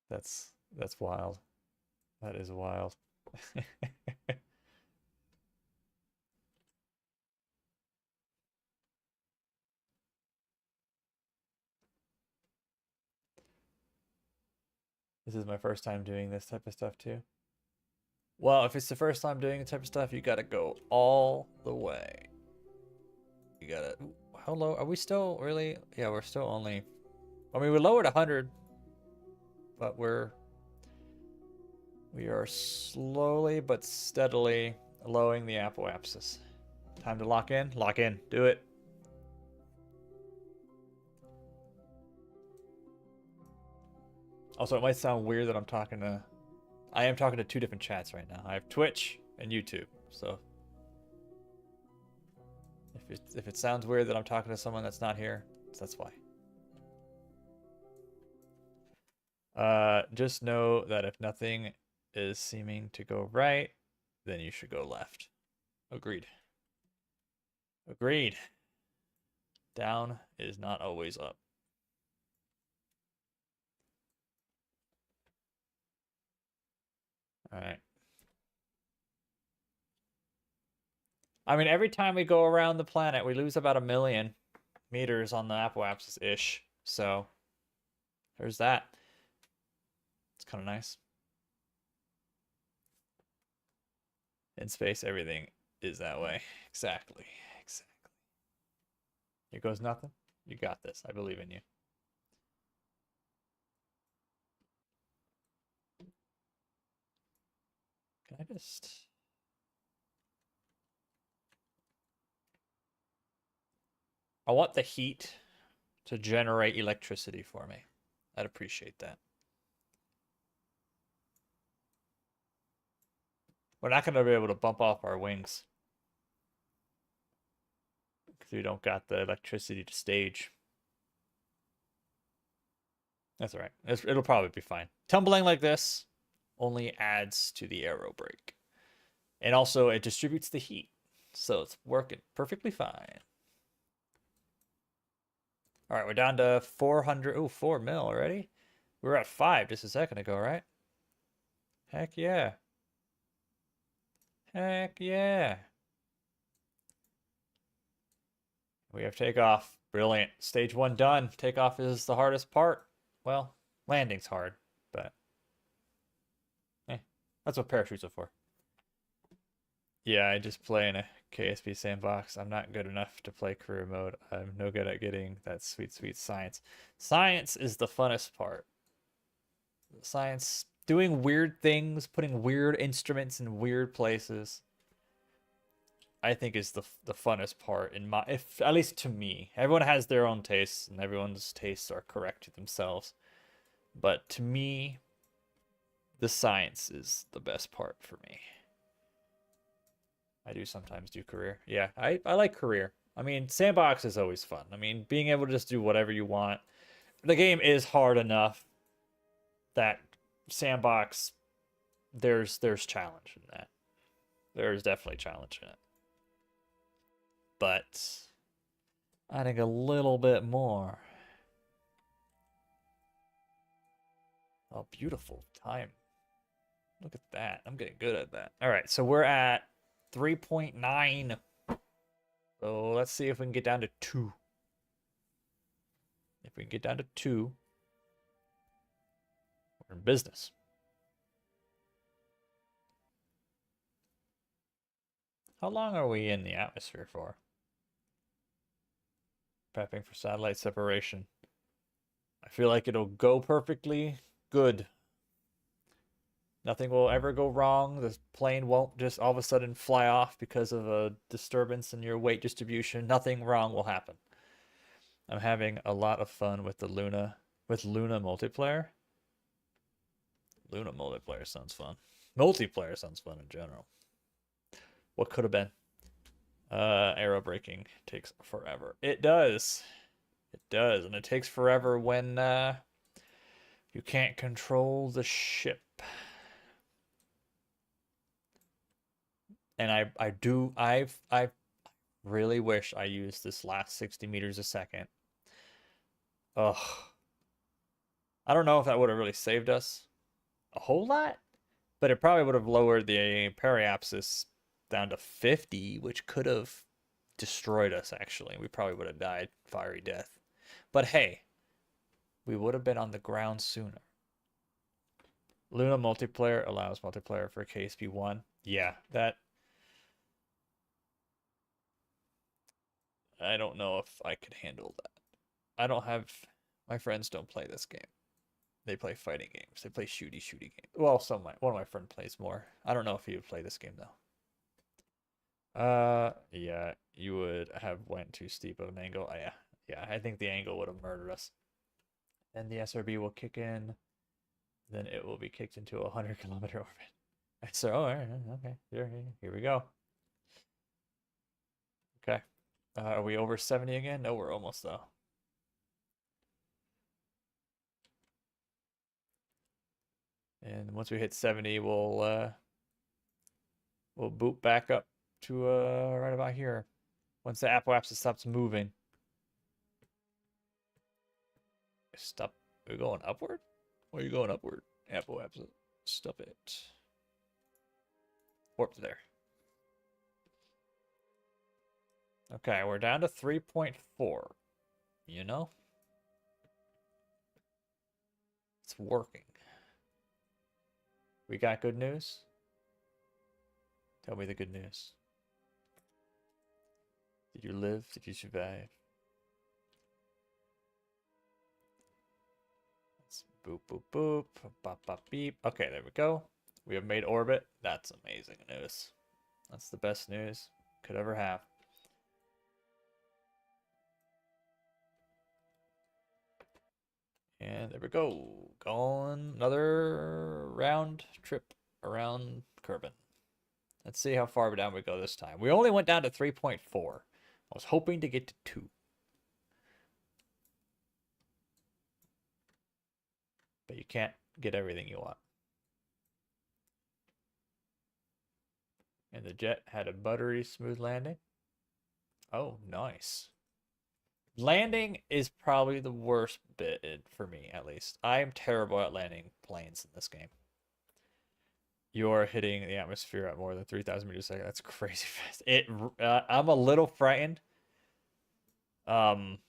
That's wild. That is wild. This is my first time doing this type of stuff too. Well, if it's the first time doing the type of stuff, you gotta go all the way. You gotta. How low are we still? Really? Yeah, we're still only. I mean, we lowered 100, but we are slowly but steadily lowering the apoapsis. Time to lock in. Lock in. Do it. Also, it might sound weird that I am talking to two different chats right now. I have Twitch and YouTube. So if it sounds weird that I'm talking to someone that's not here, that's why. Just know that if nothing is seeming to go right, then you should go left. Agreed. Agreed. Down is not always up. All right. I mean, every time we go around the planet, we lose about 1,000,000 meters on the apoapsis-ish. So there's that. It's kind of nice. In space, everything is that way. Exactly. Exactly. Here goes nothing. You got this. I believe in you. Can I just... I want the heat to generate electricity for me. I'd appreciate that. We're not going to be able to bump off our wings because we don't got the electricity to stage. That's all right. It'll probably be fine. Tumbling like this only adds to the aero brake. And also, it distributes the heat. So it's working perfectly fine. All right, we're down to 400. Oh, 4 mil already? We were at 5 just a second ago, right? Heck yeah. Heck yeah. We have takeoff. Brilliant. Stage 1 done. Takeoff is the hardest part. Well, landing's hard, but that's what parachutes are for. Yeah, I just play in a KSP sandbox. I'm not good enough to play career mode. I'm no good at getting that sweet, sweet science. Science is the funnest part. Science, doing weird things, putting weird instruments in weird places, I think is the funnest part in my, if at least to me. Everyone has their own tastes, and everyone's tastes are correct to themselves. But to me, the science is the best part for me. I do sometimes do career. Yeah, I like career. I mean, sandbox is always fun. I mean, being able to just do whatever you want. The game is hard enough that sandbox, there's challenge in that. There's definitely challenge in it. But I think a little bit more. Oh, beautiful time. Look at that. I'm getting good at that. All right, so we're at 3.9. So let's see if we can get down to 2. If we can get down to 2. We're in business. How long are we in the atmosphere for? Prepping for satellite separation. I feel like it'll go perfectly good. Nothing will ever go wrong. The plane won't just all of a sudden fly off because of a disturbance in your weight distribution. Nothing wrong will happen. I'm having a lot of fun with the Luna multiplayer. Luna multiplayer sounds fun. Multiplayer sounds fun in general. What could have been? Arrow braking takes forever. It does. It does, and it takes forever when you can't control the ship. And I really wish I used this last 60 meters a second. Ugh. I don't know if that would have really saved us a whole lot, but it probably would have lowered the periapsis down to 50, which could have destroyed us, actually. We probably would have died fiery death. But hey, we would have been on the ground sooner. Luna multiplayer allows multiplayer for KSP 1. Yeah, that... I don't know if I could handle that. I don't have... My friends don't play this game. They play fighting games. They play shooty games. Well, one of my friends plays more. I don't know if he would play this game, though. Yeah, you would have went too steep of an angle. Yeah. Yeah, I think the angle would have murdered us. Then the SRB will kick in. Then it will be kicked into a 100-kilometer orbit. So, all right, okay, here we go. Okay. Are we over 70 again? No, we're almost, though. And once we hit 70, we'll boot back up to right about here. Once the apoapsis stops moving. Stop. Are we going upward? Or are you going upward? Apoapsis. Stop it. Warp there. Okay, we're down to 3.4. You know? It's working. We got good news? Tell me the good news. Did you live? Did you survive? Let's boop, boop, boop. Bop, bop, beep. Okay, there we go. We have made orbit. That's amazing news. That's the best news could ever have. And there we go. Going another round trip around Kerbin. Let's see how far down we go this time. We only went down to 3.4. I was hoping to get to 2. But you can't get everything you want. And the jet had a buttery smooth landing. Oh, nice. Landing is probably the worst bit for me, at least. I am terrible at landing planes in this game. You're hitting the atmosphere at more than 3,000 meters a second. That's crazy fast. I'm a little frightened. When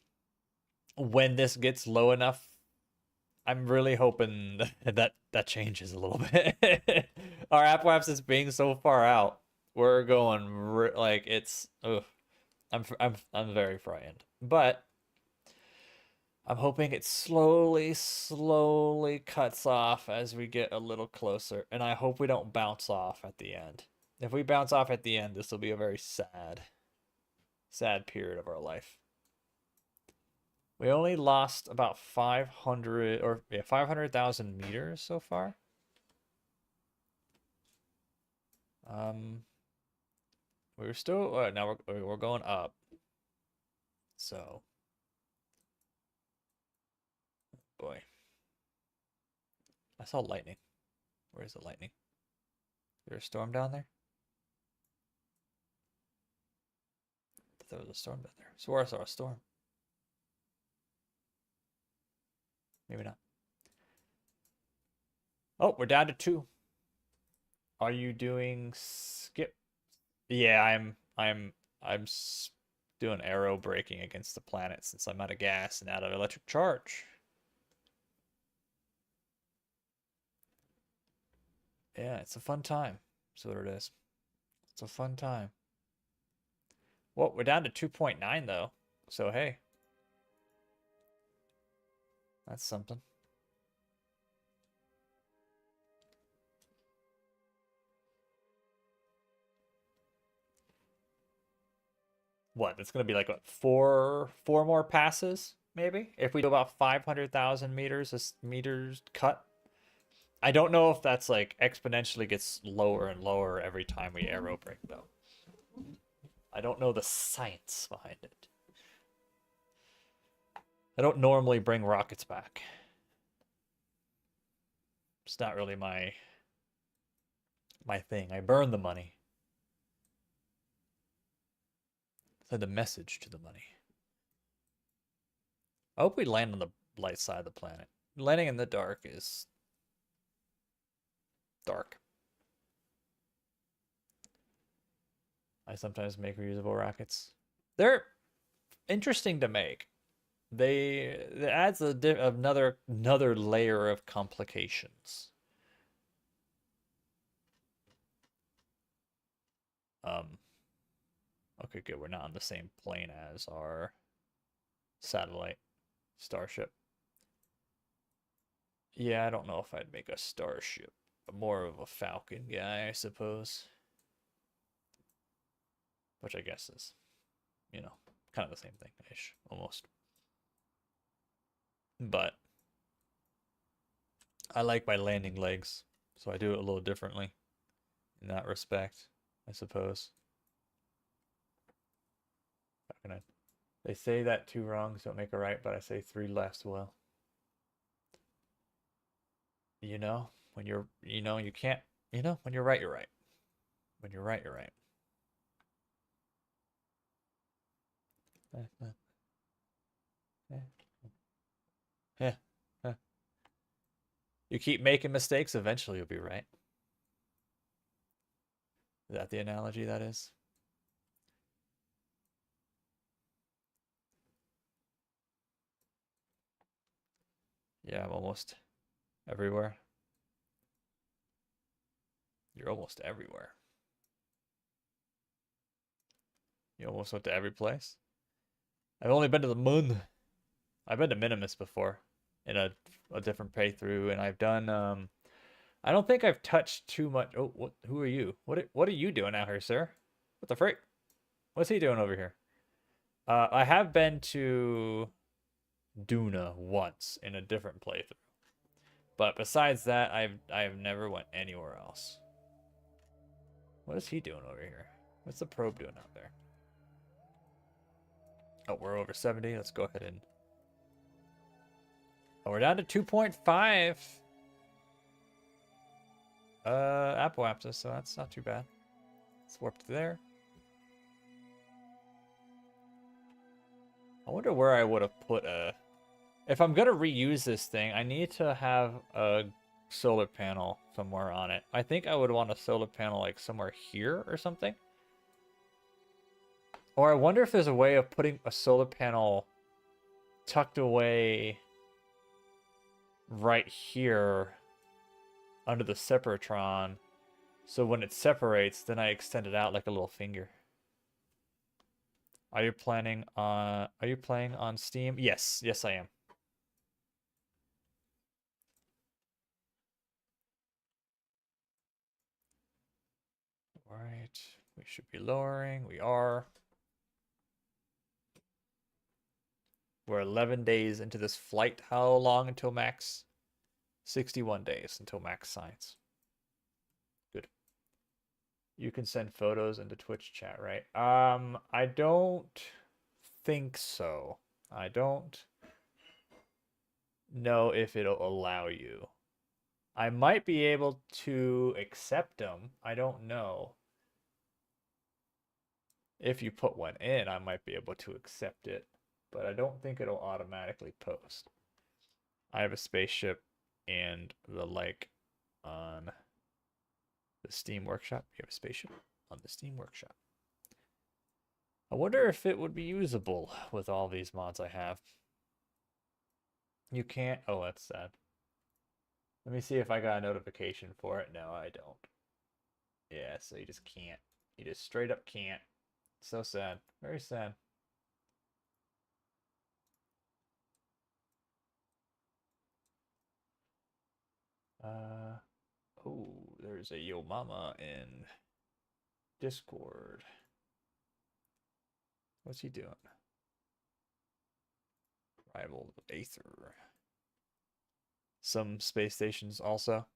this gets low enough, I'm really hoping that changes a little bit. Our apoapsis being so far out, we're going like it's. Ugh. I'm very frightened, but I'm hoping it slowly cuts off as we get a little closer, and I hope we don't bounce off at the end. If we bounce off at the end, this will be a very sad period of our life. We only lost about 500,000 meters so far. We're still now we're going up. So, boy, I saw lightning. Where is the lightning? Is there a storm down there? I thought there was a storm down there. I swore I saw a storm. Maybe not. Oh, we're down to 2. Are you doing skip? Yeah, I'm doing arrow braking against the planet since I'm out of gas and out of electric charge. Yeah, it's a fun time. That's what it is. It's a fun time. Well, we're down to 2.9 though. So hey, that's something. What? That's gonna be like what, four more passes, maybe? If we do about 500,000 meters cut. I don't know if that's like exponentially gets lower and lower every time we aero brake though. I don't know the science behind it. I don't normally bring rockets back. It's not really my thing. I burn the money. Send a message to the money. I hope we land on the light side of the planet. Landing in the dark is dark. I sometimes make reusable rockets. They're interesting to make. It adds another layer of complications. Okay, good. We're not on the same plane as our satellite starship. Yeah, I don't know if I'd make a starship. More of a Falcon guy, I suppose. Which I guess is, kind of the same thing-ish, almost. But I like my landing legs, so I do it a little differently in that respect, I suppose. How can I? They say that two wrongs don't make a right, but I say three lefts will. When you're, you can't, when you're right, you're right. When you're right, you're right. Yeah. You keep making mistakes, eventually you'll be right. Is that the analogy that is? Yeah, I'm almost everywhere. You're almost everywhere. You almost went to every place. I've only been to the moon. I've been to Minimus before in a different playthrough, and I've done I don't think I've touched too much. Oh, who are you? What are you doing out here, sir? What the frick? What's he doing over here? I have been to Duna once in a different playthrough. But besides that, I've never went anywhere else. What is he doing over here? What's the probe doing out there? Oh, we're over 70. Let's go ahead and... Oh, we're down to 2.5. Apoapsis, so that's not too bad. Let's warp to there. I wonder where I would have put a... If I'm going to reuse this thing, I need to have a solar panel somewhere on it. I think I would want a solar panel like somewhere here or something. Or I wonder if there's a way of putting a solar panel tucked away right here under the separatron. So when it separates, then I extend it out like a little finger. Are you playing on Steam? Yes, I am. All right, we should be lowering. We are. We're 11 days into this flight. How long until max? 61 days until max science. Good. You can send photos into Twitch chat, right? I don't think so. I don't know if it'll allow you. I might be able to accept them. I don't know. If you put one in, I might be able to accept it, but I don't think it'll automatically post. I have a spaceship and the like on the Steam Workshop. You have a spaceship on the Steam Workshop. I wonder if it would be usable with all these mods I have. You can't. Oh, that's sad. Let me see if I got a notification for it. No, I don't. Yeah, so you just can't. You just straight up can't. So sad. Very sad. Oh, there's a Yo Mama in Discord. What's he doing? Rival Aether. Some space stations also.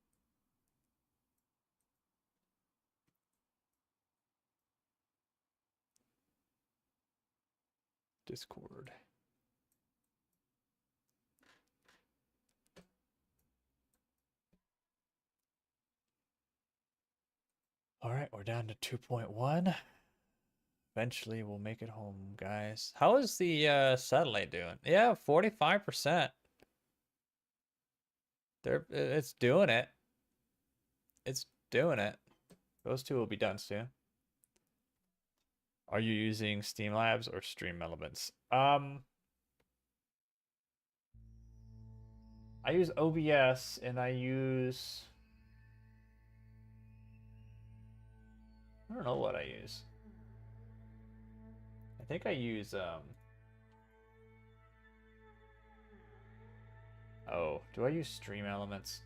Discord. All right, we're down to 2.1. Eventually, we'll make it home, guys. How is the satellite doing? Yeah, 45%. It's doing it. It's doing it. Those two will be done soon. Are you using Streamlabs or Stream Elements? I use OBS and I use... I don't know what I use. I think I use oh, do I use Stream Elements?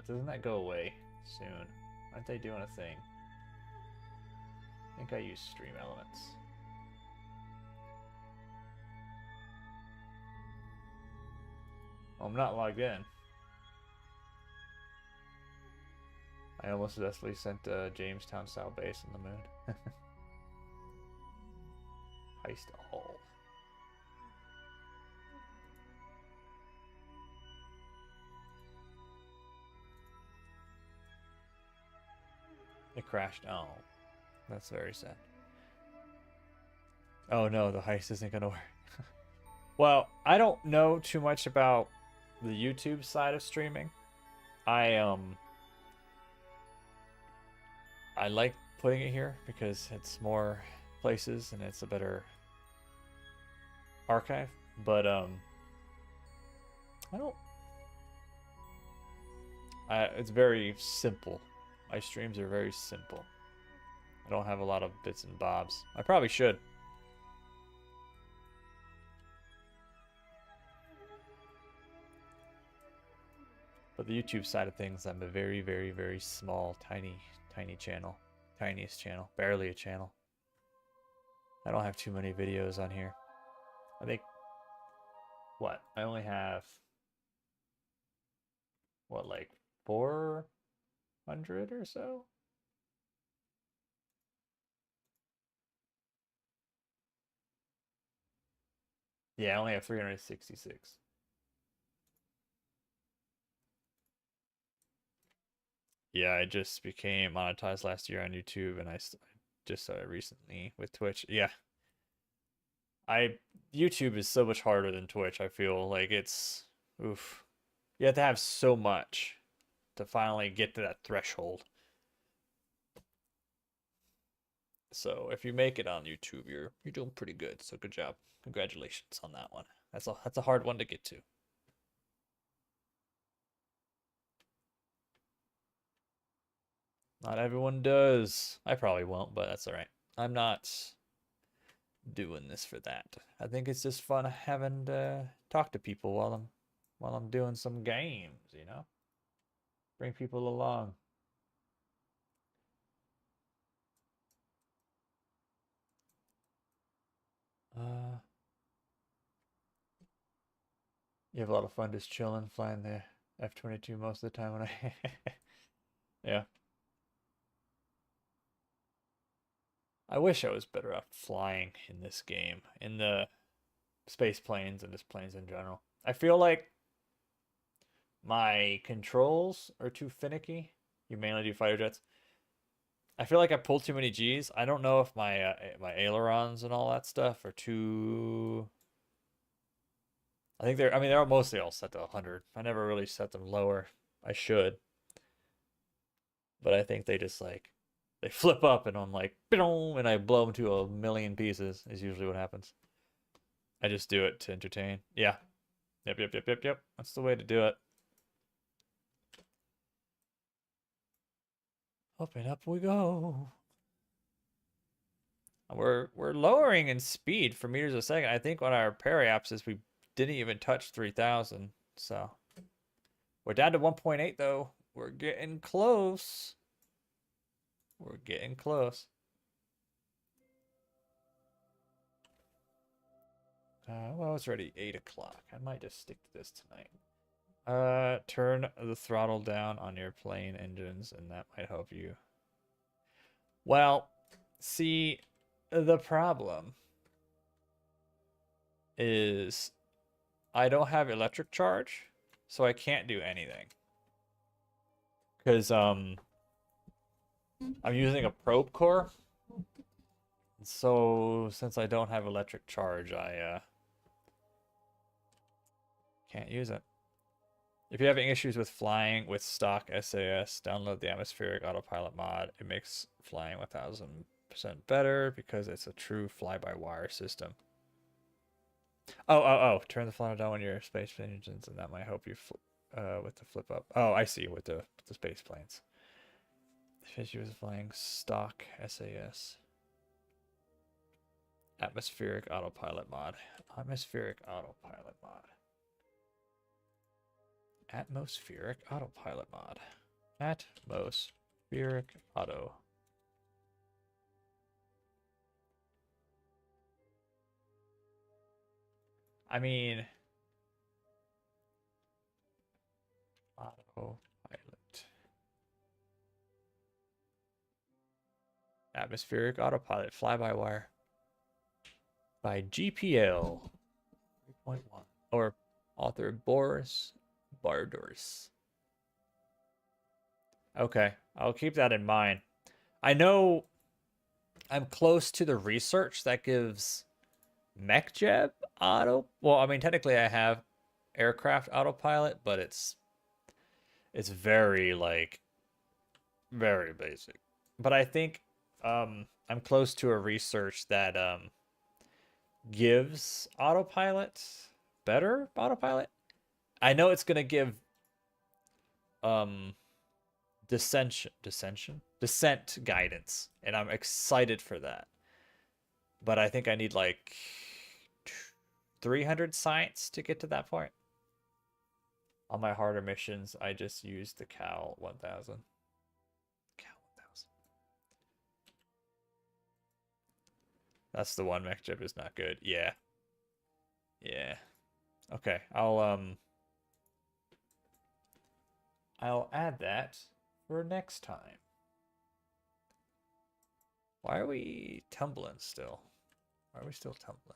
Doesn't that go away soon? Aren't they doing a thing? I think I use Stream Elements. Oh, I'm not logged in. I almost successfully sent Jamestown style base on the moon. Heist all. It crashed. Oh, that's very sad. Oh no, the heist isn't gonna work. Well, I don't know too much about the YouTube side of streaming. I like putting it here because it's more places and it's a better archive. But I don't. It's very simple. My streams are very simple. I don't have a lot of bits and bobs. I probably should. But the YouTube side of things, I'm a very, very, very small, tiny channel. Tiniest channel. Barely a channel. I don't have too many videos on here. I think, what? I only have, what, like 400 or so? Yeah, I only have 366. Yeah, I just became monetized last year on YouTube, and I just started recently with Twitch. Yeah, YouTube is so much harder than Twitch. I feel like it's oof. You have to have so much to finally get to that threshold. So if you make it on YouTube, you're doing pretty good. So good job. Congratulations on that one. That's a hard one to get to. Not everyone does. I probably won't, but that's all right. I'm not doing this for that. I think it's just fun having to talk to people while I'm doing some games, you know? Bring people along. You have a lot of fun just chilling, flying the F-22 most of the time when I yeah. I wish I was better at flying in this game, in the space planes and just planes in general. I feel like my controls are too finicky. You mainly do fighter jets. I feel like I pulled too many G's. I don't know if my ailerons and all that stuff are too. I think I mean they're mostly all set to 100. I never really set them lower. I should, but I think they just like they flip up and I'm like, and I blow them to a million pieces. Is usually what happens. I just do it to entertain. Yeah. Yep. That's the way to do it. Up and up we go. We're lowering in speed for meters a second. I think on our periapsis we didn't even touch 3,000. So we're down to 1.8 though. We're getting close. We're getting close. Well, it's already 8 o'clock. I might just stick to this tonight. Turn the throttle down on your plane engines, and that might help you. Well, see, the problem is I don't have electric charge, so I can't do anything. Because I'm using a probe core. So since I don't have electric charge, I can't use it. If you're having issues with flying with stock SAS, download the atmospheric autopilot mod. It makes flying 1000% better because it's a true fly-by-wire system. Oh. Turn the throttle down on your space engines, and that might help you with the flip up. Oh, I see, with the space planes. If you're flying stock SAS. Atmospheric autopilot mod. Atmospheric autopilot mod. Atmospheric autopilot mod. Atmospheric auto. I mean, autopilot. Atmospheric autopilot fly-by-wire by GPL 3.1 or author Boris Bardors. Okay, I'll keep that in mind. I know I'm close to the research that gives MechJeb auto. Well, I mean, technically I have aircraft autopilot, but it's very very basic. But I think I'm close to a research that gives autopilot better autopilot. I know it's gonna give descent guidance, and I'm excited for that. But I think I need like 300 science to get to that point. On my harder missions, I just used the Cal 1000. Cal 1000. That's the one. MechJeb is not good. Yeah. Yeah. Okay, I'll add that for next time. Why are we tumbling still? Why are we still tumbling?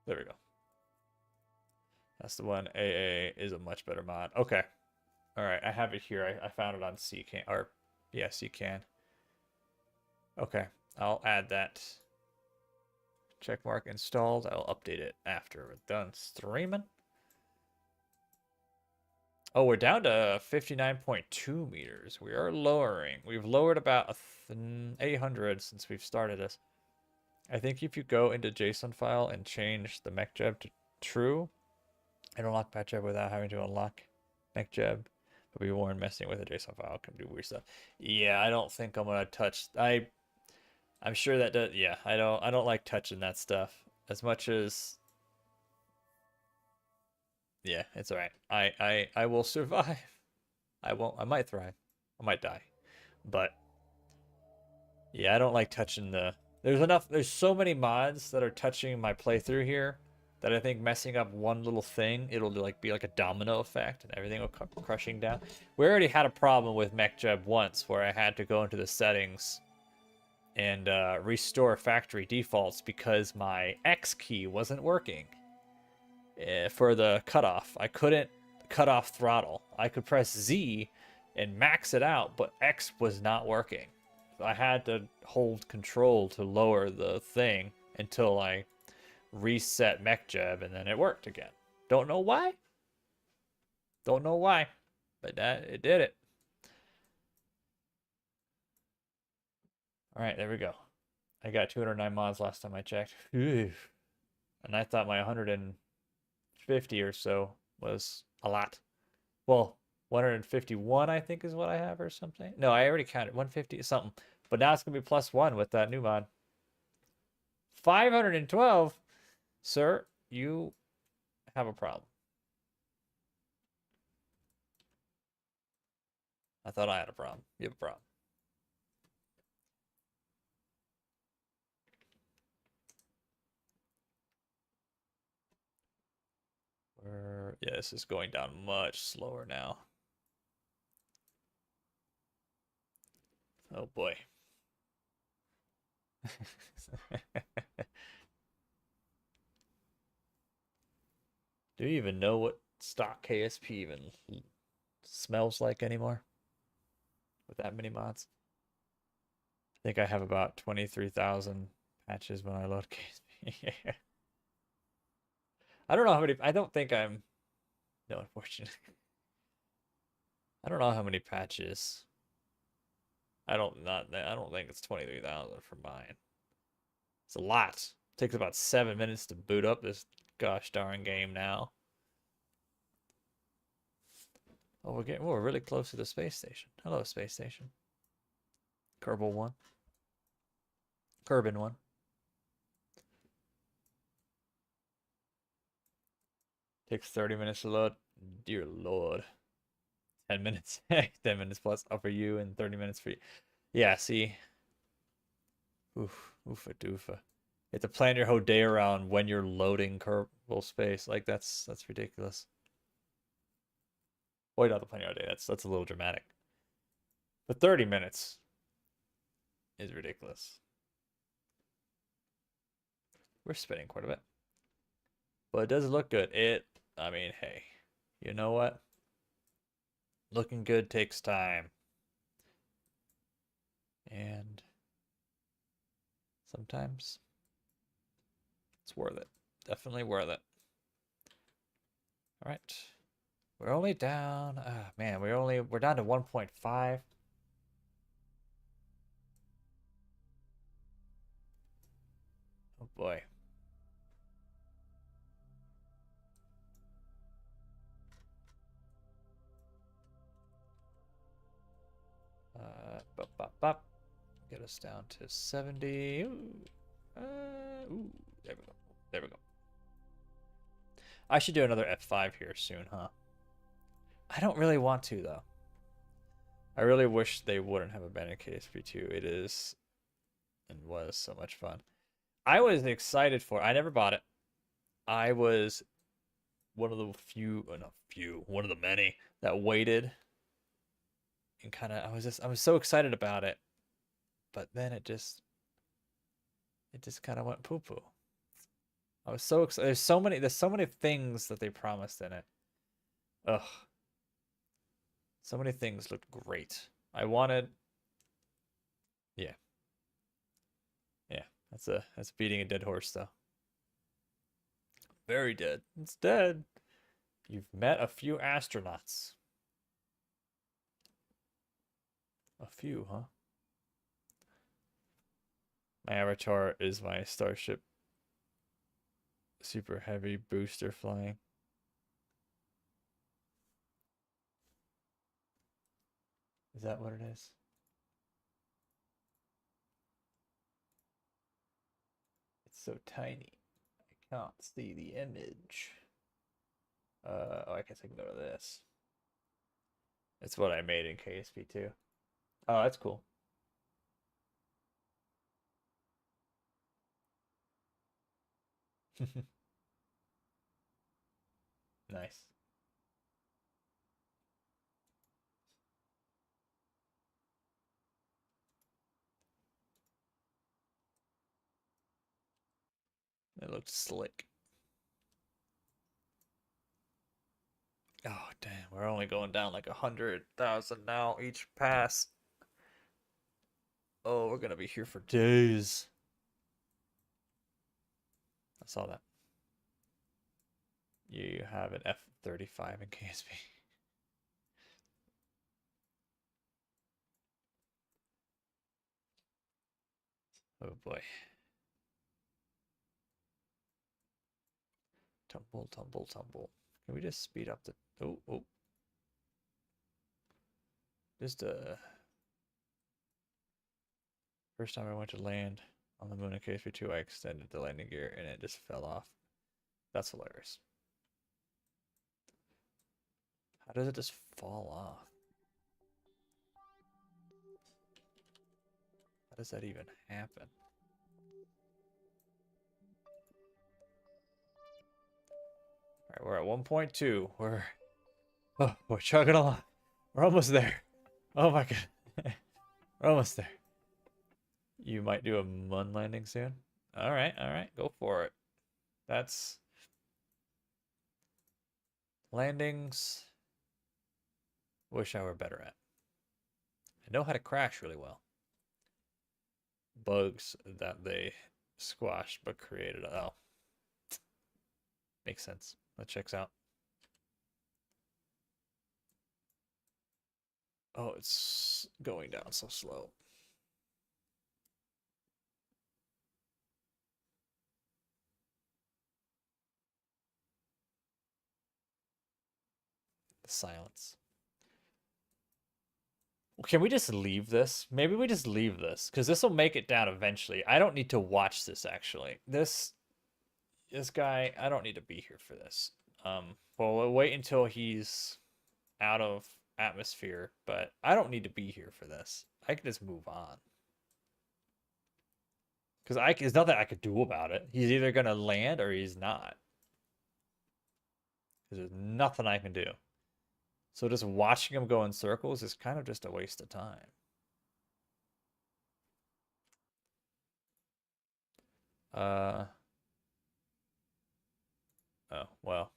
There we go. That's the one. AA is a much better mod. Okay. All right, I have it here. I found it on CCAN, or yeah, CCAN. Okay, I'll add that. Checkmark installed. I'll update it after we're done streaming. Oh, we're down to 59.2 meters. We are lowering. We've lowered about 800 since we've started this. I think if you go into JSON file and change the MechJeb to true and unlock MechJeb without having to unlock MechJeb, but be warned, messing with a JSON file can do weird stuff. Yeah, I don't think I'm gonna touch. I'm sure that does. Yeah, I don't like touching that stuff as much as. Yeah, it's all right. I will survive. I won't. I might thrive. I might die, but yeah, I don't like touching the. There's so many mods that are touching my playthrough here that I think messing up one little thing, it'll be like a domino effect and everything will come crushing down. We already had a problem with MechJeb once where I had to go into the settings and restore factory defaults because my X key wasn't working for the cutoff. I couldn't cut off throttle. I could press Z and max it out, but X was not working. So I had to hold control to lower the thing until I reset MechJeb, and then it worked again. Don't know why. Don't know why, but it did it. All right, there we go. I got 209 mods last time I checked. And I thought my 150 or so was a lot. Well, 151, I think, is what I have or something. No, I already counted 150 something. But now it's gonna be +1 with that new mod. 512, sir. You have a problem. I thought I had a problem. You have a problem. Yeah, this is going down much slower now. Oh boy. Do you even know what stock KSP even smells like anymore? With that many mods? I think I have about 23,000 patches when I load KSP. I don't know how many. I don't think I'm. No, unfortunately. I don't know how many patches. I don't think it's 23,000 for mine. It's a lot. It takes about 7 minutes to boot up this gosh darn game now. Oh, we're really close to the space station. Hello, space station. Kerbal 1. Kerbin 1. Takes 30 minutes to load. Dear Lord. 10 minutes. 10 minutes plus up for you and 30 minutes for you. Yeah, see. Oof, oofa doofa. You have to plan your whole day around when you're loading Kerbal space. Like that's ridiculous. Well, you don't have to plan your day. That's a little dramatic. But 30 minutes is ridiculous. We're spinning quite a bit. But it does look good. I mean, hey, you know what? Looking good takes time. And sometimes it's worth it. Definitely worth it. All right. We're only down, man, we're down to 1.5. Oh boy. Bop. Get us down to 70. Ooh. Ooh, there we go. There we go. I should do another F5 here soon, huh? I don't really want to, though. I really wish they wouldn't have abandoned KSP2. It is and was so much fun. I was excited for it. I never bought it. I was one of the one of the many that waited and kind of I was so excited about it, but then it just kind of went poo poo. I was so excited. There's so many things that they promised in it. Ugh. So many things looked great. I wanted Yeah. Yeah. That's beating a dead horse though. Very dead. It's dead. You've met a few astronauts. A few, huh? My avatar is my Starship super heavy booster flying. Is that what it is? It's so tiny. I can't see the image. Oh, I guess I can go to this. It's what I made in KSP2. Oh, that's cool. Nice. It looked slick. Oh, damn. We're only going down like 100,000 now each pass. Oh, we're gonna be here for days. I saw that. You have an F-35 in KSP. Oh boy. Tumble, tumble, tumble. Can we just speed up the... Oh. Just first time I went to land on the moon in KSP2, I extended the landing gear and it just fell off. That's hilarious. How does it just fall off? How does that even happen? All right, we're at 1.2. We're chugging along. We're almost there. Oh my god. We're almost there. You might do a moon landing soon. All right, go for it. That's landings. Wish I were better at. I know how to crash really well. Bugs that they squashed but created. Oh, makes sense. That checks out. Oh, it's going down so slow. The silence. Can we just leave this? Maybe we just leave this, because this will make it down eventually. I don't need to watch this, actually. This guy, I don't need to be here for this. Well, we'll wait until he's out of atmosphere, but I don't need to be here for this. I can just move on. Because there's nothing I could do about it. He's either going to land or he's not. Because there's nothing I can do. So just watching him go in circles is kind of just a waste of time. Oh, well.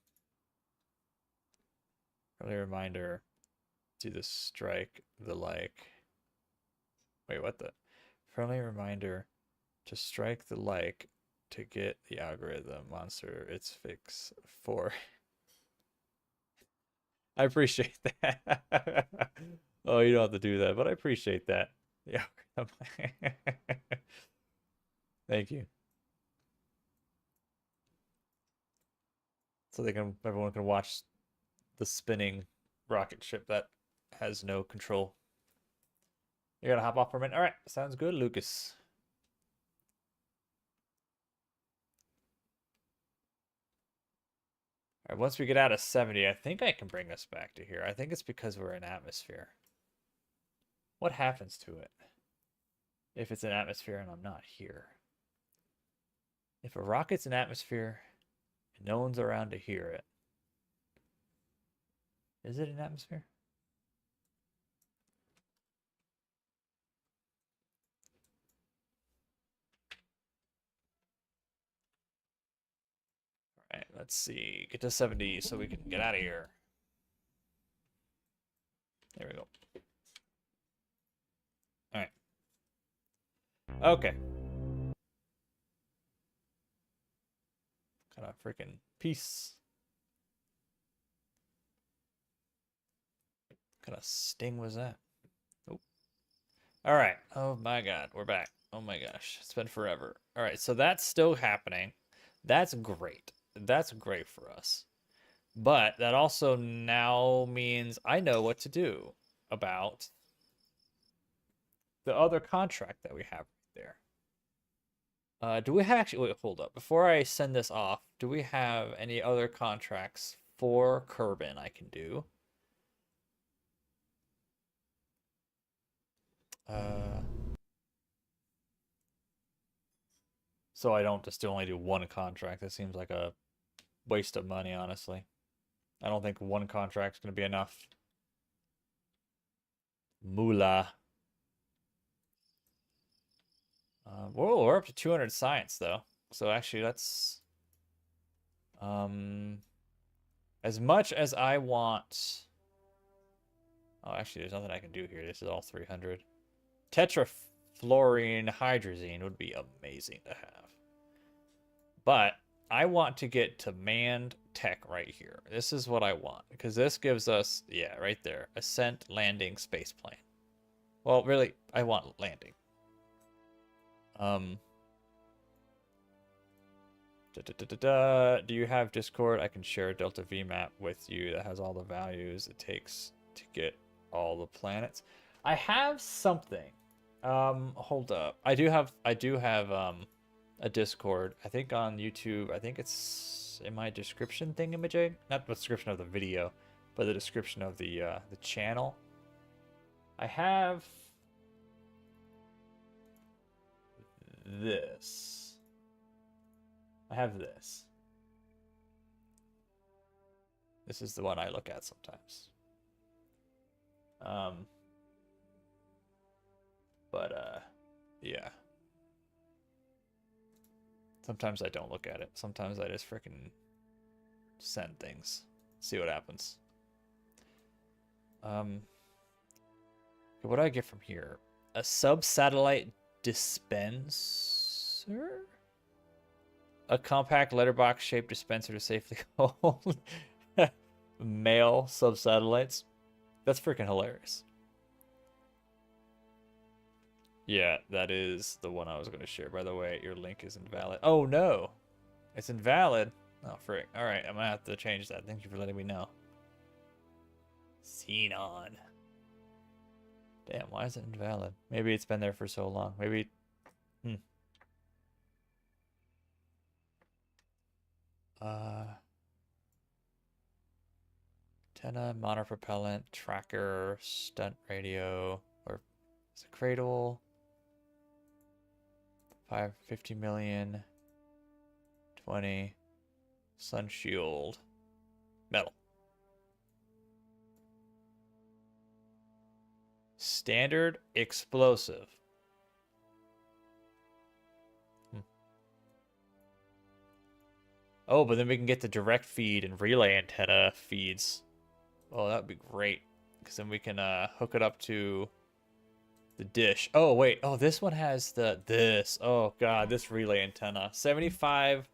Friendly reminder to the strike the like. Wait, what the? Friendly reminder to strike the like to get the algorithm monster its fix for. I appreciate that. Oh, you don't have to do that, but I appreciate that. Yeah. Thank you. So everyone can watch the spinning rocket ship that has no control. You're gonna hop off for a minute. All right, sounds good, Lucas. All right, once we get out of 70, I think I can bring us back to here. I think it's because we're in atmosphere. What happens to it if it's in atmosphere and I'm not here? If a rocket's in atmosphere and no one's around to hear it, is it in atmosphere? All right, let's see. Get to 70 so we can get out of here. There we go. All right. Okay. Kind of freaking peace. What kind of sting was that? Oh. All right. Oh my God, we're back. Oh my gosh, it's been forever. All right, so that's still happening. That's great. That's great for us. But that also now means I know what to do about the other contract that we have there. Do we have actually, wait, hold up. Before I send this off, do we have any other contracts for Kerbin I can do? So I don't just only do one contract. That seems like a waste of money, honestly. I don't think one contract's going to be enough. Moolah. Whoa, we're up to 200 science, though. So actually, that's... as much as I want... Oh, actually, there's nothing I can do here. This is all 300. Tetrafluorine hydrazine would be amazing to have. But I want to get to manned tech right here. This is what I want. Because this gives us, yeah, right there. Ascent, landing, spaceplane. Well, really, I want landing. Do you have Discord? I can share a Delta V map with you that has all the values it takes to get all the planets. I have something. Hold up. I do have a Discord. I think on YouTube. I think it's in my description thingamajig. Not the description of the video, but the description of the channel. I have this. I have this. This is the one I look at sometimes. Yeah. Sometimes I don't look at it. Sometimes I just freaking send things. See what happens. What do I get from here? A sub-satellite dispenser? A compact letterbox-shaped dispenser to safely hold mail sub-satellites. That's freaking hilarious. Yeah, that is the one I was going to share. By the way, your link is invalid. Oh, no. It's invalid. Oh, frick. All right, I'm going to have to change that. Thank you for letting me know. Xenon. Damn, why is it invalid? Maybe it's been there for so long. Maybe... Antenna, monopropellant, tracker, stunt radio, or is it cradle? 50 million, 20, sun shield, metal. Standard explosive. Oh, but then we can get the direct feed and relay antenna feeds. Oh, that would be great. Because then we can hook it up to the dish. Oh, wait. Oh, this one has this. Oh, God. This relay antenna. 75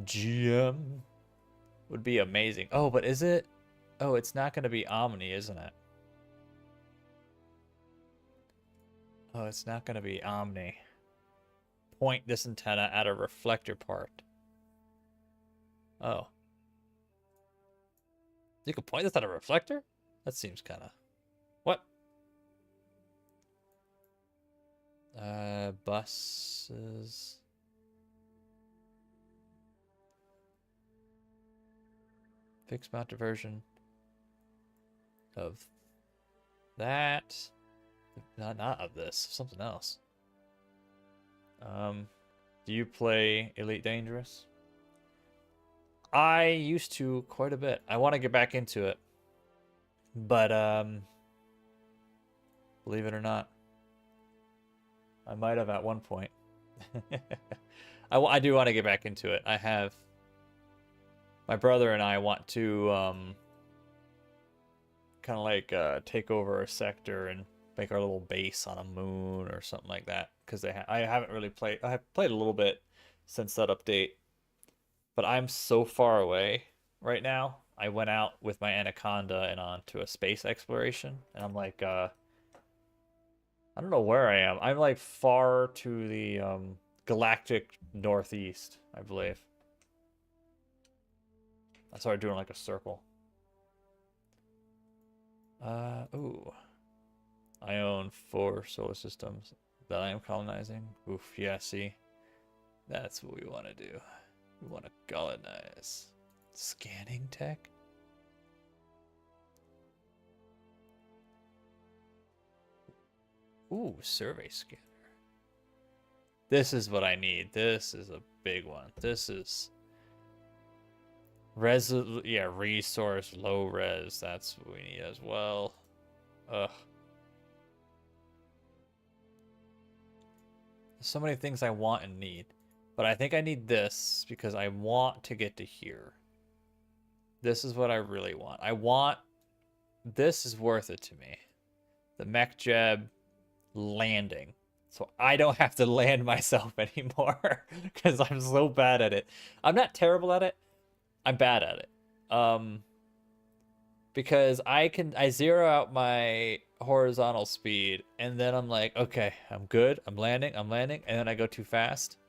GM would be amazing. Oh, but is it? Oh, it's not going to be Omni, isn't it? Oh, it's not going to be Omni. Point this antenna at a reflector part. Oh. You can point this at a reflector? That seems kind of... What? Buses... Fixed mount diversion of that. Not of this. Something else. Do you play Elite Dangerous? I used to quite a bit. I want to get back into it. But, believe it or not, I might have at one point. I do want to get back into it. I have... My brother and I want to, kind of like, take over a sector and make our little base on a moon or something like that. Because I haven't really played... I have played a little bit since that update. But I'm so far away right now. I went out with my Anaconda and on to a space exploration. And I'm like, I don't know where I am. I'm like far to the galactic northeast, I believe. I started doing like a circle. Ooh. I own 4 solar systems that I am colonizing. Oof, yeah, see? That's what we want to do. We want to colonize. Scanning tech? Ooh, survey scanner. This is what I need. This is a big one. This is... resource, low res. That's what we need as well. Ugh. There's so many things I want and need. But I think I need this because I want to get to here. This is what I really want. I want... This is worth it to me. The mech jeb landing. So I don't have to land myself anymore. Because I'm so bad at it. I'm not terrible at it. I'm bad at it. Because I zero out my horizontal speed. And then I'm like, okay, I'm good. I'm landing. And then I go too fast.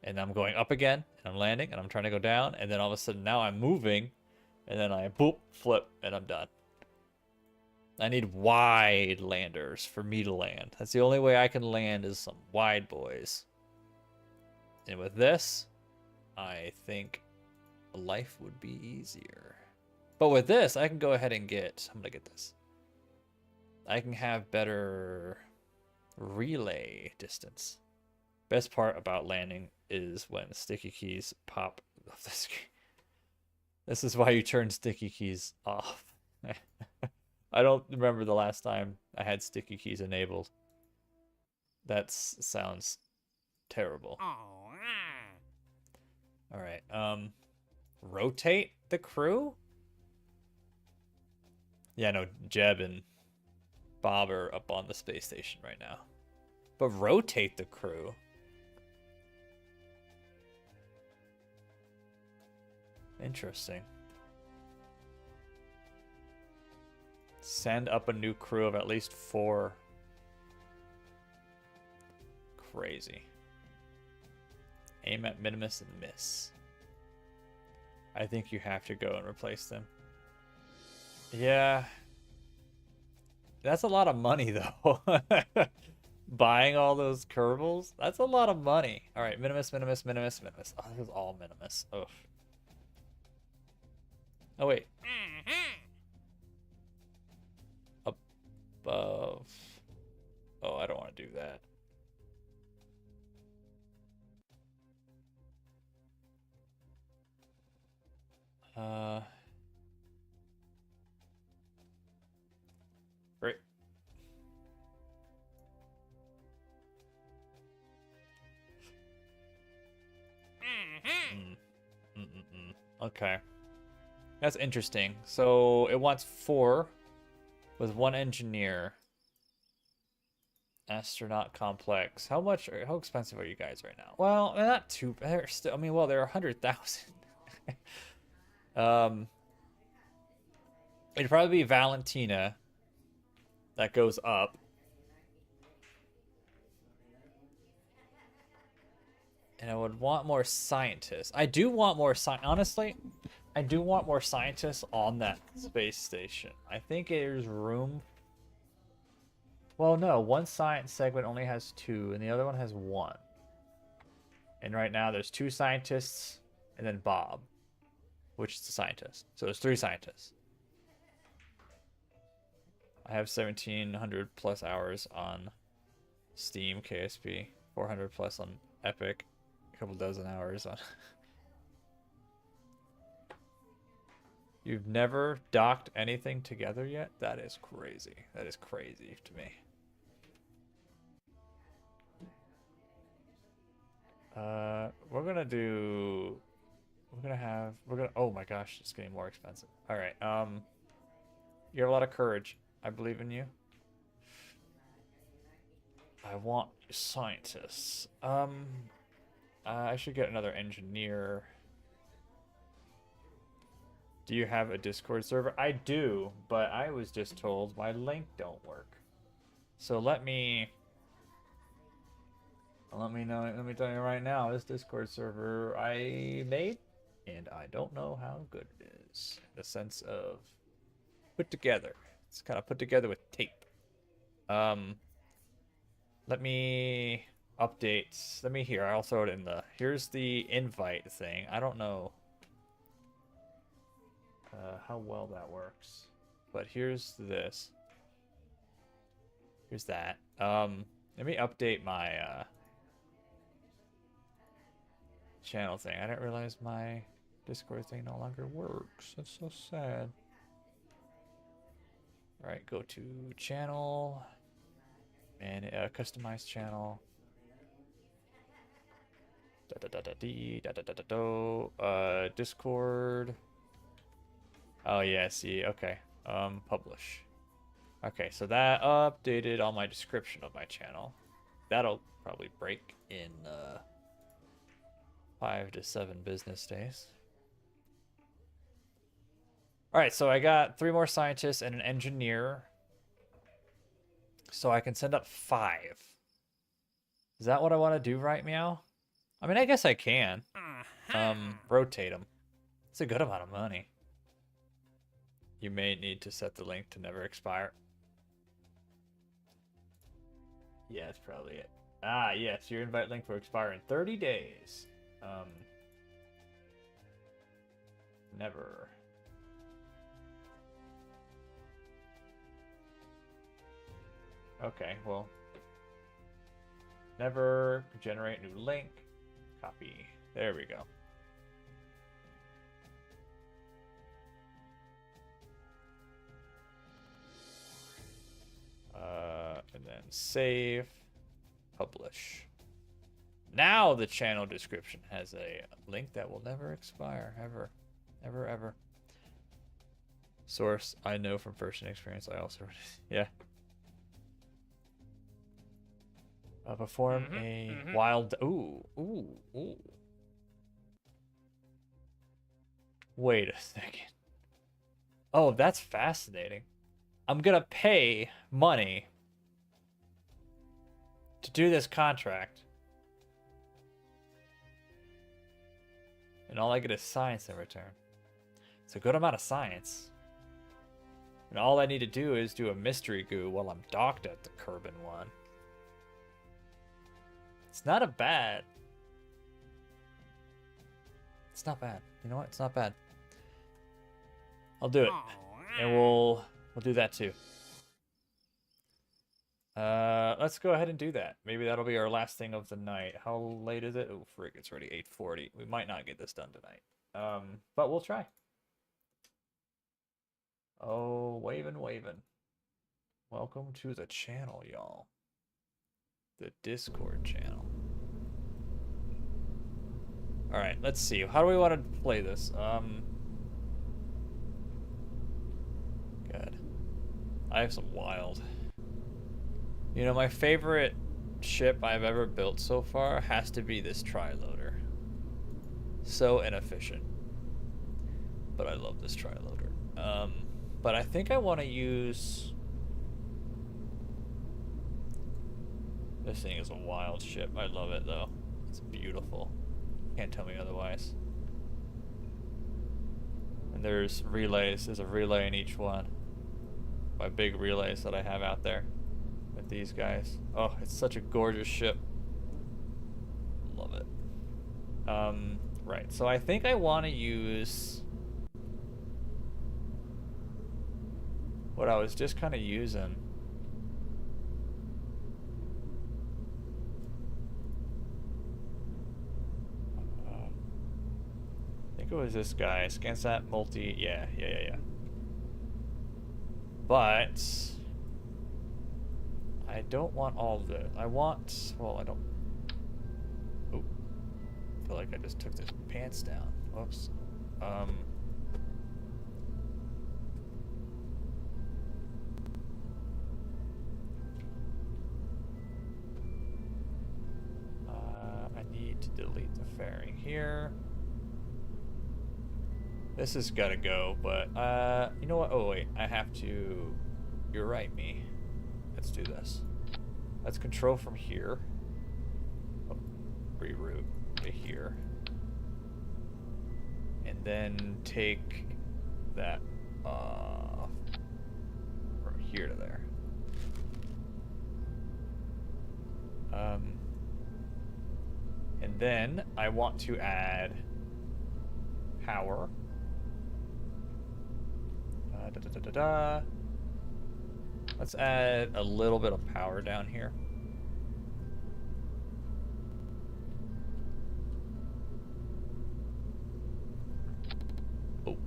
And I'm going up again, and I'm landing, and I'm trying to go down, and then all of a sudden now I'm moving, and then I boop, flip, and I'm done. I need wide landers for me to land. That's the only way I can land is some wide boys. And with this, I think life would be easier. But with this, I can go ahead and get... I'm going to get this. I can have better relay distance. Best part about landing is when sticky keys pop off the screen. This is why you turn sticky keys off. I don't remember the last time I had sticky keys enabled. That sounds terrible. All right. Rotate the crew? Yeah, no, Jeb and Bob are up on the space station right now. But rotate the crew? Interesting. Send up a new crew of at least 4. Crazy. Aim at Minimus and miss. I think you have to go and replace them. Yeah. That's a lot of money, though. Buying all those Kerbals? That's a lot of money. All right, Minimus, Minimus, Minimus, Minimus. Oh, this is all Minimus. Ugh. Oh, wait. Above. Oh, I don't want to do that. Great. Okay. That's interesting. So it wants 4 with 1 engineer. Astronaut complex. How expensive are you guys right now? Well, they're not too. They're still. I mean, well, they're 100,000. It'd probably be Valentina that goes up. And I would want more scientists. I do want more honestly, I do want more scientists on that space station. I think there's room. Well, no, one science segment only has 2, and the other one has 1. And right now there's 2 scientists, and then Bob, which is the scientist. So there's 3 scientists. I have 1,700 plus hours on Steam KSP, 400 plus on Epic, a couple dozen hours on. You've never docked anything together yet? That is crazy. That is crazy to me. Oh my gosh, it's getting more expensive. All right. You have a lot of courage. I believe in you. I want scientists. I should get another engineer. Do you have a Discord server? I do, but I was just told my link don't work. So let me know. Let me tell you right now, this Discord server I made, and I don't know how good it is. In the sense of put together. It's kind of put together with tape. Let me update. I'll throw it in the. Here's the invite thing. I don't know how well that works, but here's this. Here's that. Let me update my channel thing. I didn't realize my Discord thing no longer works. That's so sad. All right, go to channel and customize channel. Discord. Oh yeah, see. Okay. Publish. Okay, so that updated on my description of my channel. That'll probably break in 5 to 7 business days. All right, so I got 3 more scientists and an engineer. So I can send up 5. Is that what I want to do, right, Meow? I mean, I guess I can. Rotate them. It's a good amount of money. You may need to set the link to never expire. Yeah, that's probably it. Ah, yes, your invite link will expire in 30 days. Never. Okay, well. Never generate new link. Copy. There we go. And then save. Publish. Now the channel description has a link that will never expire, ever. Ever, ever. Source, I know from first-hand experience. I also... Yeah. Perform a wild... Ooh. Wait a second. Oh, that's fascinating. I'm gonna pay money to do this contract. And all I get is science in return. It's a good amount of science. And all I need to do is do a mystery goo while I'm docked at the Kerbin one. It's not a bad. It's not bad. You know what? It's not bad. I'll do it. And we'll do that too. Let's go ahead and do that. Maybe that'll be our last thing of the night. How late is it? Oh, frig, it's already 8:40. We might not get this done tonight. But we'll try. Oh, waving. Welcome to the channel, y'all. The Discord channel. Alright, let's see. How do we want to play this? Good. I have some wild. You know, my favorite ship I've ever built so far has to be this tri-loader. So inefficient. But I love this tri-loader. But I think I want to use... This thing is a wild ship. I love it, though. It's beautiful. Can't tell me otherwise. And there's relays. There's a relay in each one. My big relays that I have out there with these guys. Oh, it's such a gorgeous ship. Love it. Right. So I think I want to use what I was just kind of using. I think it was this guy. Scansat multi. Yeah. But I don't want all of it. I want... Well, I don't... Oh. I feel like I just took this pants down. Whoops. I need to delete the fairing here. This has got to go, but, you know what? Oh, wait. I have to... You're right, me. Let's do this. Let's control from here. Oh, reroute to here. And then take that off from here to there. And then I want to add power. Let's add a little bit of power down here. Oh.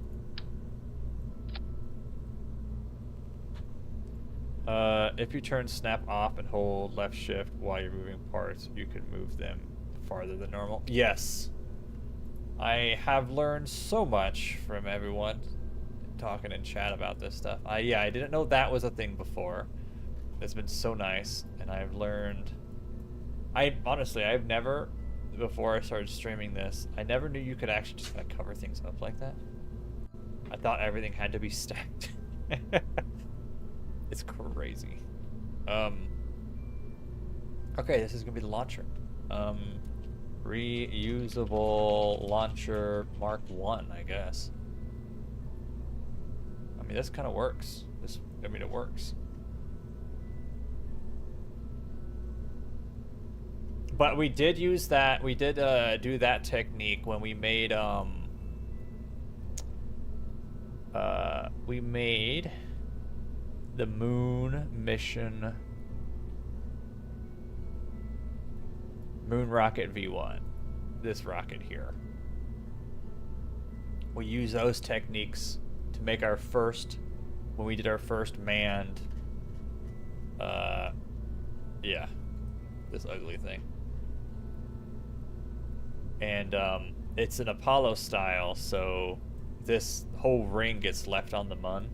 If you turn snap off and hold left shift while you're moving parts, you can move them farther than normal. Yes. I have learned so much from everyone talking in chat about this stuff. Yeah, I didn't know that was a thing before. It's been so nice, and I've learned... honestly, I've never, before I started streaming this, I never knew you could actually just kind of cover things up like that. I thought everything had to be stacked. It's crazy. Okay, this is gonna be the launcher. Reusable launcher Mark 1, I guess. I mean, this kind of works. It works. But we did use that. We did do that technique when we made the moon mission moon rocket V1. This rocket here. We use those techniques to make our first, when we did our first manned, yeah, this ugly thing. And it's an Apollo style, so this whole ring gets left on the mun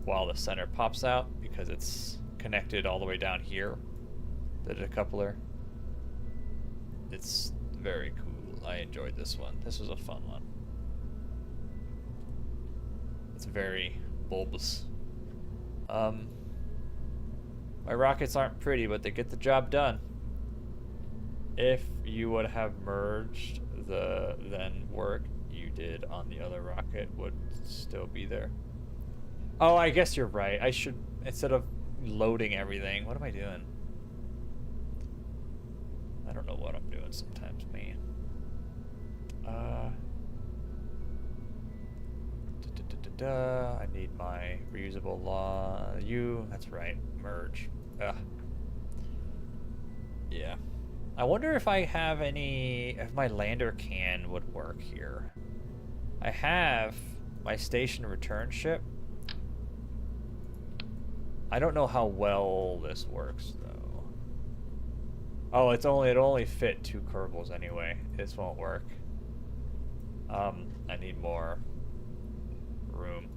while the center pops out because it's connected all the way down here, the decoupler. It's very cool. I enjoyed this one. This was a fun one. It's very bulbous. My rockets aren't pretty, but they get the job done. If you would have merged the then work you did on the other rocket would still be there. Oh, I guess you're right. I should, instead of loading everything, what am I doing? I don't know what I'm doing sometimes, man. I need my reusable law. That's right. Merge. Ugh. Yeah. I wonder if I have if my lander can would work here. I have my station return ship. I don't know how well this works though. Oh, it only fit 2 Kerbals anyway. This won't work. I need more room.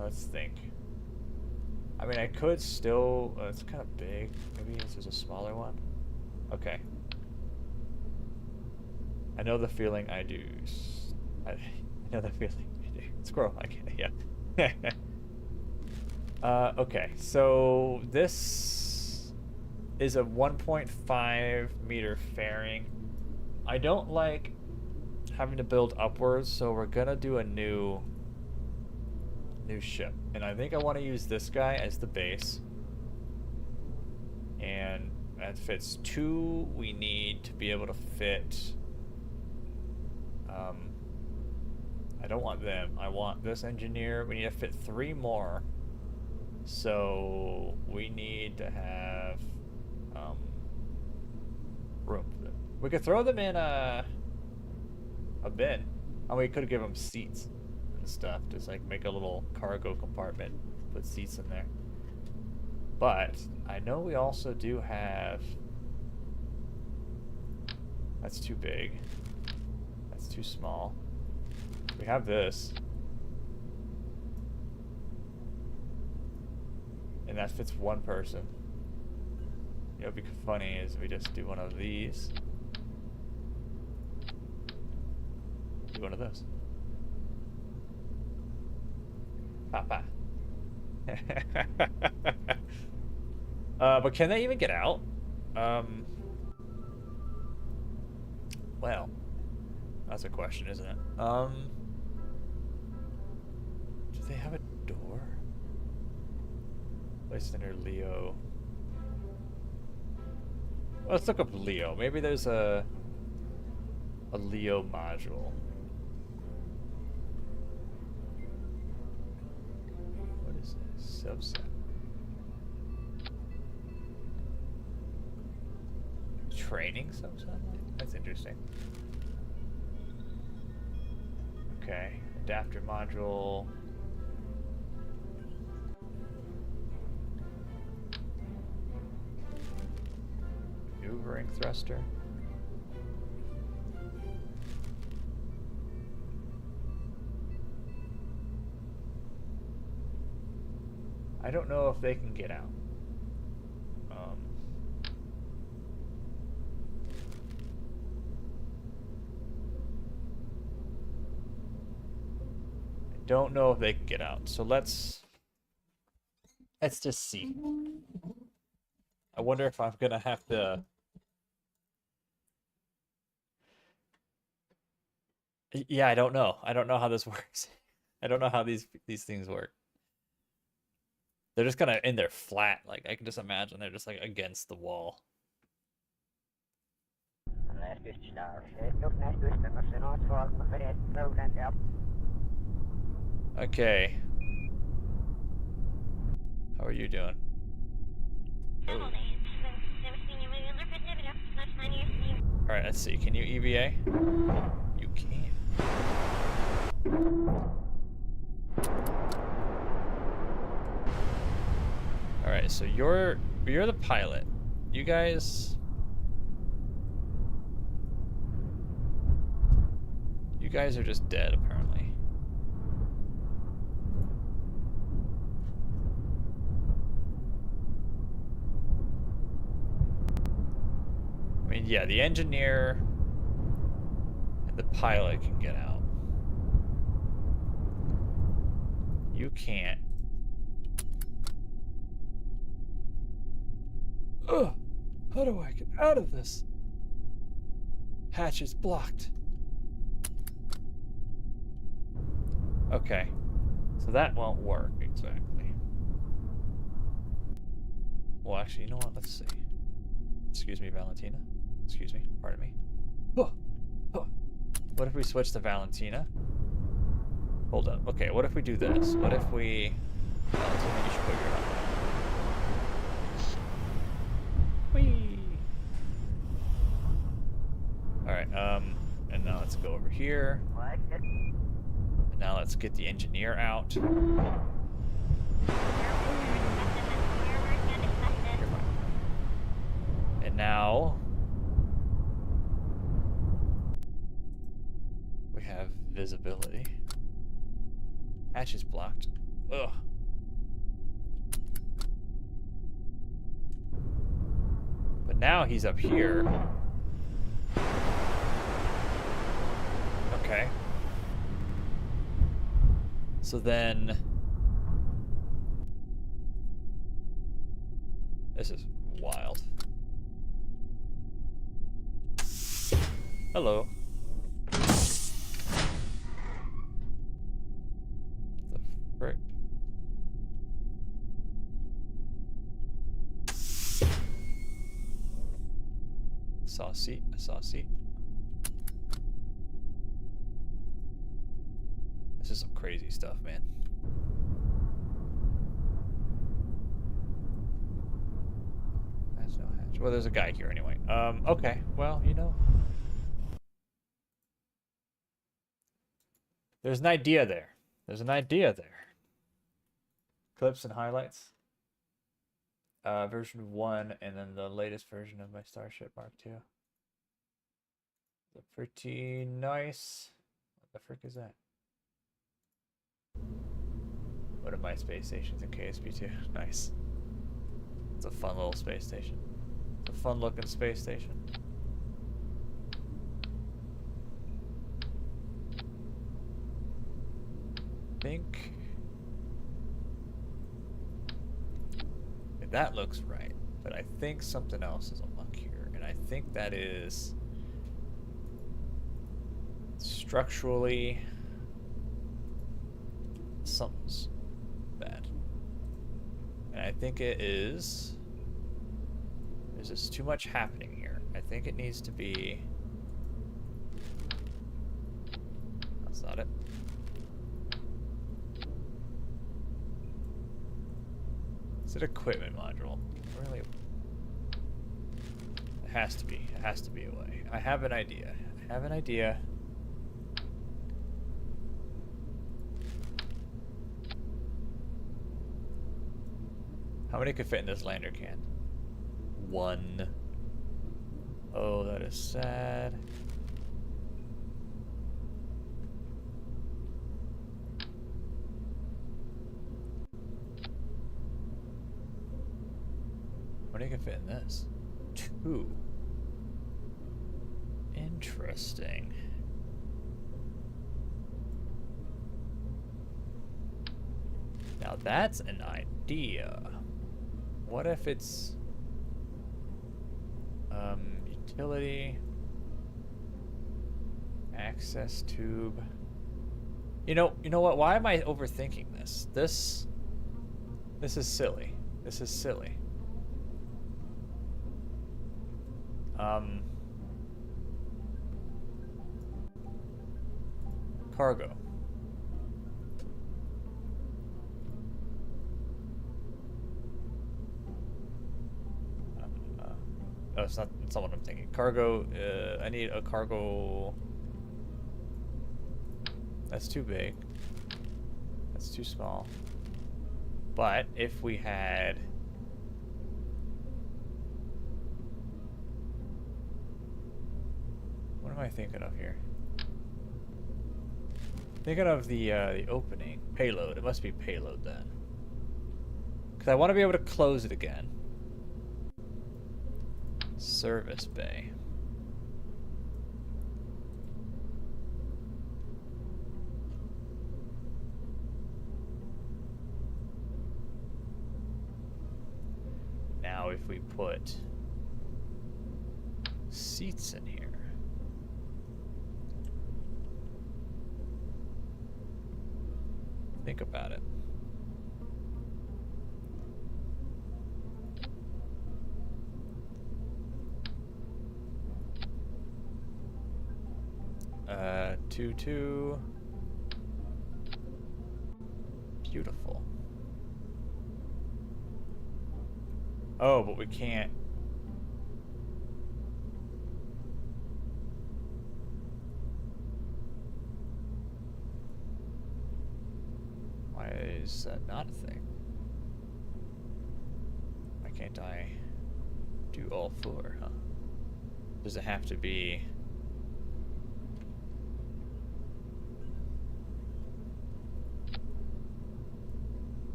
Let's think. I mean, I could still. It's kind of big. Maybe this is a smaller one. Okay. I know the feeling I do. I know the feeling I do. Squirrel. I can't. Yeah. Okay. So this is a 1.5 meter fairing. I don't like having to build upwards, so we're gonna do a new ship, and I think I want to use this guy as the base, and that fits 2. We need to be able to fit I don't want them. I want this engineer. We need to fit 3 more, so we need to have room for them. We could throw them in a bin, and we could give them seats and stuff, just like make a little cargo compartment, put seats in there. But I know we also do have, that's too big, that's too small. We have this, and that fits 1 person. You know, it'd be funny is we just do one of these, do one of those. Papa. But can they even get out? Well, that's a question, isn't it? Do they have a door? Placed under Leo. Well, let's look up Leo. Maybe there's a Leo module. What is this? Subset. Training subset? That's interesting. Okay. Adapter module. Maneuvering thruster. I don't know if they can get out. I don't know if they can get out. So let's just see. I wonder if I'm gonna have to. Yeah, I don't know. I don't know how this works. I don't know how these things work. They're just kind of in there flat. Like, I can just imagine they're just like against the wall. Okay. How are you doing? Oh. Alright, let's see. Can you EVA? You can. Alright, so you're the pilot. You guys are just dead, apparently. I mean, yeah, the engineer and the pilot can get out. You can't. Ugh! How do I get out of this? Hatch is blocked. Okay. So that won't work exactly. Well, actually, you know what? Let's see. Excuse me, Valentina. Excuse me. Pardon me. Oh. Oh. What if we switch to Valentina? Hold up. Okay, what if we do this? What if we... Valentina, you should put your helmet on. Whee! Alright, and now let's go over here. And now let's get the engineer out. And now... we have visibility. Hatch is blocked. Ugh. But now he's up here. Okay. So then... this is wild. Hello. The frick? Saw a seat. I saw a seat. This is some crazy stuff, man. That's no hatch. Well, there's a guy here anyway. Okay. Well, you know. There's an idea there. There's an idea there. Clips and highlights. Version 1 and then the latest version of my Starship Mark II. They're pretty nice. What the frick is that? One of my space stations in KSP 2. Nice. It's a fun little space station. It's a fun looking space station. Think that looks right, but I think something else is unlocked here, and I think that is structurally something's bad, and I think it is. There's just too much happening here. I think it needs to be. That's not it. It's an equipment module. Really? It has to be. It has to be a way. I have an idea. I have an idea. How many could fit in this lander can? One. Oh, that is sad. How many can fit in this? 2. Interesting. Now that's an idea. What if it's utility access tube? You know what? Why am I overthinking this? This This is silly. This is silly. Cargo. No, it's not what I'm thinking. Cargo, I need a cargo. That's too big. That's too small. But if we had... What am I thinking of here? Thinking of the opening. Payload. It must be payload then. Because I want to be able to close it again. Service bay. Now if we put seats in here. Think about it. Two. Beautiful. Oh, but we can't. Why is that not a thing? Why can't I do all four, huh? Does it have to be...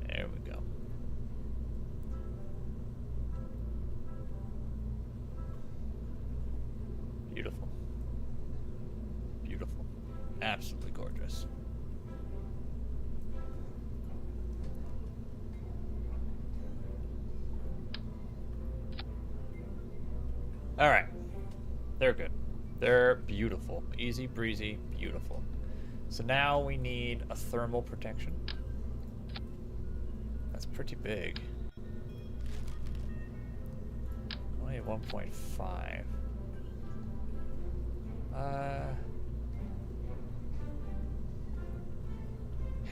There we go. Beautiful. Beautiful. Absolutely gorgeous. All right. They're good. They're beautiful. Easy breezy, beautiful. So now we need a thermal protection. That's pretty big. Only 1.5.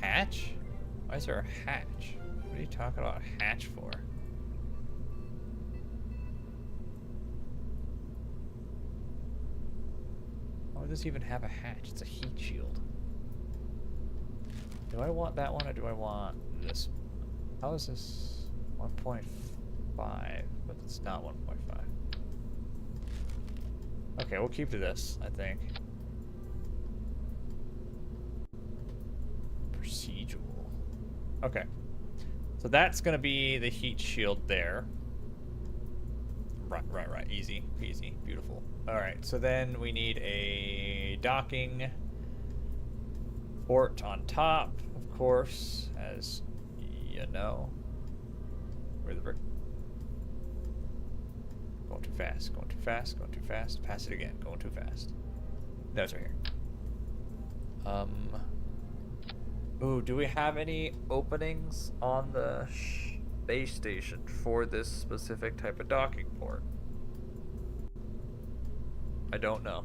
Hatch? Why is there a hatch? What are you talking about hatch for? Why would this even have a hatch? It's a heat shield. Do I want that one or do I want this? How is this 1.5? But it's not 1.5. Okay, we'll keep to this, I think. Procedural. Okay. So that's going to be the heat shield there. Right. Easy peasy. Beautiful. Alright, so then we need a docking port on top, of course, as you know. Where the brick? Going too fast, going too fast, going too fast. Pass it again, going too fast. No, it's right here. Ooh, do we have any openings on the base station for this specific type of docking port? I don't know.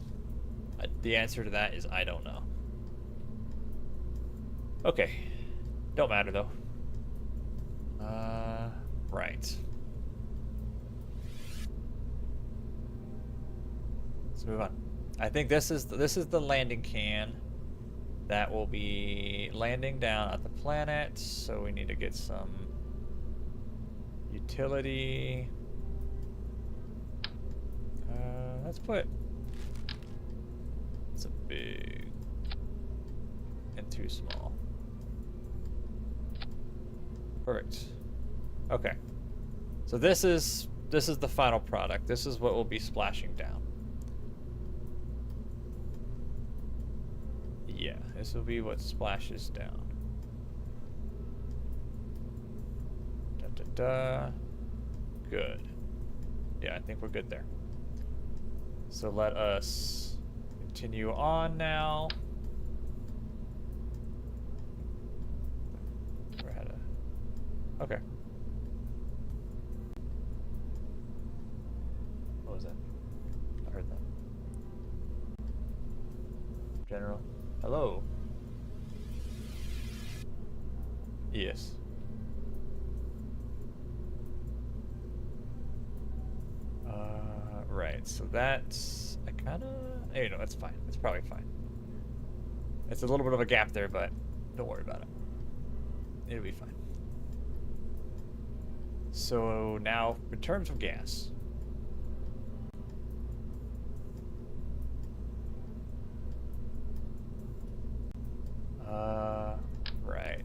The answer to that is I don't know. Okay. Don't matter though. Right. Let's move on. I think this is the landing can that will be landing down at the planet, so we need to get some utility. Let's put... It's a big and too small. Perfect. Okay. So this is the final product. This is what will be splashing down. Yeah, this will be what splashes down. Da. Good. Yeah, I think we're good there. So let us continue on now. We're ahead of... Okay. What was that? I heard that. General. Hello. Yes. Right, so that's... I kinda... You know, it's fine. It's probably fine. It's a little bit of a gap there, but don't worry about it. It'll be fine. So now, in terms of gas... right.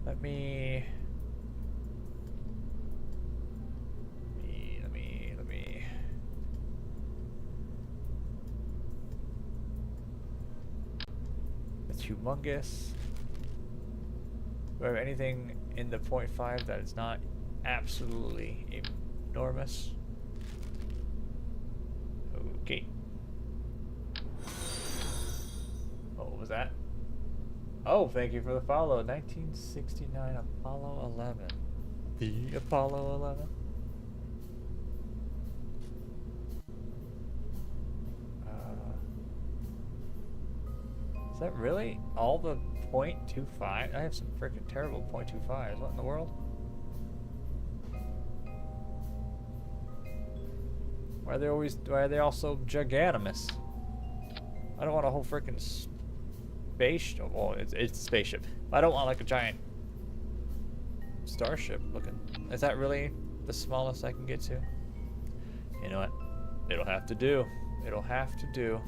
Let me... That's humongous. Do I have anything in the 0.5 that is not absolutely enormous? Okay. Oh, what was that? Oh, thank you for the follow. 1969 Apollo 11. The Apollo 11? Is that really all the 0.25? I have some freaking terrible 0.25s. What in the world? Why are they all so giganimous? I don't want a whole freaking spaceship. Well, it's a spaceship. I don't want like a giant starship looking. Is that really the smallest I can get to? You know what? It'll have to do. It'll have to do.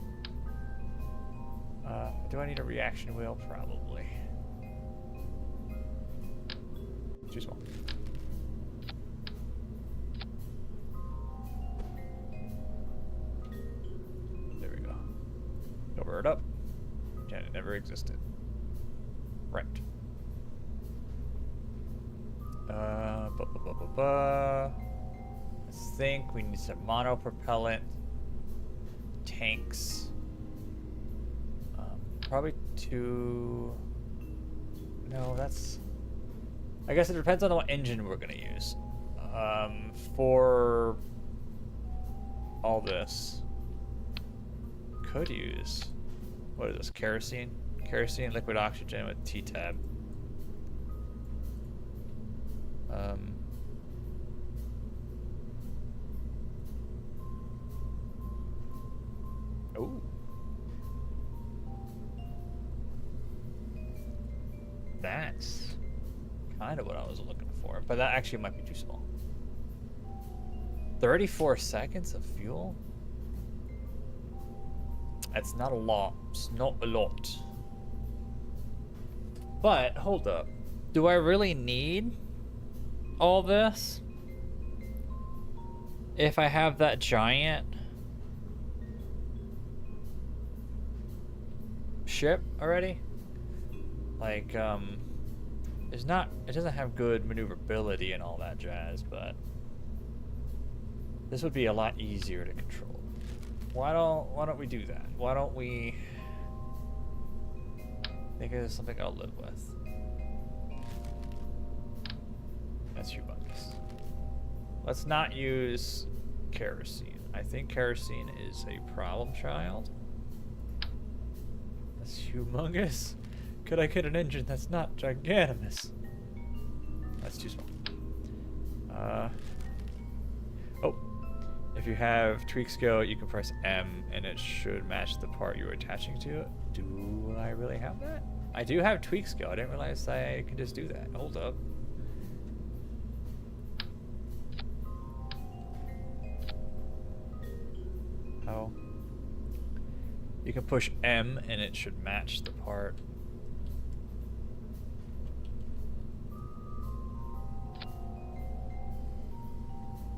Do I need a reaction wheel? Probably. Too small. There we go. Cover it up. And it never existed. Right. I think we need some monopropellant tanks. Probably two... No, that's... I guess it depends on what engine we're gonna use. For all this, could use... What is this? Kerosene? Kerosene, liquid oxygen with T-tab. Oh. That's kind of what I was looking for, but that actually might be too small. 34 seconds of fuel? That's not a lot. It's not a lot. But, hold up. Do I really need all this? If I have that giant ship already? Like, it doesn't have good maneuverability and all that jazz, but this would be a lot easier to control. Why don't we do that? Why don't we think it is something I'll live with? That's humongous. Let's not use kerosene. I think kerosene is a problem child. That's humongous. Could I get an engine that's not giganimous? That's too small. Oh. If you have tweak scale, you can press M and it should match the part you're attaching to it. Do I really have that? I do have tweak scale. I didn't realize I could just do that. Hold up. How? You can push M and it should match the part.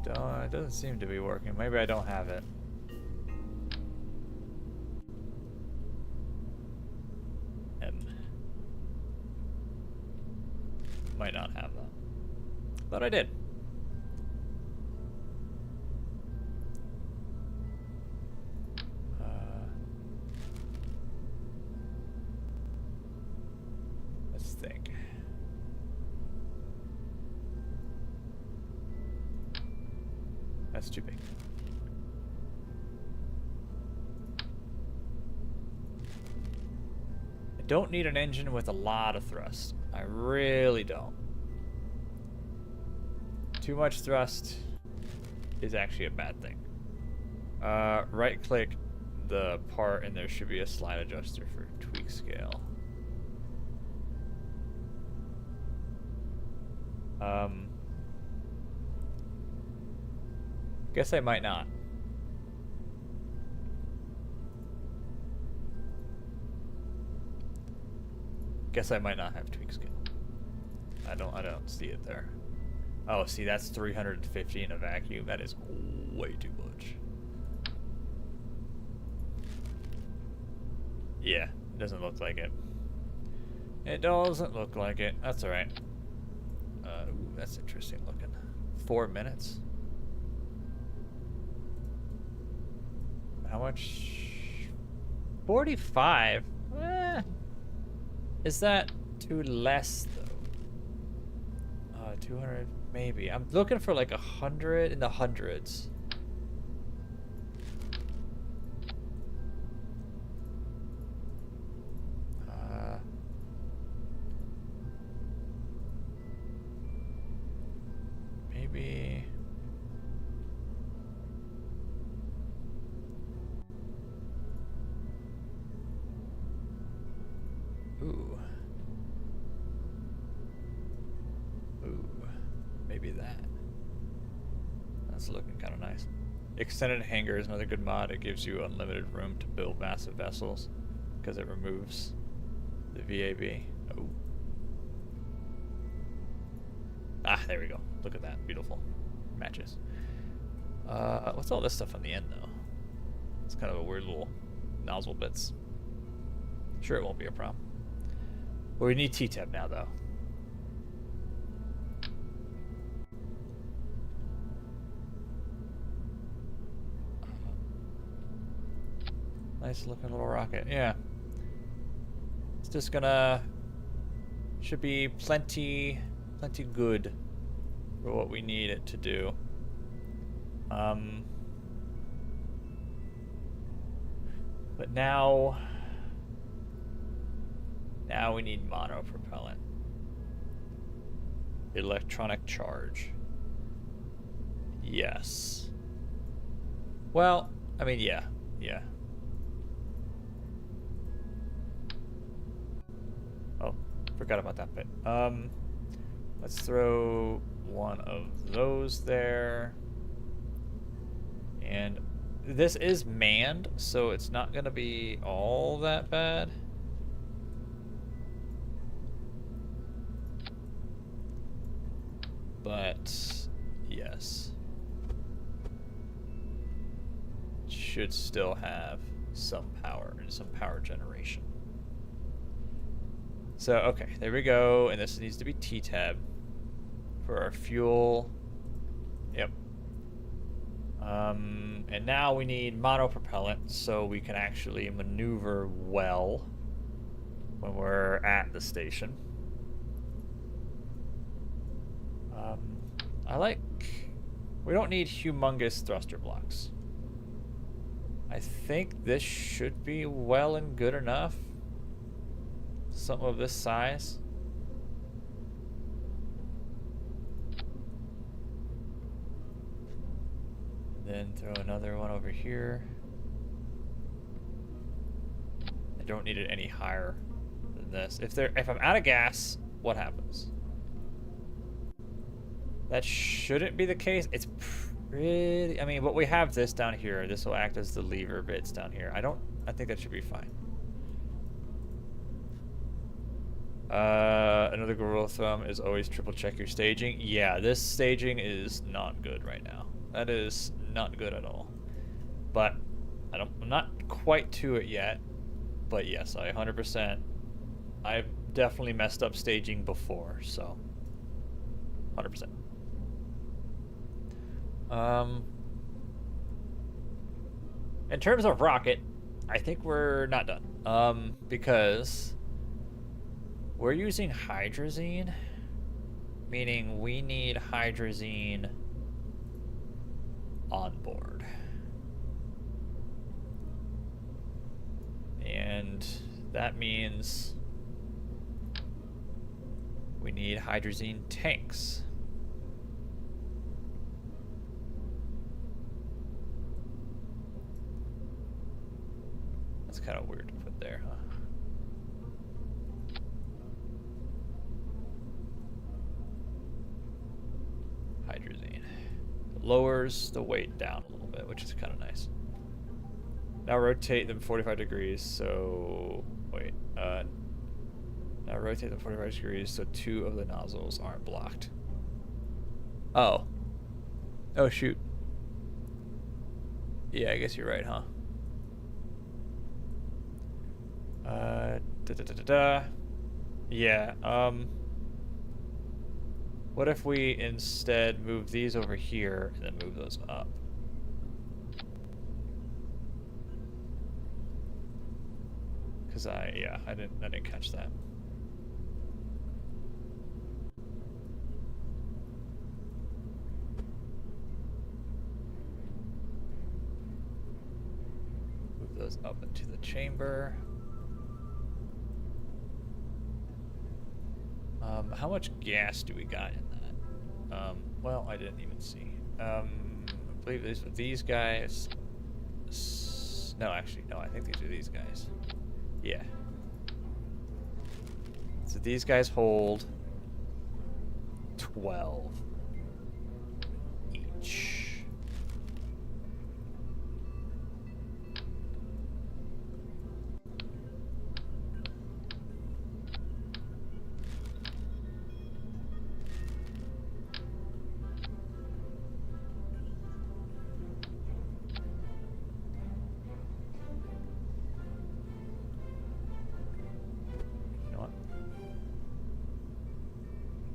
It doesn't seem to be working. Maybe I don't have it. Might not have that. Thought I did. Let's think. That's too big. I don't need an engine with a lot of thrust. I really don't. Too much thrust is actually a bad thing. Right click the part and there should be a slide adjuster for tweak scale. Guess I might not. Guess I might not have tweak scale. I don't see it there. Oh, see, that's 350 in a vacuum. That is way too much. Yeah, it doesn't look like it. It doesn't look like it. That's alright. Ooh, that's interesting looking. 4 minutes. How much? 45? Is that too less, though? 200, maybe. I'm looking for like 100 in the hundreds. Maybe. Ooh. Maybe that. That's looking kind of nice. Extended hangar is another good mod. It gives you unlimited room to build massive vessels because it removes the VAB. Oh. Ah, there we go. Look at that. Beautiful. Matches. What's all this stuff on the end, though? It's kind of a weird little nozzle bits. Sure, it won't be a problem. Well, we need T-Tab now, though. Nice looking little rocket. Yeah. It's just gonna... should be plenty good for what we need it to do. But now we need monopropellant. Electronic charge. Yes. Well, I mean, yeah. Oh, forgot about that bit. Let's throw one of those there. And this is manned, so it's not gonna be all that bad. But yes, should still have some power and some power generation. So okay, there we go, and this needs to be T-Tab for our fuel. Yep. And now we need monopropellant so we can actually maneuver well when we're at the station. We don't need humongous thruster blocks. I think this should be well and good enough. Something of this size. Then throw another one over here. I don't need it any higher than this. If I'm out of gas, what happens? That shouldn't be the case. It's pretty... I mean, but we have this down here. This will act as the lever bits down here. I think that should be fine. Another rule of thumb is always triple check your staging. Yeah, this staging is not good right now. That is not good at all. But I'm not quite to it yet. But yes, I 100% I've definitely messed up staging before, so 100%. In terms of rocket, I think we're not done. Because we're using hydrazine, meaning we need hydrazine on board. And that means we need hydrazine tanks. That's kind of weird to put there, huh? Hydrazine. Lowers the weight down a little bit, which is kind of nice. Now rotate them 45 degrees, so... Wait, now rotate them 45 degrees so 2 of the nozzles aren't blocked. Oh. Oh, shoot. Yeah, I guess you're right, huh? Yeah, what if we instead move these over here and then move those up? Cause I didn't catch that. Move those up into the chamber. How much gas do we got in that? Well, I didn't even see. I believe these guys. No, actually, no, I think these are these guys. Yeah. So these guys hold 12 each.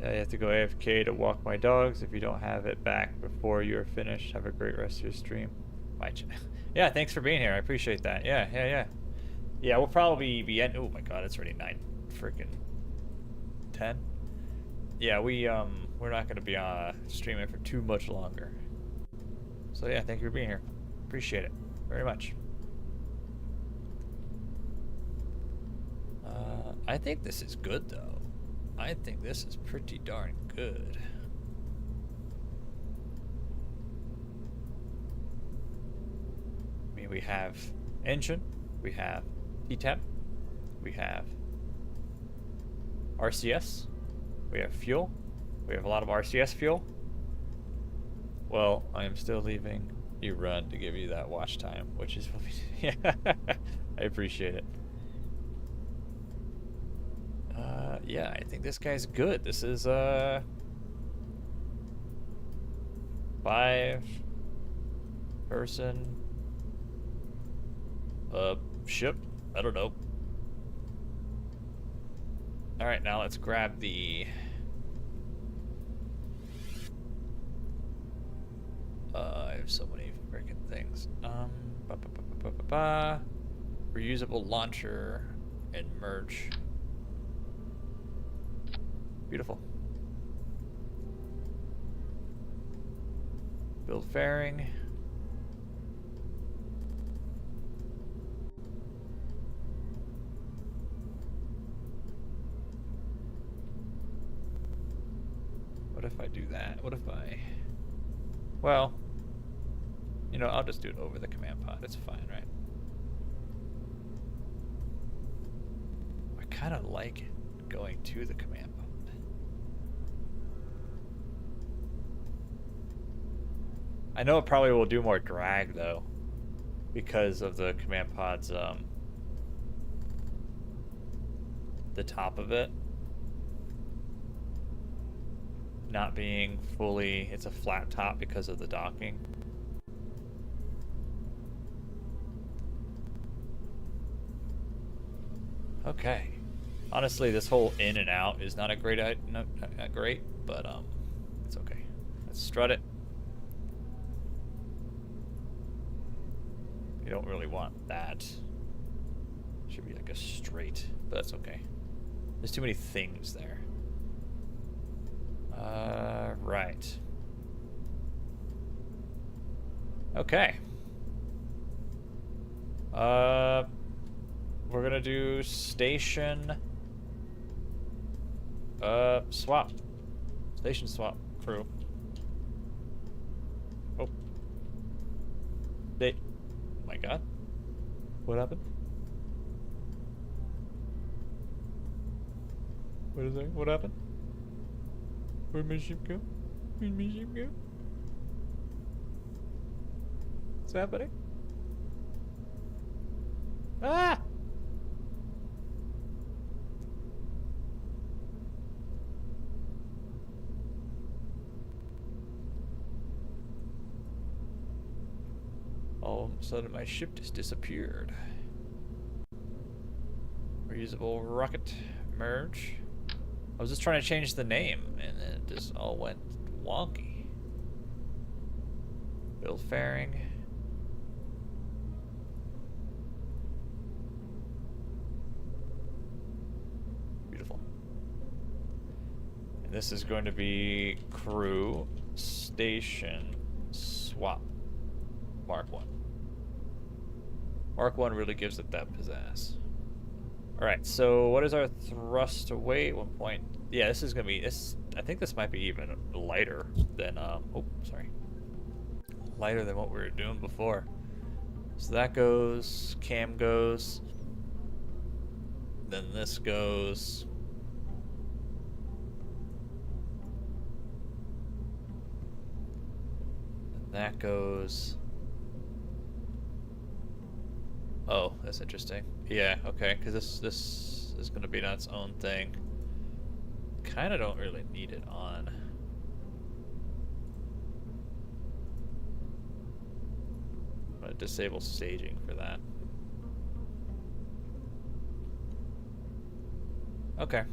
You have to go AFK to walk my dogs. If you don't have it back before you're finished, have a great rest of your stream. Yeah, thanks for being here. I appreciate that. Yeah, we'll probably be oh my god, it's already 9 freaking 10. Yeah, we're not gonna be streaming for too much longer. So yeah, thank you for being here. Appreciate it very much. I think this is good though. I think this is pretty darn good. I mean, we have engine, we have T-Temp, we have RCS, we have fuel, we have a lot of RCS fuel. Well, I am still leaving you run to give you that watch time, which is what we yeah, I appreciate it. Yeah, I think this guy's good. This is 5-person ship. I don't know. All right, now let's grab the I have so many freaking things. Reusable launcher and merge. Beautiful. Build fairing. What if I do that? What if I... Well, you know, I'll just do it over the command pod. It's fine, right? I kind of like it going to the command pod. I know it probably will do more drag though, because of the command pod's the top of it not being fully, it's a flat top because of the docking. Okay. Honestly, this whole in and out is not a great, not great, but it's okay. Let's strut it. You don't really want that. Should be like a straight, but that's okay. There's too many things there. Right. Okay. We're gonna do station swap. Station swap crew. Oh. Oh my god. What happened? What is that? What happened? Where'd my ship go? Where'd my ship go? What's happening? Ah! All of a sudden my ship just disappeared. Reusable rocket merge. I was just trying to change the name and then it just all went wonky. Build fairing. Beautiful. And this is going to be crew station swap. Mark 1. Mark 1 really gives it that pizzazz. Alright, so what is our thrust away at 1 point? Yeah, this is gonna be this. I think this might be even lighter than oh, sorry. Lighter than what we were doing before. So that goes, cam goes, then this goes. And that goes. Oh, that's interesting. Yeah, okay, because this is going to be on its own thing. Kind of don't really need it on. I'm going to disable staging for that. Okay.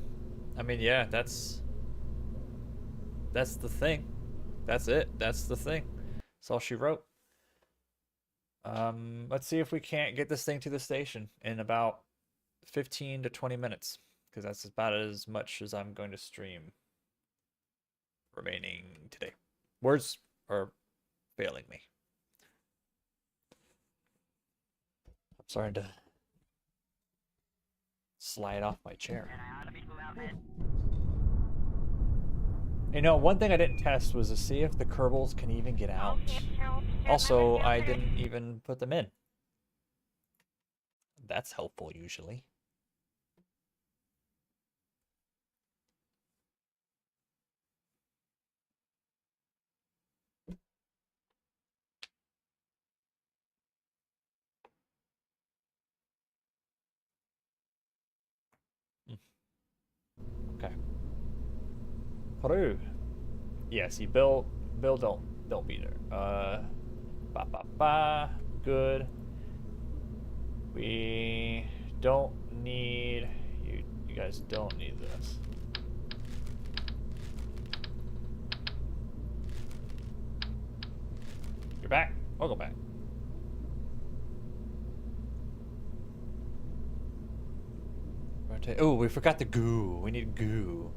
I mean, yeah, that's the thing. That's it. That's the thing. That's all she wrote. Let's see if we can't get this thing to the station in about 15 to 20 minutes, because that's about as much as I'm going to stream remaining today. Words are failing me. I'm starting to slide off my chair. You know, one thing I didn't test was to see if the Kerbals can even get out. Also, I didn't even put them in. That's helpful usually. Okay. Peru. Yes, you Bill don't be there. Good. We don't need you guys don't need this. You're back. Welcome back. Oh, we forgot the goo. We need goo.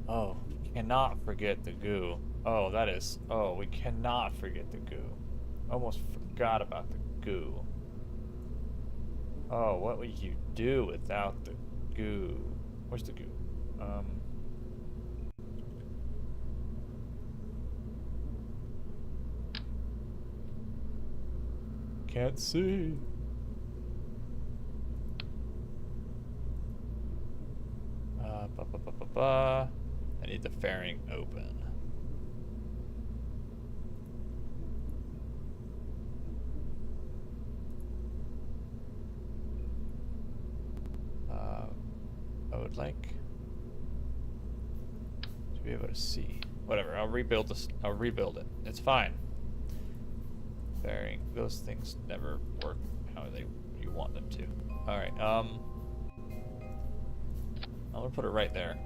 Oh, cannot forget the goo. Oh, that is. Oh, we cannot forget the goo. Almost forgot about the goo. Oh, what would you do without the goo? Where's the goo? Can't see. I need the fairing open. I would like to be able to see. Whatever, I'll rebuild this. I'll rebuild it. It's fine. Fairing, those things never work how you want them to. All right. I'm gonna put it right there.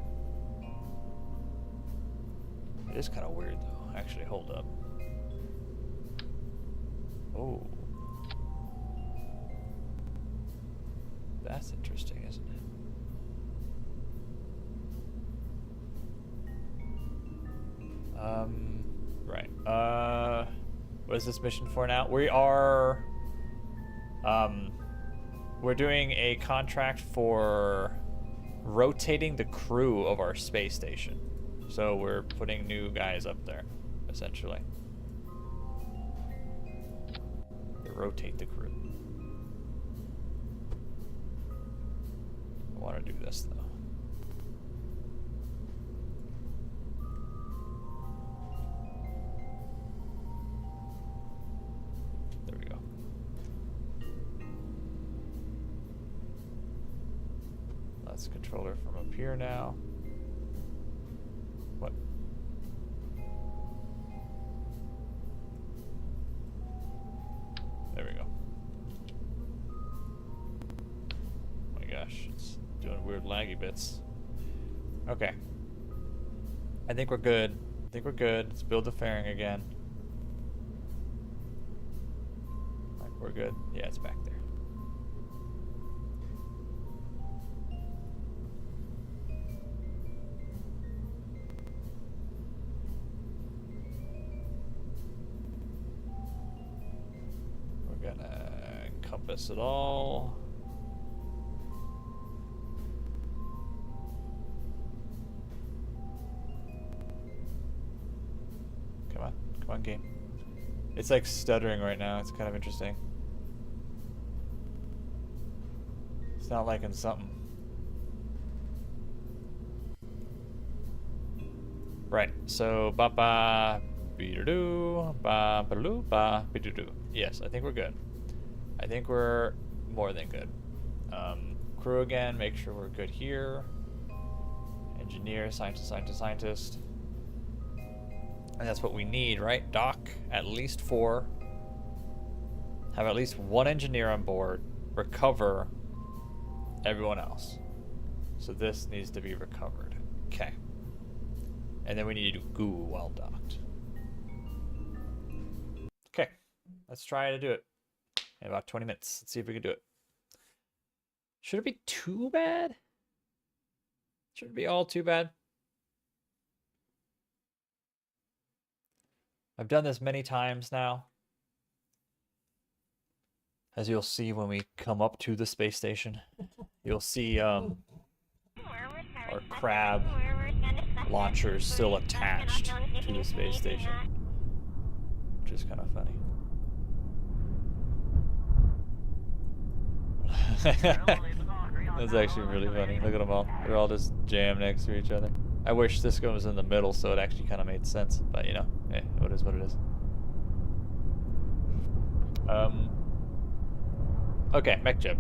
It is kind of weird though. Actually, hold up. Oh. That's interesting, isn't it? Right. What is this mission for now? We are, we're doing a contract for rotating the crew of our space station. So we're putting new guys up there, essentially. To rotate the crew. I want to do this though. There we go. That's controller from up here now. What? There we go. Oh my gosh, it's doing weird laggy bits. Okay. I think we're good. I think we're good. Let's build the fairing again. Like we're good. Yeah, it's back there. We're gonna encompass it all. Come on, game. It's like stuttering right now. It's kind of interesting. It's not liking something. Right. So ba ba be-do-do, ba ba-do, ba be-do-do. Yes, I think we're good. I think we're more than good. Crew again. Make sure we're good here. Engineer, scientist. And that's what we need, right? Dock at least 4. Have at least 1 engineer on board. Recover everyone else. So this needs to be recovered. Okay. And then we need to do goo while docked. Okay. Let's try to do it in about 20 minutes. Let's see if we can do it. Should it be too bad? Should it be all too bad? I've done this many times now. As you'll see when we come up to the space station, you'll see our crab launchers still attached to the space station, which is kind of funny. That's actually really funny. Look at them all. They're all just jammed next to each other. I wish this one was in the middle so it actually kind of made sense, but you know, it is what it is. Okay, mech chip.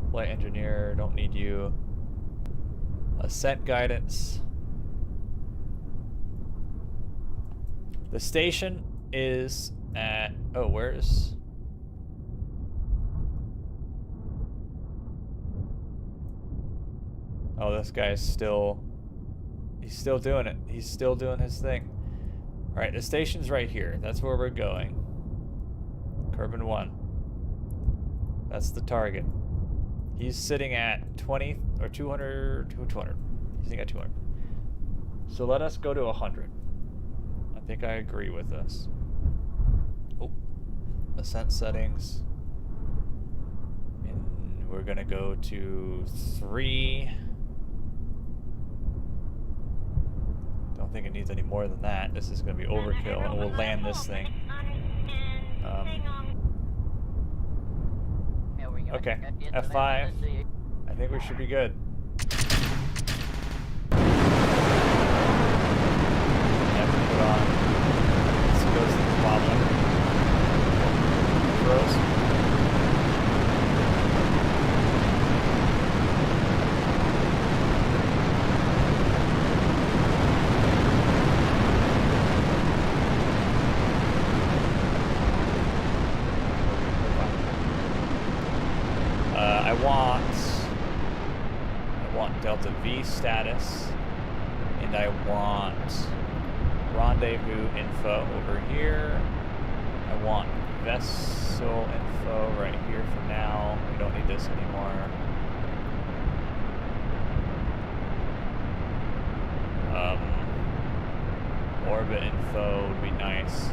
Flight engineer, don't need you. Ascent guidance. The station is at, oh, where's? Oh, this guy's still, he's still doing it. He's still doing his thing. All right, the station's right here. That's where we're going. Kerbin 1. That's the target. He's sitting at 20 or 200, 200. He's sitting at 200. So let us go to 100. I think I agree with this. Oh, ascent settings. And we're gonna go to 3. Don't think it needs any more than that. This is gonna be overkill, and we'll land this thing. Okay, F5. I think we should be good. Put on. This goes things wobbling. Froze. I want want Delta V status, and I want rendezvous info over here. I want vessel info right here for now. We don't need this anymore. Orbit info would be nice.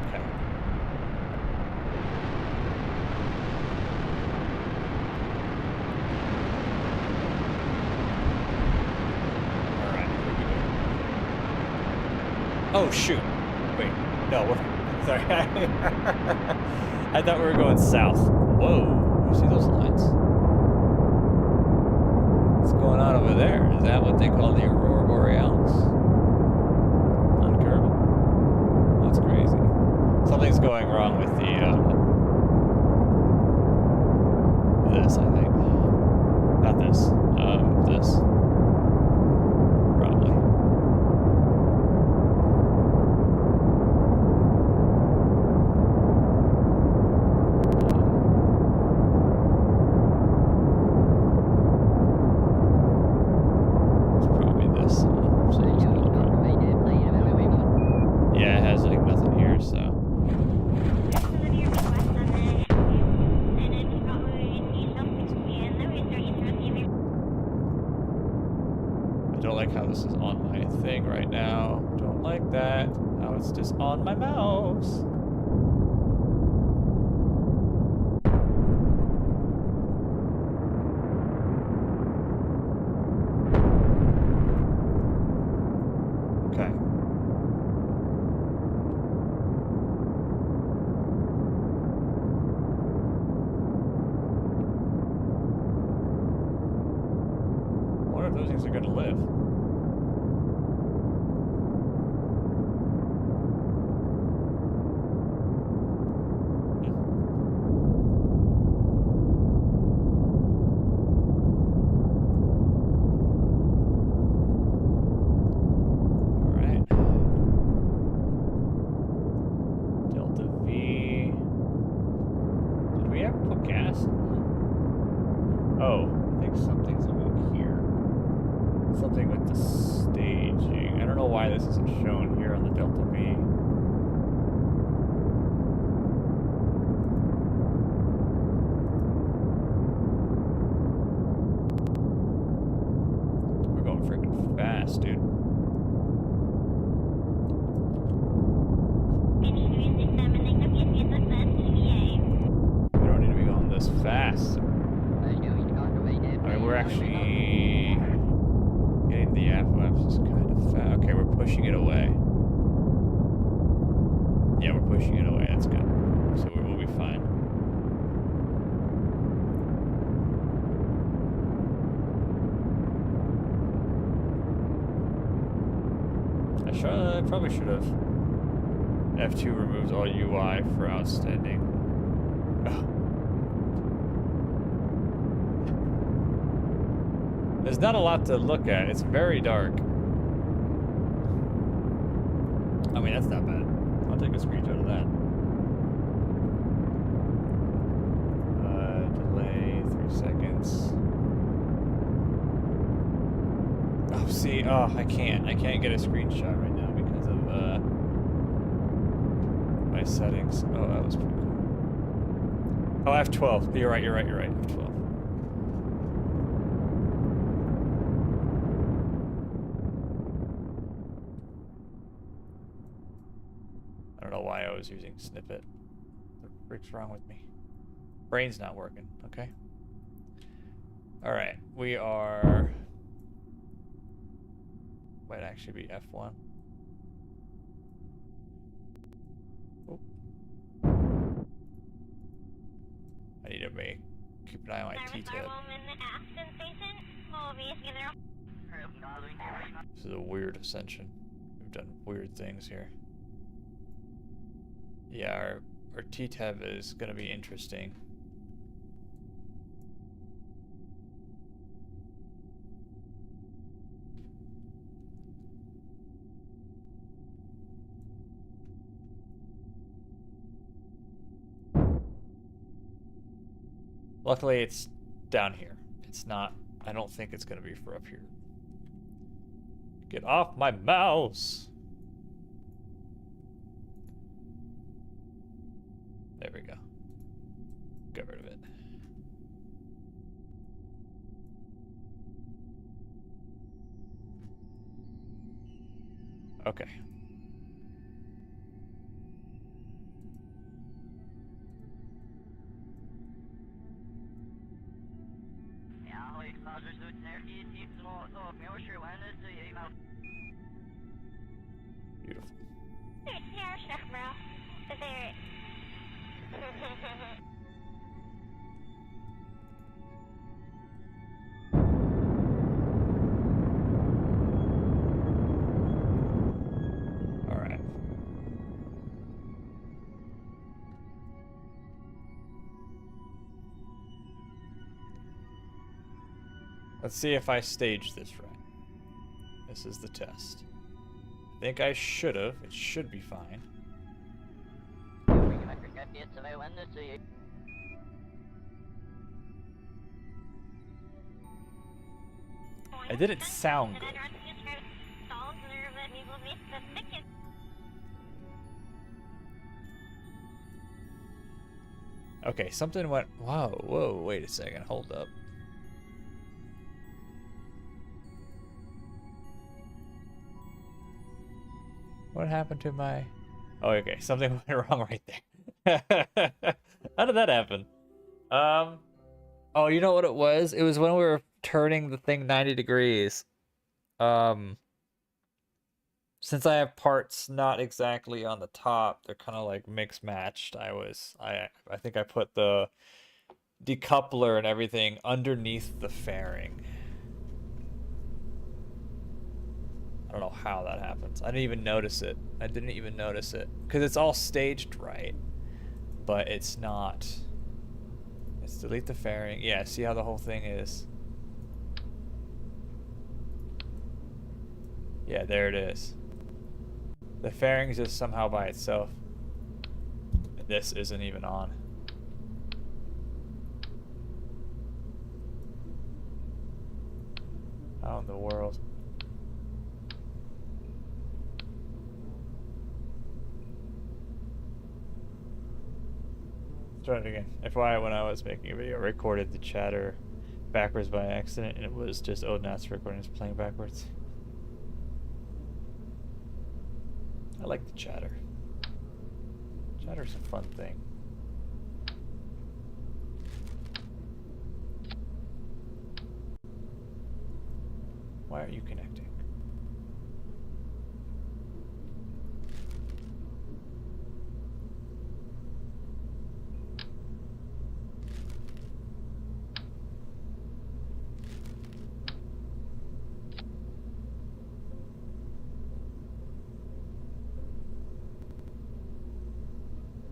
Okay. Alright, here we go. Oh shoot. Wait, no, we're sorry. I thought we were going south. Whoa, you see those lines? What's going on over there? Is that what they call the Aurora Borealis? Uncurved? That's crazy. Something's going wrong with the, this, I think. Not this. This. Probably. Yeah, it has like nothing here, so. I don't like how this is on my thing right now. Don't like that. How it's just on my mouse. Okay. I wonder if those things are gonna live. Something with the staging. I don't know why this isn't shown here on the Delta V. We're going freaking fast, dude. We don't need to be going this fast. I mean, we're actually getting the apoapsis is kind of fast. Okay, we're pushing it away. Yeah, we're pushing it away. That's good. So we'll be fine. I probably should have. F2 removes all UI for outstanding. There's not a lot to look at. It's very dark. I mean, that's not bad. I'll take a screenshot of that. Delay 3 seconds. Oh, see, I can't get a screenshot right now because of my settings. Oh, that was pretty cool. Oh, F12. You're right. F12. I don't know why I was using snippet. What the frick's wrong with me? Brain's not working, okay? Alright, we are... Might actually be F1. Oh. I need to keep an eye on my T-tab. This is a weird ascension. We've done weird things here. Yeah, our T-tab is going to be interesting. Luckily, it's down here. It's not, I don't think it's gonna be for up here. Get off my mouse! There we go. Get rid of it. Okay. Beautiful. All right. Let's see if I staged this right. This is the test. I think I should have. It should be fine. It didn't sound good. Okay, something went... Whoa, wait a second. Hold up. What happened to my... Oh, okay. Something went wrong right there. How did that happen? Oh, you know what it was? It was when we were turning the thing 90 degrees. Since I have parts not exactly on the top, they're kind of like mixed matched. I think I put the decoupler and everything underneath the fairing. I don't know how that happens. I didn't even notice it. Because it's all staged right. But it's not. Let's delete the fairing. Yeah, see how the whole thing is? Yeah, there it is. The fairing is just somehow by itself. And this isn't even on. How in the world? Try it again. FYI, when I was making a video, I recorded the chatter backwards by accident, and it was just Odinat's recording is playing backwards. I like the chatter. Chatter's a fun thing. Why aren't you connecting?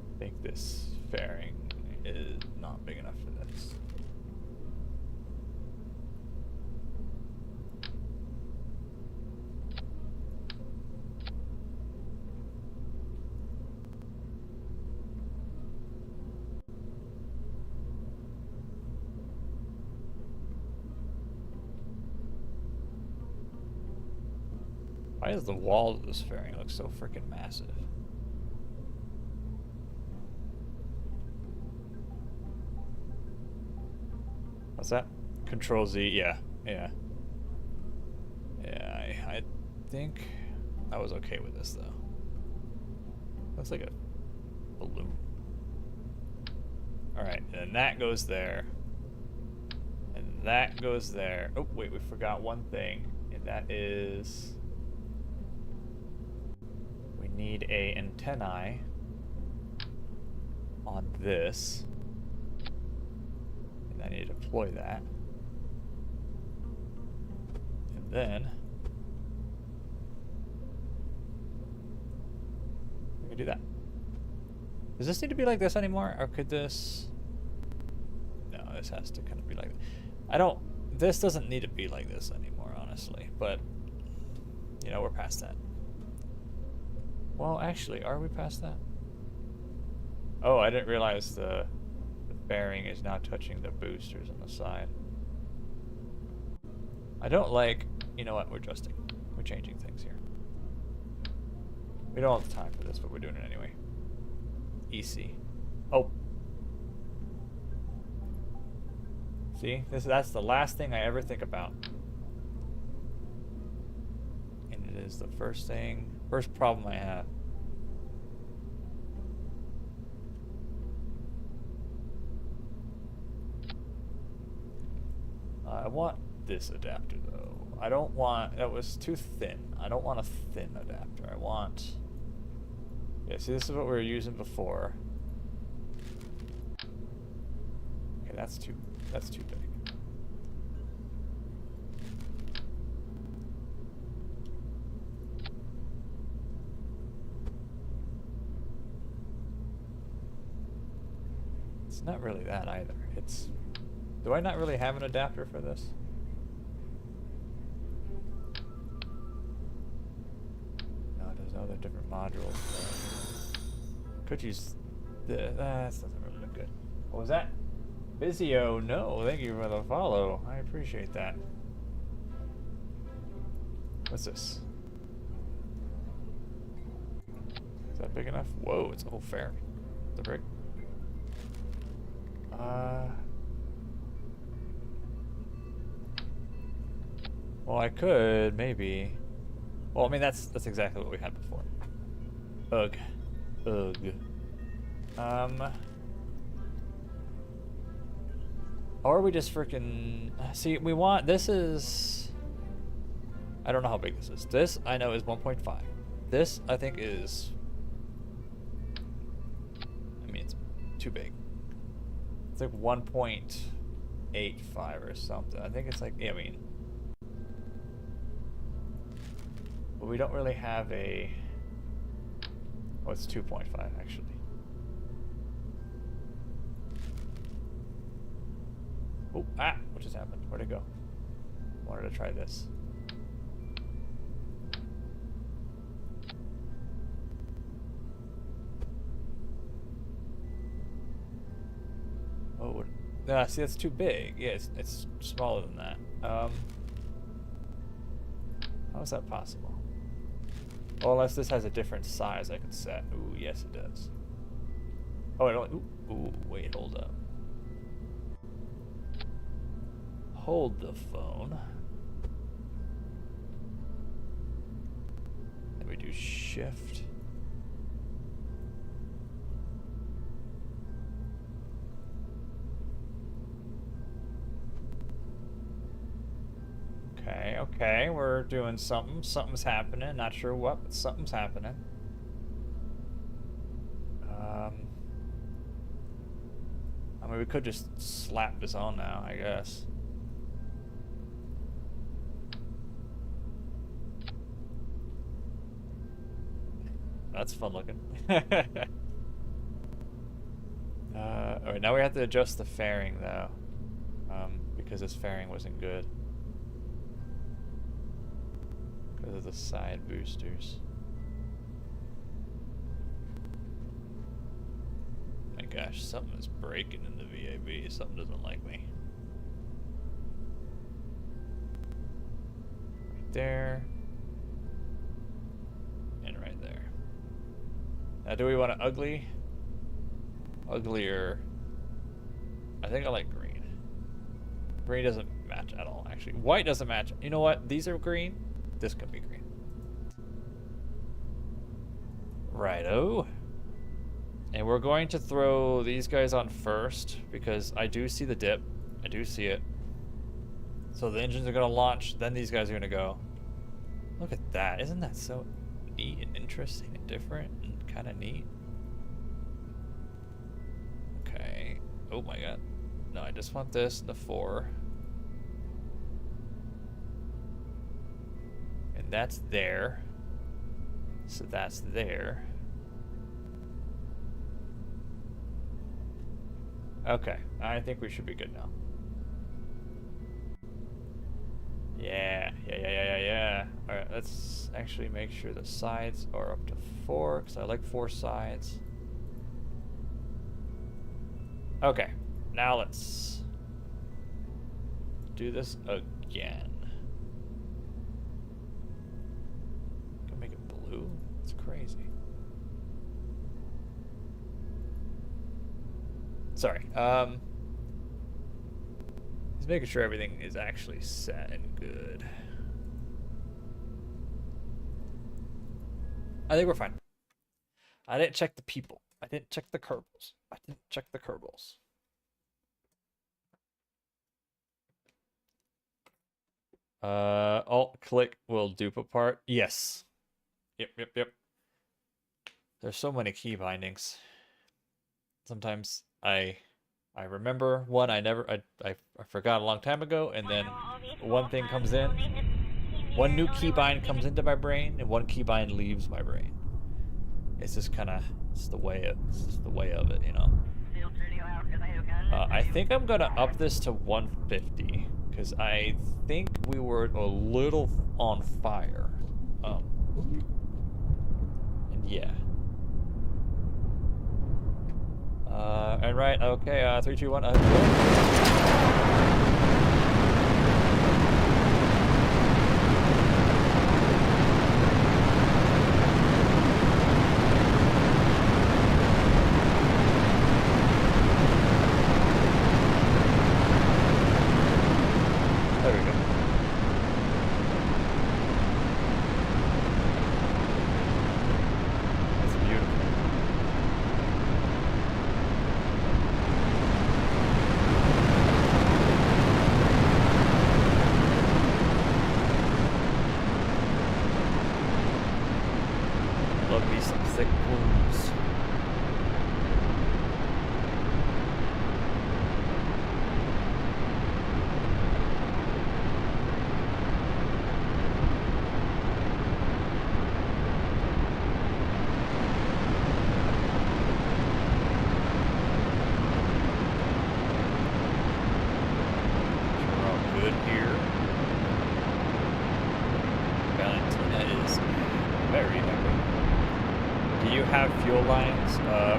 I think this fairing is not big enough for this. Why does the wall of this fairing look so freaking massive? What's that? Control Z, yeah. I think I was okay with this though. Looks like a balloon. Alright, and that goes there. And that goes there. Oh, wait, we forgot one thing. And that is... we need a antennae on this. I need to deploy that. And then we can do that. Does this need to be like this anymore? Or could this... No, this has to kind of be like that. This doesn't need to be like this anymore, honestly. But, you know, we're past that. Well, actually, are we past that? Oh, I didn't realize the bearing is now touching the boosters on the side. I don't like... You know what? We're adjusting. We're changing things here. We don't have time for this, but we're doing it anyway. EC. Oh. See? That's the last thing I ever think about. And it is the first problem I have. I want this adapter though. I don't want, that was too thin. I don't want a thin adapter. I want, yeah, see, this is what we were using before. Okay, that's too big. It's not really that either. It's, do I not really have an adapter for this? No, there's other different modules. Could use this. That doesn't really look good. What was that? Vizio, no, thank you for the follow. I appreciate that. What's this? Is that big enough? Whoa, it's a whole fair. The brick. Well, I could maybe. Well, I mean that's exactly what we had before. Ugh. Or we just freaking see. We want this is. I don't know how big this is. This I know is 1.5. This I think is. I mean it's too big. It's like 1.85 or something. I think it's like, yeah, I mean. But we don't really have a. Oh, it's 2.5 actually. Oh, what just happened? Where'd it go? Wanted to try this. Oh, nah, see, that's too big. Yeah, it's smaller than that. How is that possible? Well, unless this has a different size I can set. Ooh, yes it does. Oh, it only, ooh, wait, hold up. Hold the phone. Then we do shift. Okay, we're doing something. Something's happening. Not sure what, but something's happening. I mean, we could just slap this on now, I guess. That's fun looking. Alright, now we have to adjust the fairing though. Because this fairing wasn't good. Because of the side boosters. My gosh, something is breaking in the VAB. Something doesn't like me. Right there. And right there. Now, do we want it ugly? Uglier. I think I like green. Green doesn't match at all, actually. White doesn't match. You know what? These are green. This could be green. Righto. And we're going to throw these guys on first because I do see the dip. I do see it. So the engines are going to launch, then these guys are going to go. Look at that. Isn't that so neat and interesting and different and kind of neat? Okay. Oh my god. No, I just want this, the 4. And that's there. So that's there. Okay, I think we should be good now. Yeah. Alright, let's actually make sure the sides are up to 4, because I like 4 sides. Okay, now let's do this again. Can make it blue? It's crazy. Sorry. Just making sure everything is actually set and good. I think we're fine. I didn't check the people. I didn't check the Kerbals. I didn't check the Kerbals. Alt click will dupe apart. Yes. Yep. There's so many key bindings. Sometimes I remember one I forgot a long time ago, and then one thing comes in. One new keybind comes into my brain, and one keybind leaves my brain. It's just kind of the way of it, you know. I think I'm gonna up this to 150 because I think we were a little on fire. And yeah. And right, okay, 3, 2, 1, go. There we go. That's beautiful. Love me some thick plumes. We're all good here. Valentina is very happy. Do you have fuel lines?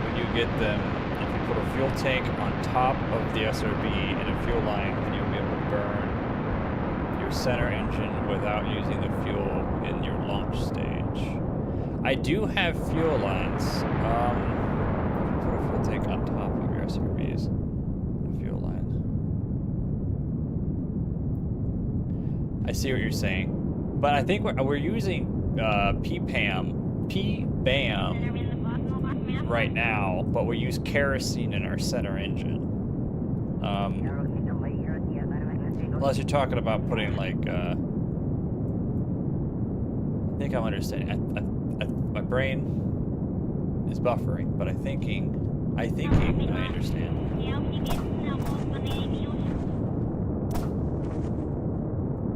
When you get them, if you put a fuel tank on top of the SRB and a fuel line, then you'll be able to burn your center engine without using the fuel in your launch stage. I do have fuel lines. If you put a fuel tank on top of your SRBs, a fuel line. I see what you're saying, but I think we're using PBAM right now, but we use kerosene in our center engine. Unless you're talking about putting like, I think I'm understanding. My brain is buffering, but I understand.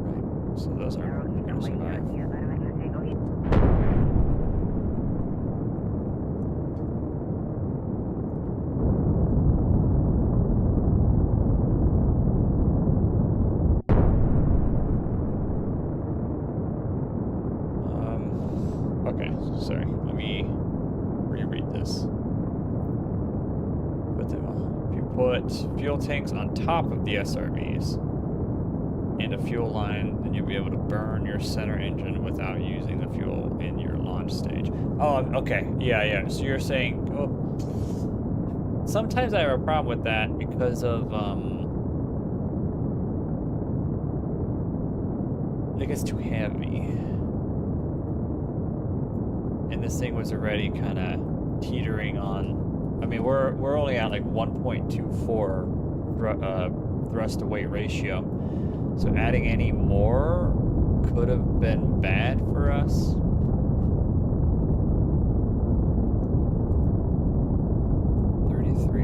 Right, so those aren't gonna survive. Okay, sorry. Let me reread this. But if you put fuel tanks on top of the SRVs and a fuel line, then you'll be able to burn your center engine without using the fuel in your launch stage. Oh, okay. Yeah. So you're saying, oh, sometimes I have a problem with that because of, it gets too heavy. And this thing was already kind of teetering on. I mean, we're only at like 1.24 thrust to weight ratio, so adding any more could have been bad for us.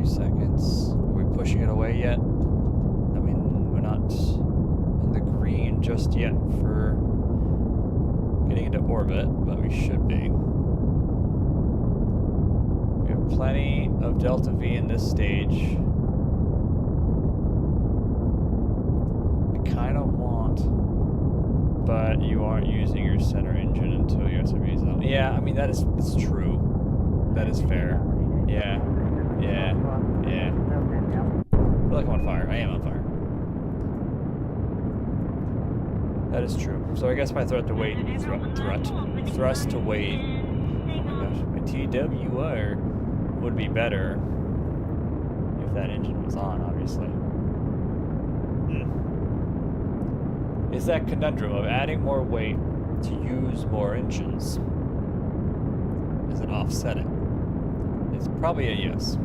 Seconds. Are we pushing it away yet? I mean, we're not in the green just yet for getting into orbit, but we should be. We have plenty of delta V in this stage. I kind of want, but you aren't using your center engine until your SRV is out. Yeah, I mean, it's true. That is fair. Yeah. feel like I'm on fire. I am on fire. That is true. So I guess my thrust to weight, thrust to weight. Oh my gosh, my TWR would be better if that engine was on, obviously. Is that conundrum of adding more weight to use more engines? Is it offsetting? It's probably a yes.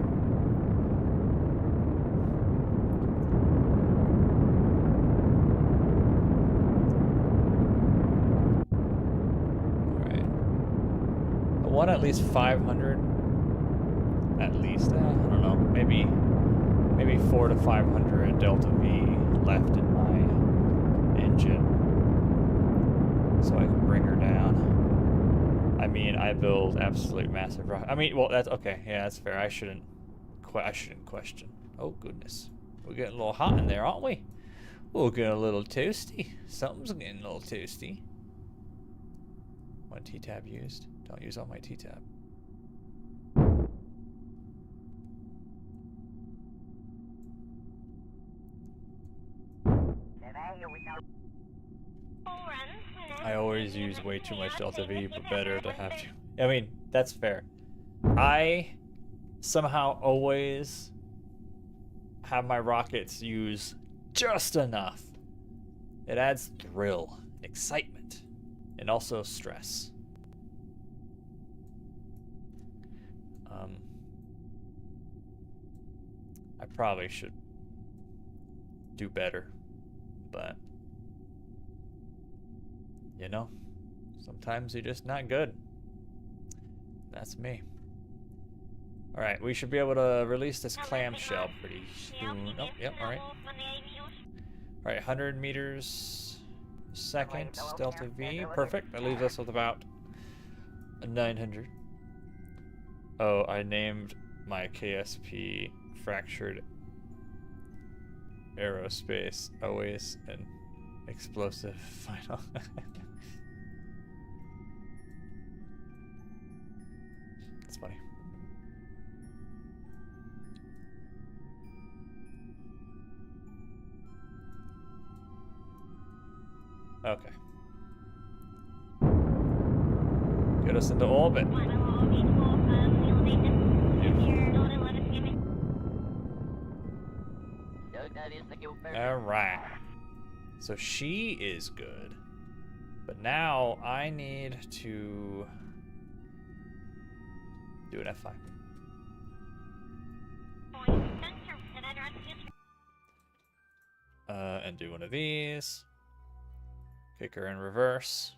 Alright. I want at least 500. At least, I don't know. Maybe 400 to 500 delta V left in my engine. So I can bring her down. I mean, I build absolute massive rock. I mean, well, that's okay. Yeah, that's fair. I shouldn't question. Oh goodness, we're getting a little hot in there, aren't we? We're getting a little toasty. Something's getting a little toasty. One T-tab used. Don't use all my T-tab. I always use way too much delta V, but better to have to. I mean, that's fair. I somehow always have my rockets use just enough. It adds thrill, excitement, and also stress. I probably should do better, but you know, sometimes you're just not good. That's me. All right, we should be able to release this clamshell pretty soon. Oh, yep, all right. All right, 100 meters a second, delta V, perfect. That leaves us with about 900. Oh, I named my KSP Fractured Aerospace always an explosive final. That's funny. Okay. Get us into orbit. Alright. So she is good. But now I need to do an F5. And do one of these. Kick her in reverse.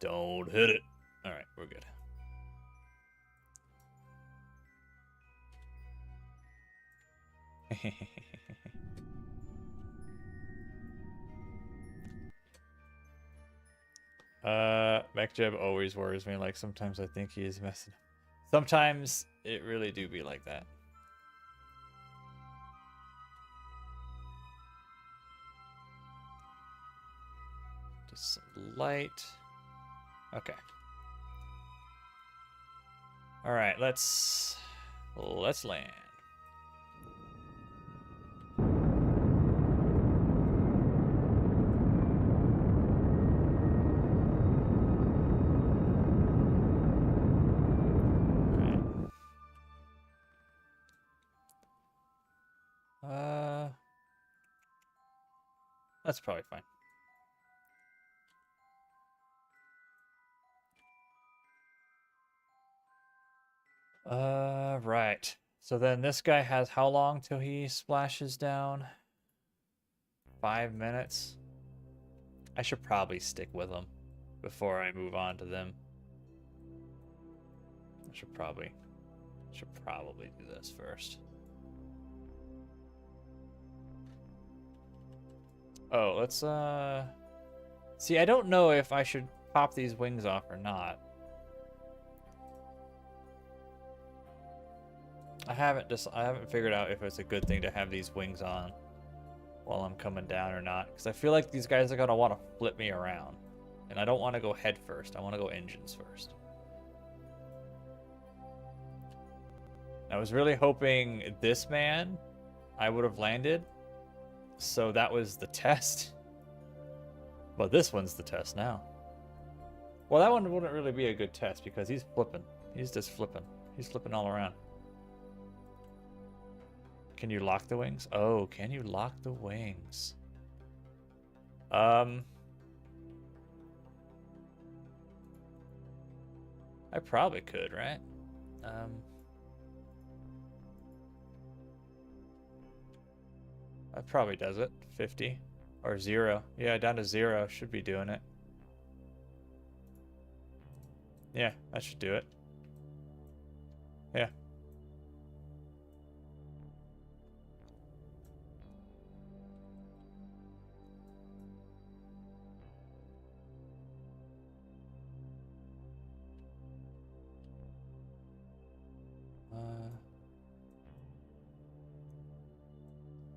Don't hit it. Alright, we're good. MechJeb always worries me. Like, sometimes I think he is messing up. Sometimes it really do be like that. Just some light. Okay. All right, let's land. That's probably fine. Right. So then this guy has how long till he splashes down? 5 minutes. I should probably stick with him before I move on to them. I should probably do this first. Oh, let's see, I don't know if I should pop these wings off or not. I haven't figured out if it's a good thing to have these wings on while I'm coming down or not, because I feel like these guys are gonna want to flip me around, and I don't want to go head first. I want to go engines first. I was really hoping this man I would have landed. So that was the test. But this one's the test now. Well, that one wouldn't really be a good test because he's flipping. He's just flipping. He's flipping all around. Can you lock the wings? Oh, can you lock the wings? I probably could, right? That probably does it. 50 or 0. Yeah, down to 0 should be doing it. Yeah, that should do it. Yeah.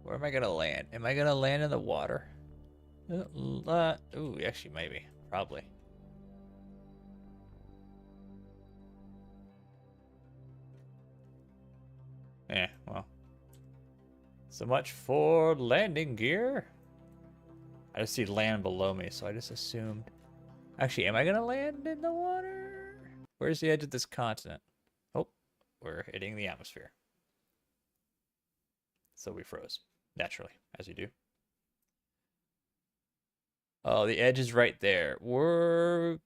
Where am I gonna land? Am I gonna land in the water? Ooh, actually, maybe. Probably. Yeah, well. So much for landing gear. I just see land below me, so I just assumed. Actually, am I gonna land in the water? Where's the edge of this continent? Oh, we're hitting the atmosphere. So we froze. Naturally, as you do. Oh, the edge is right there. We're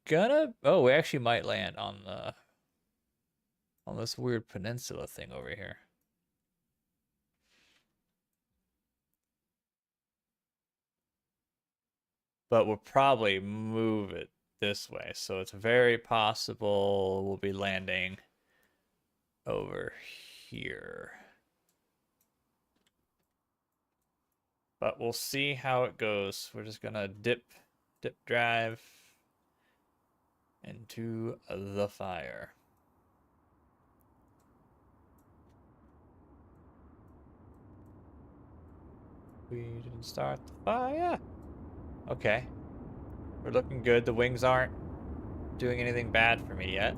gonna... Oh, we actually might land on the... on this weird peninsula thing over here. But we'll probably move it this way. So it's very possible we'll be landing over here. But we'll see how it goes. We're just gonna dip drive into the fire. We didn't start the fire. Okay. We're looking good. The wings aren't doing anything bad for me yet.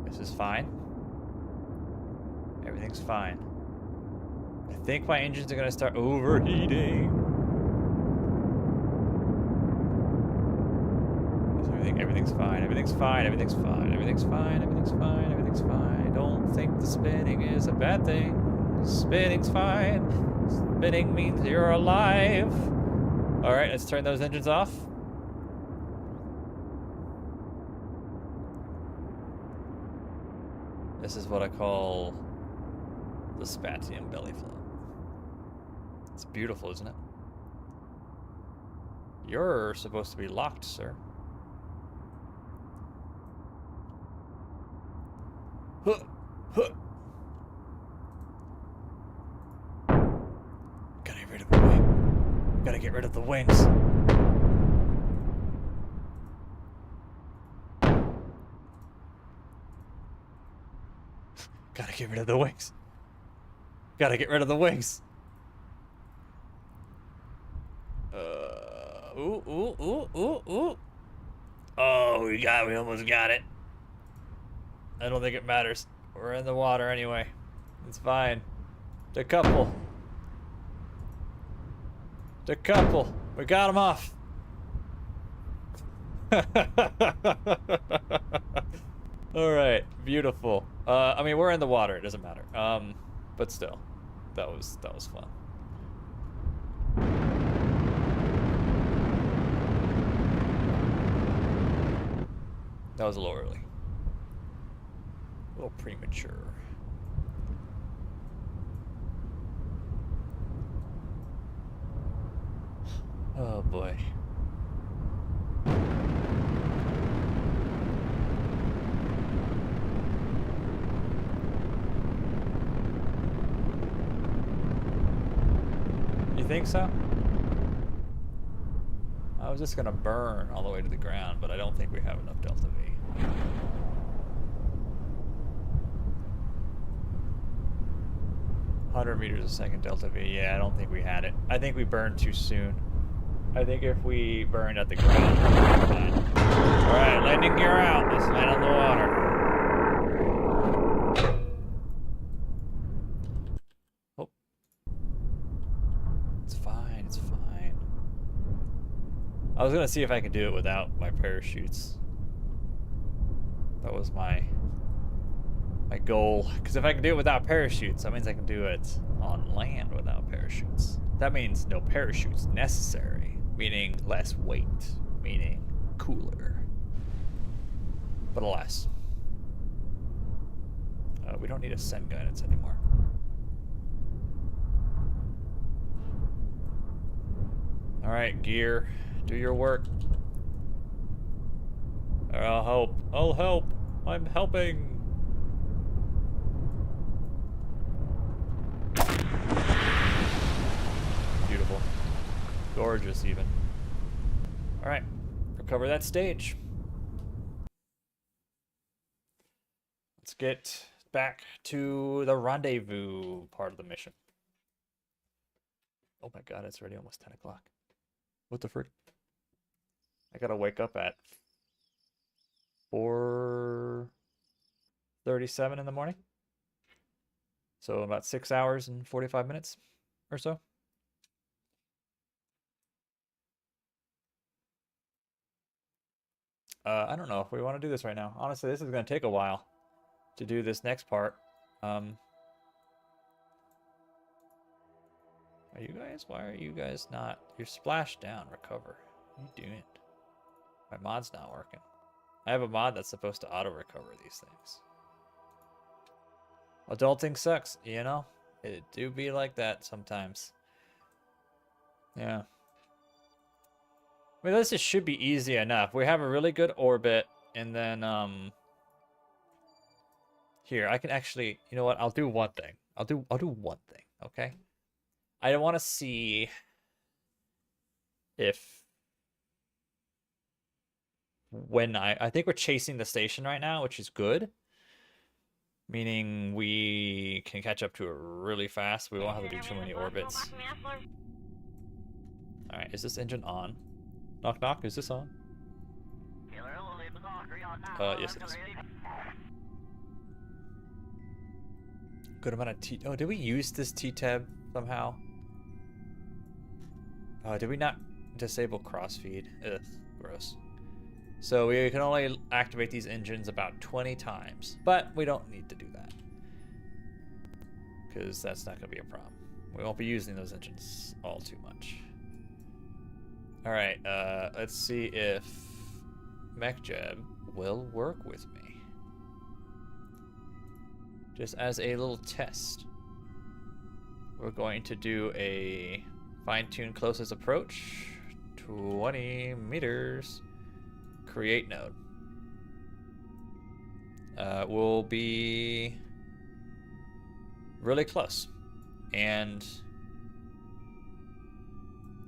This is fine. Everything's fine. I think my engines are gonna start overheating. Everything's fine. Everything's fine. Everything's fine. Everything's fine. Everything's fine. Everything's fine. I don't think the spinning is a bad thing. Spinning's fine. Spinning means you're alive. All right, let's turn those engines off. This is what I call the Spatium belly float. It's beautiful, isn't it? You're supposed to be locked, sir. Huh, huh. Gotta get rid of the wing. Gotta get rid of the wings. Gotta get rid of the wings. Gotta get rid of the wings. Ooh, ooh, ooh, ooh, ooh. Oh, we almost got it. I don't think it matters. We're in the water anyway. It's fine. Decouple. Decouple. We got him off. All right, beautiful. I mean, we're in the water. It doesn't matter. But still, that was fun. That was a little early. A little premature. Oh boy. You think so? I was just gonna burn all the way to the ground, but I don't think we have enough delta V. 100 meters a second delta V. Yeah, I don't think we had it. I think we burned too soon. I think if we burned at the ground, we'd be fine. Alright, landing gear out. Let's land on the water. I was gonna see if I could do it without my parachutes. That was my goal. Because if I can do it without parachutes, that means I can do it on land without parachutes. That means no parachutes necessary, meaning less weight, meaning cooler. But alas, we don't need ascent guidance anymore. All right, gear, do your work. I'll help. I'll help. I'm helping. Beautiful. Gorgeous, even. All right, recover that stage. Let's get back to the rendezvous part of the mission. Oh my god, it's already almost 10 o'clock. What the frick? I gotta wake up at 4:37 in the morning. So about 6 hours and 45 minutes or so. I don't know if we want to do this right now. Honestly, this is going to take a while to do this next part. Are you guys? Why are you guys not? You're splashed down. Recover. What are you doing? My mod's not working. I have a mod that's supposed to auto-recover these things. Adulting sucks, you know? It do be like that sometimes. Yeah. I mean, this should be easy enough. We have a really good orbit, and then, here, I can actually, you know what? I'll do one thing. I'll do one thing, okay? I want to see if when I think we're chasing the station right now, which is good. Meaning we can catch up to it really fast. We won't have to do too many orbits. Alright, is this engine on? Knock knock, is this on? Yes it is. Good amount of T. Oh, did we use this T-tab somehow? Did we not disable crossfeed? Ugh, gross. So we can only activate these engines about 20 times, but we don't need to do that because that's not going to be a problem. We won't be using those engines all too much. All right, let's see if MechJeb will work with me. Just as a little test, we're going to do a fine-tune closest approach, 20 meters. Create node. Will be really close. And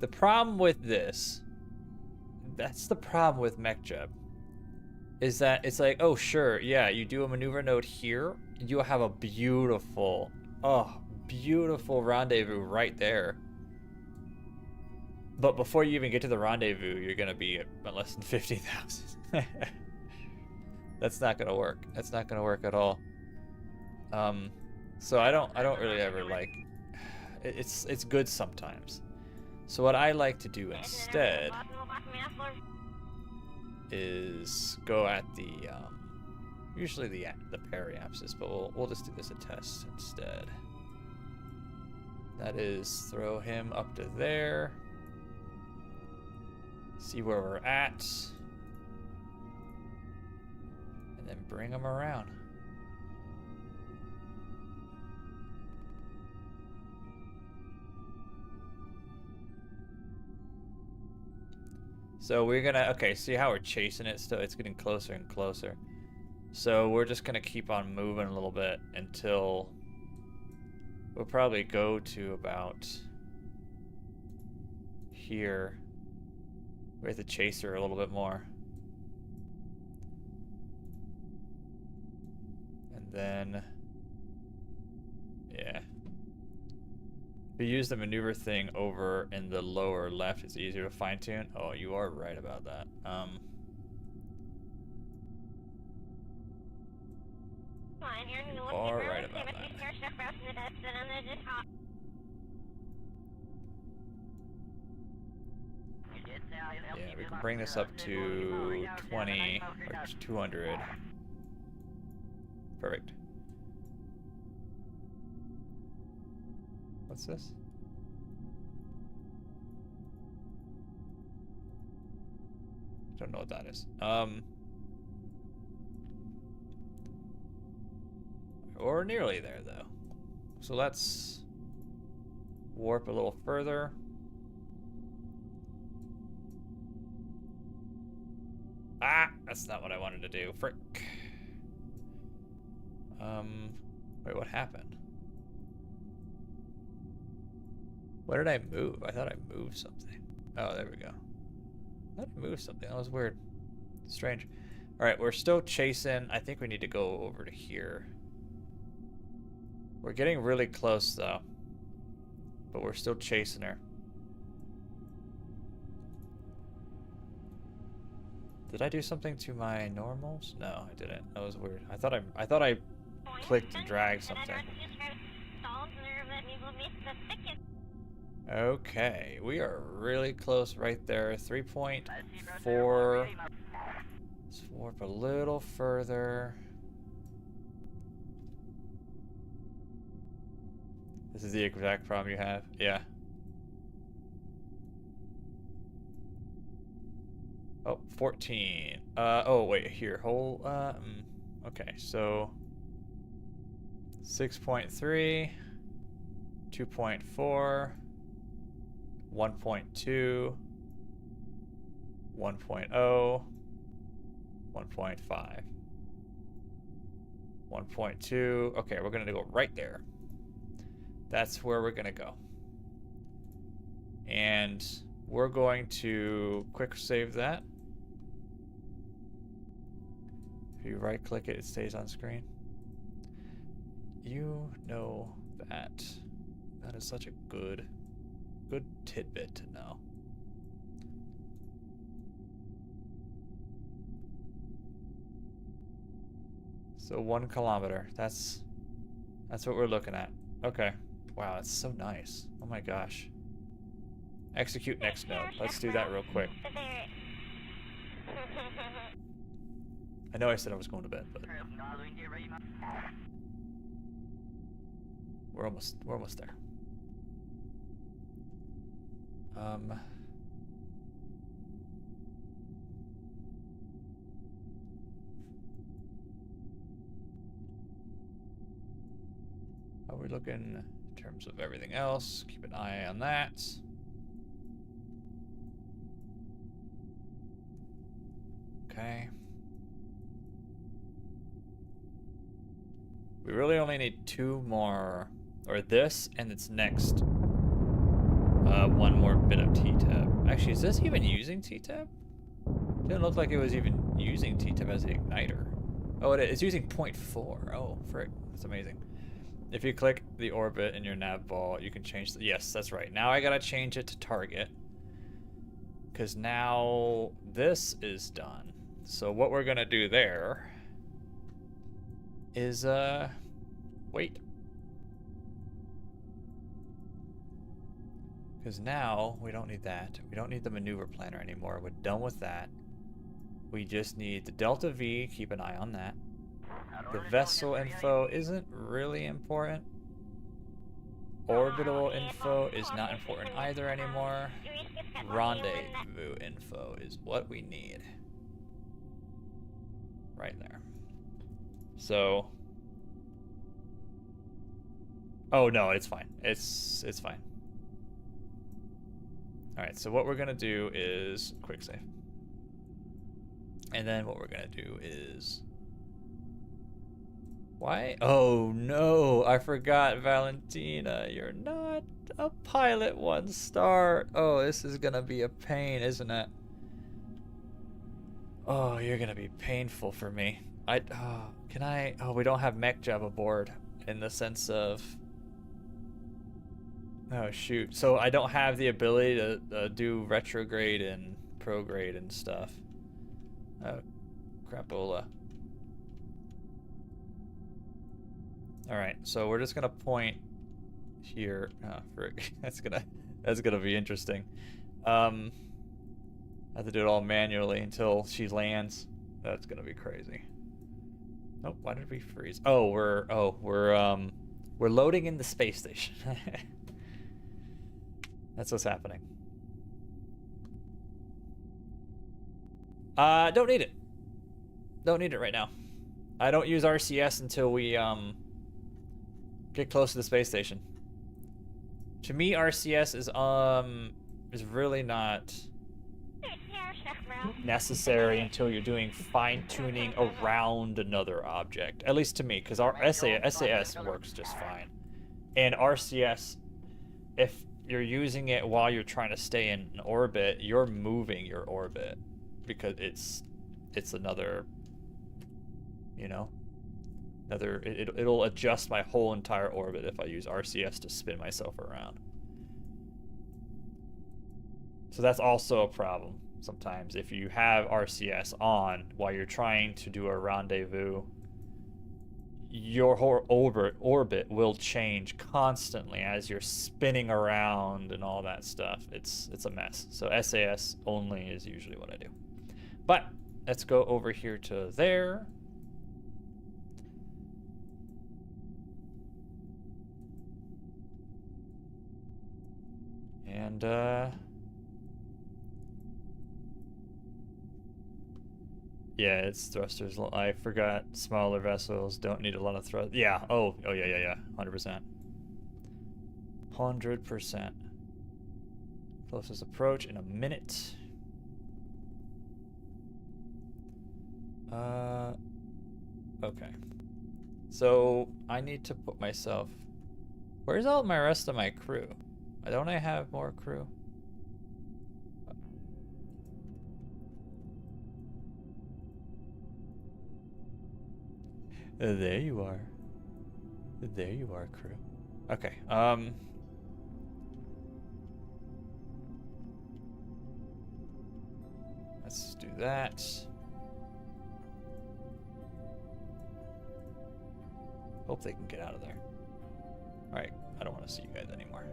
the problem with this, that's the problem with MechJeb, is that it's like, oh sure, yeah, you do a maneuver node here, you'll have a beautiful, beautiful rendezvous right there. But before you even get to the rendezvous, you're gonna be at less than 50,000. That's not gonna work. That's not gonna work at all. So I don't really ever like. It's good sometimes. So what I like to do instead is go at the usually the periapsis, but we'll just do this a test instead. That is throw him up to there. See where we're at, and then bring them around. So we're gonna, okay, see how we're chasing it still? It's getting closer and closer. So we're just gonna keep on moving a little bit until we'll probably go to about here. We have to chase her a little bit more. And then, yeah. If you use the maneuver thing over in the lower left, it's easier to fine tune. Oh, you are right about that. You are right about that. Yeah, we can bring this up to 20 or 200. Perfect. What's this? Don't know what that is. Or nearly there though. So let's warp a little further. Ah, that's not what I wanted to do. Frick. Wait, what happened? What did I move? I thought I moved something. Oh, there we go. I thought I moved something. That was weird. Strange. Alright, we're still chasing. I think we need to go over to here. We're getting really close, though. But we're still chasing her. Did I do something to my normals? No, I didn't. That was weird. I thought I clicked and dragged something. Okay, we are really close right there. 3.4. Let's warp a little further. This is the exact problem you have? Yeah. Oh, 14. Oh, wait, here. Whole, okay, so 6.3, 2.4, 1.2, 1.0, 1.5, 1.2. Okay, we're gonna go right there. That's where we're gonna go. And we're going to quick save that. If you right click it, it stays on screen. You know that. That is such a good tidbit to know. So 1 kilometer. That's what we're looking at. Okay. Wow, that's so nice. Oh my gosh. Execute next node. Let's do that real quick. I know I said I was going to bed, but we're almost there. How are we looking in terms of everything else? Keep an eye on that. Okay. We really only need 2 more, or this and its next 1 more bit of T-Tab. Actually, is this even using T-Tab? Didn't look like it was even using T-Tab as the igniter. Oh, it is. It's using 0.4. Oh, frick. That's amazing. If you click the orbit in your nav ball, you can change the... Yes, that's right. Now I gotta change it to target. Because now this is done. So what we're gonna do there is, wait. Because now we don't need that. We don't need the maneuver planner anymore. We're done with that. We just need the Delta V. Keep an eye on that. The vessel info isn't really important. Orbital info is not important either anymore. Rendezvous info is what we need. Right there. So... Oh, no, it's fine. It's fine. Alright, so what we're going to do is quick save. And then what we're going to do is... Why? Oh, no. I forgot, Valentina. You're not a pilot 1 star. Oh, this is going to be a pain, isn't it? Oh, you're going to be painful for me. Can I... Oh, we don't have mech job aboard in the sense of... Oh, shoot. So I don't have the ability to do retrograde and prograde and stuff. Oh, crapola. Alright, so we're just gonna point here. Oh, frick. That's gonna be interesting. I have to do it all manually until she lands. That's gonna be crazy. Oh, why did we freeze? Oh, we're loading in the space station. That's what's happening. Don't need it. Don't need it right now. I don't use RCS until we get close to the space station. To me, RCS is really not necessary until you're doing fine-tuning around another object. At least to me, because our SAS works just fine. And RCS, if you're using it while you're trying to stay in orbit, you're moving your orbit because it's another, you know, it'll adjust my whole entire orbit if I use RCS to spin myself around. So that's also a problem sometimes if you have RCS on while you're trying to do a rendezvous. Your whole orbit will change constantly as you're spinning around and all that stuff. It's a mess. So SAS only is usually what I do. But let's go over here to there. And yeah, it's thrusters. I forgot smaller vessels don't need a lot of thrust. Yeah. Oh yeah. 100%. 100%. Closest approach in a minute. Okay. So I need to put myself. Where's all my rest of my crew? Don't I have more crew? There you are. There you are, crew. Okay, let's do that. Hope they can get out of there. Alright, I don't want to see you guys anymore.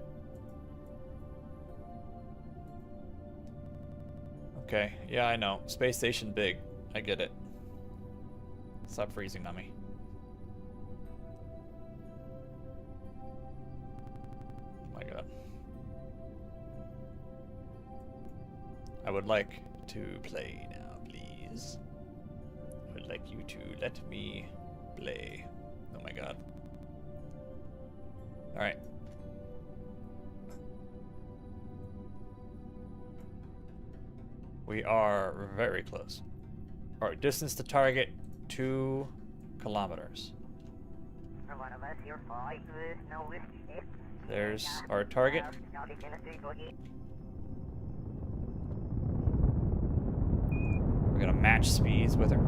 Okay, yeah, I know. Space station big. I get it. Stop freezing on me. Oh my god. I would like to play now, please. I would like you to let me play. Oh my god. Alright. We are very close. Alright, distance to target 2 kilometers. There's our target. We're gonna match speeds with her.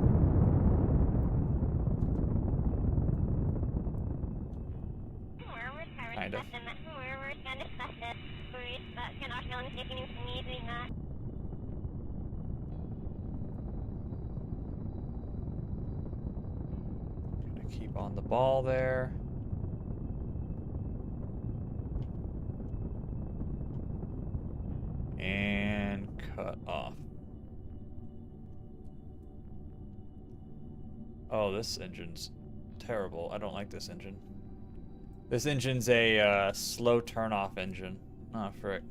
Kind of. Gonna keep on the ball there. And cut off. Oh, this engine's terrible. I don't like this engine. This engine's a slow turn-off engine. Oh, frick.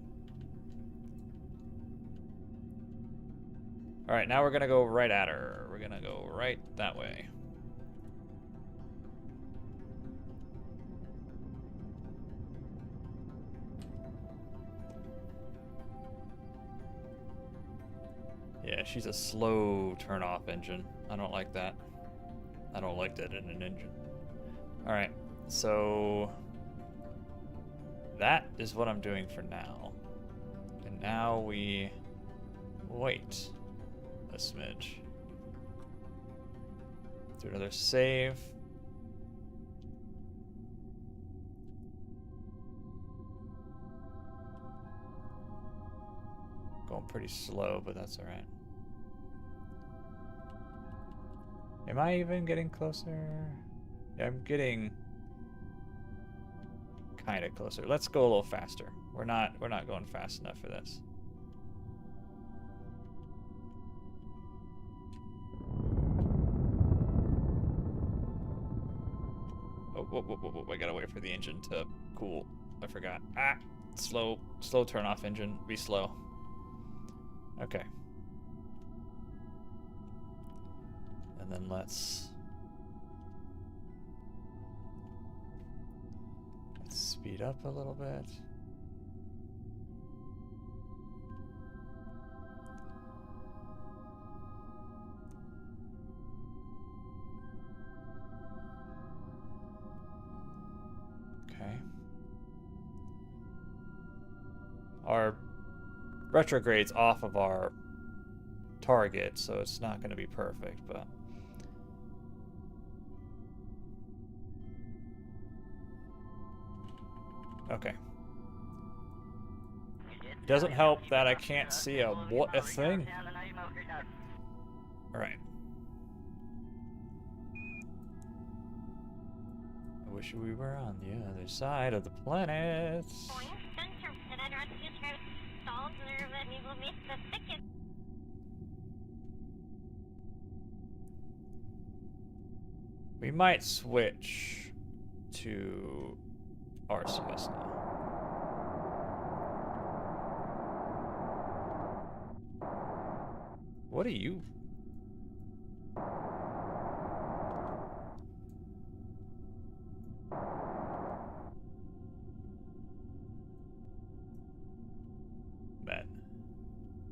Alright, now we're gonna go right at her. We're gonna go right that way. Yeah, she's a slow turn-off engine. I don't like that. I don't like that in an engine. Alright, so that is what I'm doing for now. And now we wait a smidge. Do another save. Going pretty slow, but that's alright. Am I even getting closer? Yeah, I'm getting kind of closer. Let's go a little faster. We're not going fast enough for this. I gotta wait for the engine to cool. I forgot. Ah, slow turn off engine. Be slow. Okay. And then let's speed up a little bit. Okay. Our retrograde's off of our target, so it's not going to be perfect, but okay. Doesn't help that I can't see a thing. All right. I wish we were on the other side of the planet. We might switch to RCS now. What are you? Man,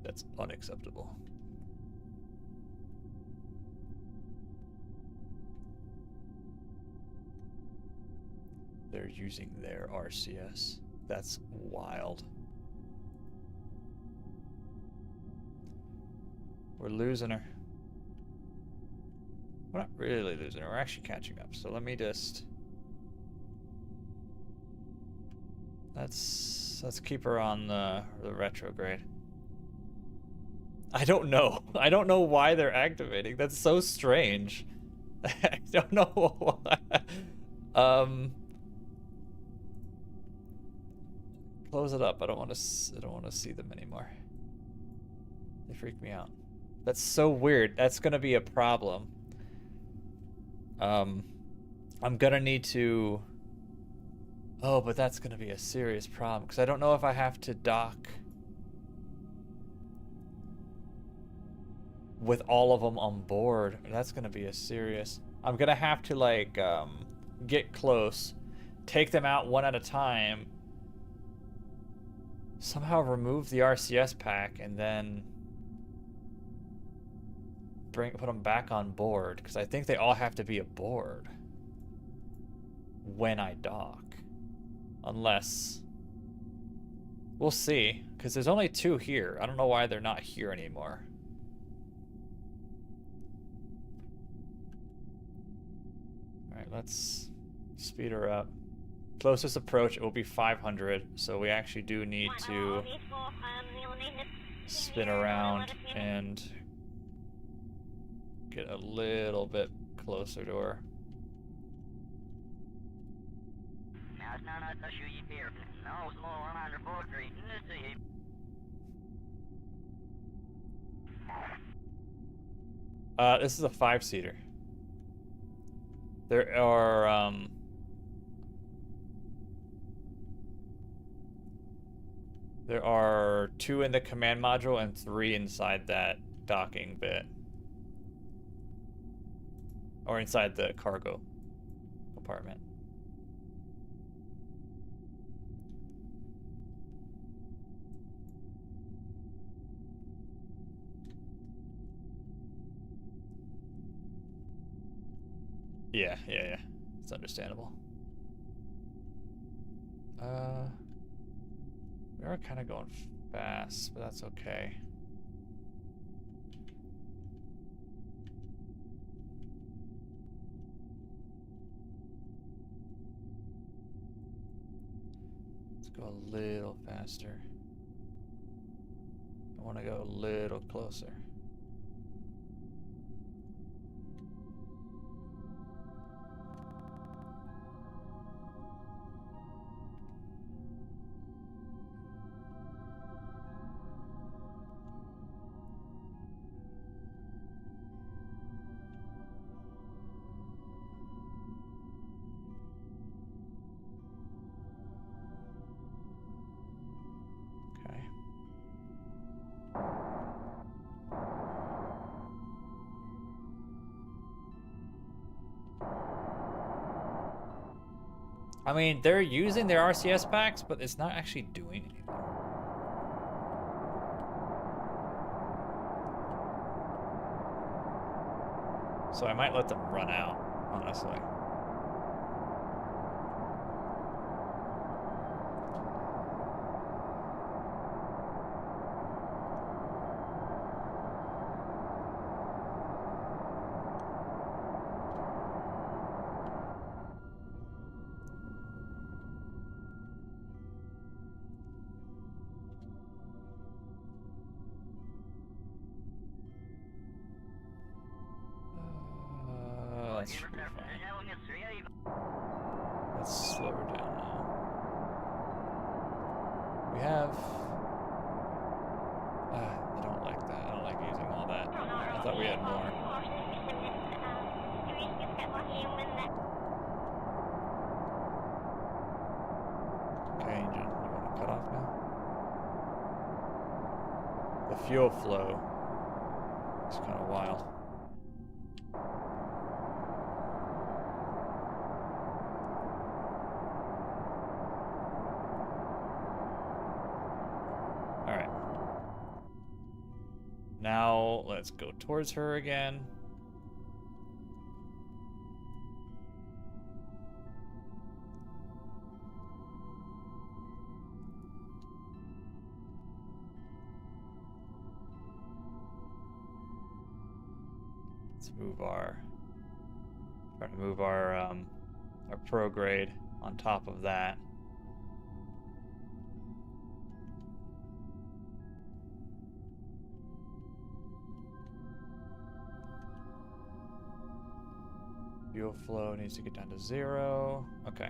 that's unacceptable. They're using their RCS. That's wild. We're losing her. We're not really losing her. We're actually catching up. So let me just... Let's keep her on the retrograde. I don't know. I don't know why they're activating. That's so strange. I don't know why. Close it up. I don't want to see them anymore. They freak me out. That's so weird. That's gonna be a problem. I'm gonna need to... Oh, but that's gonna be a serious problem because I don't know if I have to dock with all of them on board. That's gonna be a serious... I'm gonna have to like get close, take them out one at a time, somehow remove the RCS pack, and then put them back on board, because I think they all have to be aboard when I dock. Unless... We'll see, because there's only 2 here. I don't know why they're not here anymore. Alright, let's speed her up. Closest approach, it will be 500, so we actually do need to spin around and get a little bit closer to her. This is a 5-seater. There are 2 in the command module and 3 inside that docking bit. Or inside the cargo compartment. Yeah. It's understandable. We are kind of going fast, but that's okay. Let's go a little faster. I want to go a little closer. I mean, they're using their RCS packs, but it's not actually doing anything. So I might let them run out, honestly. That should be fine. Let's slow her down now. We have... I don't like that. I don't like using all that. I thought we had more. Okay, engine. You want to cut off now? The fuel flow is kind of wild. Alright. Now, let's go towards her again. Let's move our... Try to move our prograde on top of that. Fuel flow needs to get down to 0. Okay.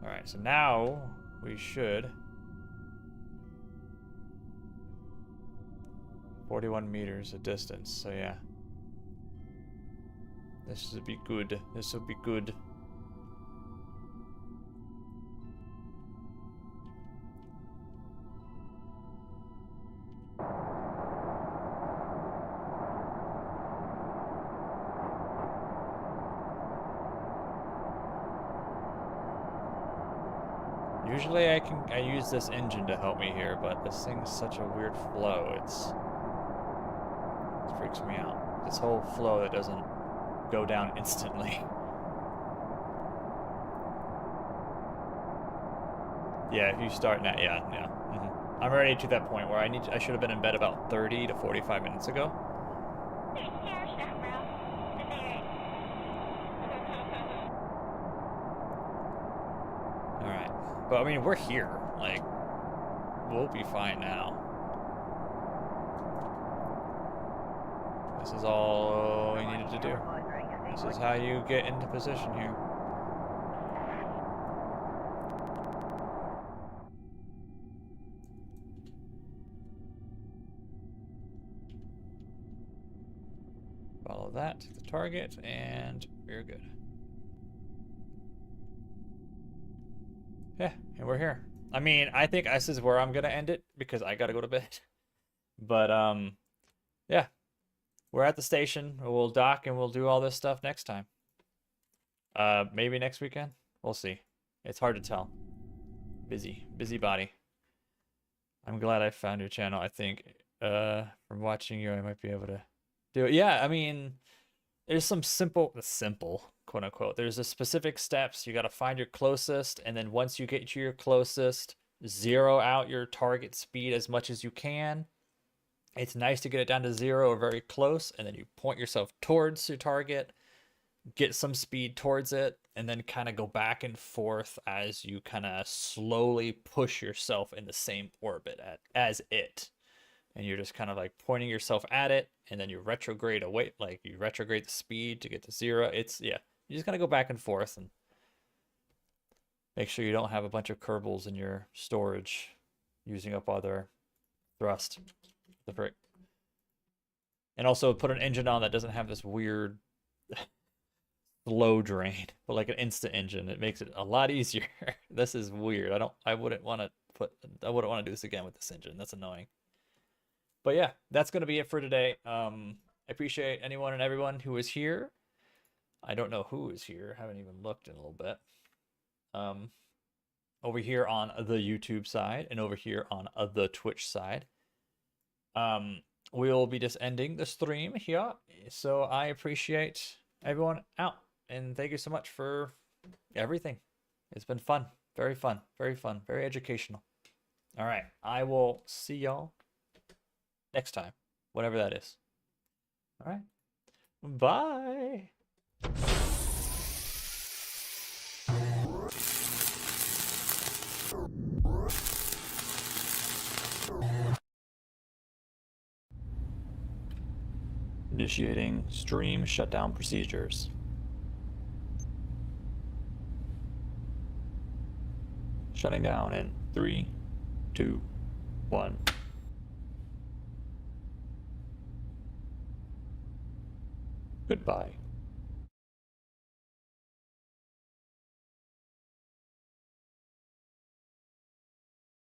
Alright, so now we should... 41 meters of distance, so yeah. This will be good. This will be good. Usually I use this engine to help me here, but this thing's such a weird flow. It freaks me out. This whole flow that doesn't go down instantly. Yeah, if you start now, yeah. I'm already to that point where I should have been in bed about 30 to 45 minutes ago. Alright. But I mean, we're here. Like, we'll be fine now. This is all we needed to do. This is how you get into position here. Follow that to the target, and we're good. Yeah, and we're here. I mean, I think this is where I'm gonna end it because I gotta go to bed. But yeah, we're at the station. We'll dock and we'll do all this stuff next time. Maybe next weekend. We'll see. It's hard to tell. Busy body. I'm glad I found your channel. I think from watching you, I might be able to do it. Yeah, I mean, there's some simple, quote unquote. There's a specific steps. You got to find your closest, and then once you get to your closest, zero out your target speed as much as you can. It's nice to get it down to 0 or very close, and then you point yourself towards your target, get some speed towards it, and then kind of go back and forth as you kind of slowly push yourself in the same orbit as it. And you're just kind of like pointing yourself at it, and then you retrograde away, like you retrograde the speed to get to 0. It's, yeah, you just gotta go back and forth and make sure you don't have a bunch of kerbals in your storage using up other thrust. The frick. And also put an engine on that doesn't have this weird slow drain, but like an instant engine. It makes it a lot easier. This is weird. I wouldn't want to do this again with this engine. That's annoying. But yeah, that's gonna be it for today. I appreciate anyone and everyone who is here. I don't know who is here. I haven't even looked in a little bit. Over here on the YouTube side and over here on the Twitch side. We'll be just ending the stream here. So I appreciate everyone out. And thank you so much for everything. It's been fun. Very fun. Very fun. Very educational. All right. I will see y'all next time. Whatever that is. All right. Bye. Initiating stream shutdown procedures. Shutting down in 3, 2, 1. Goodbye.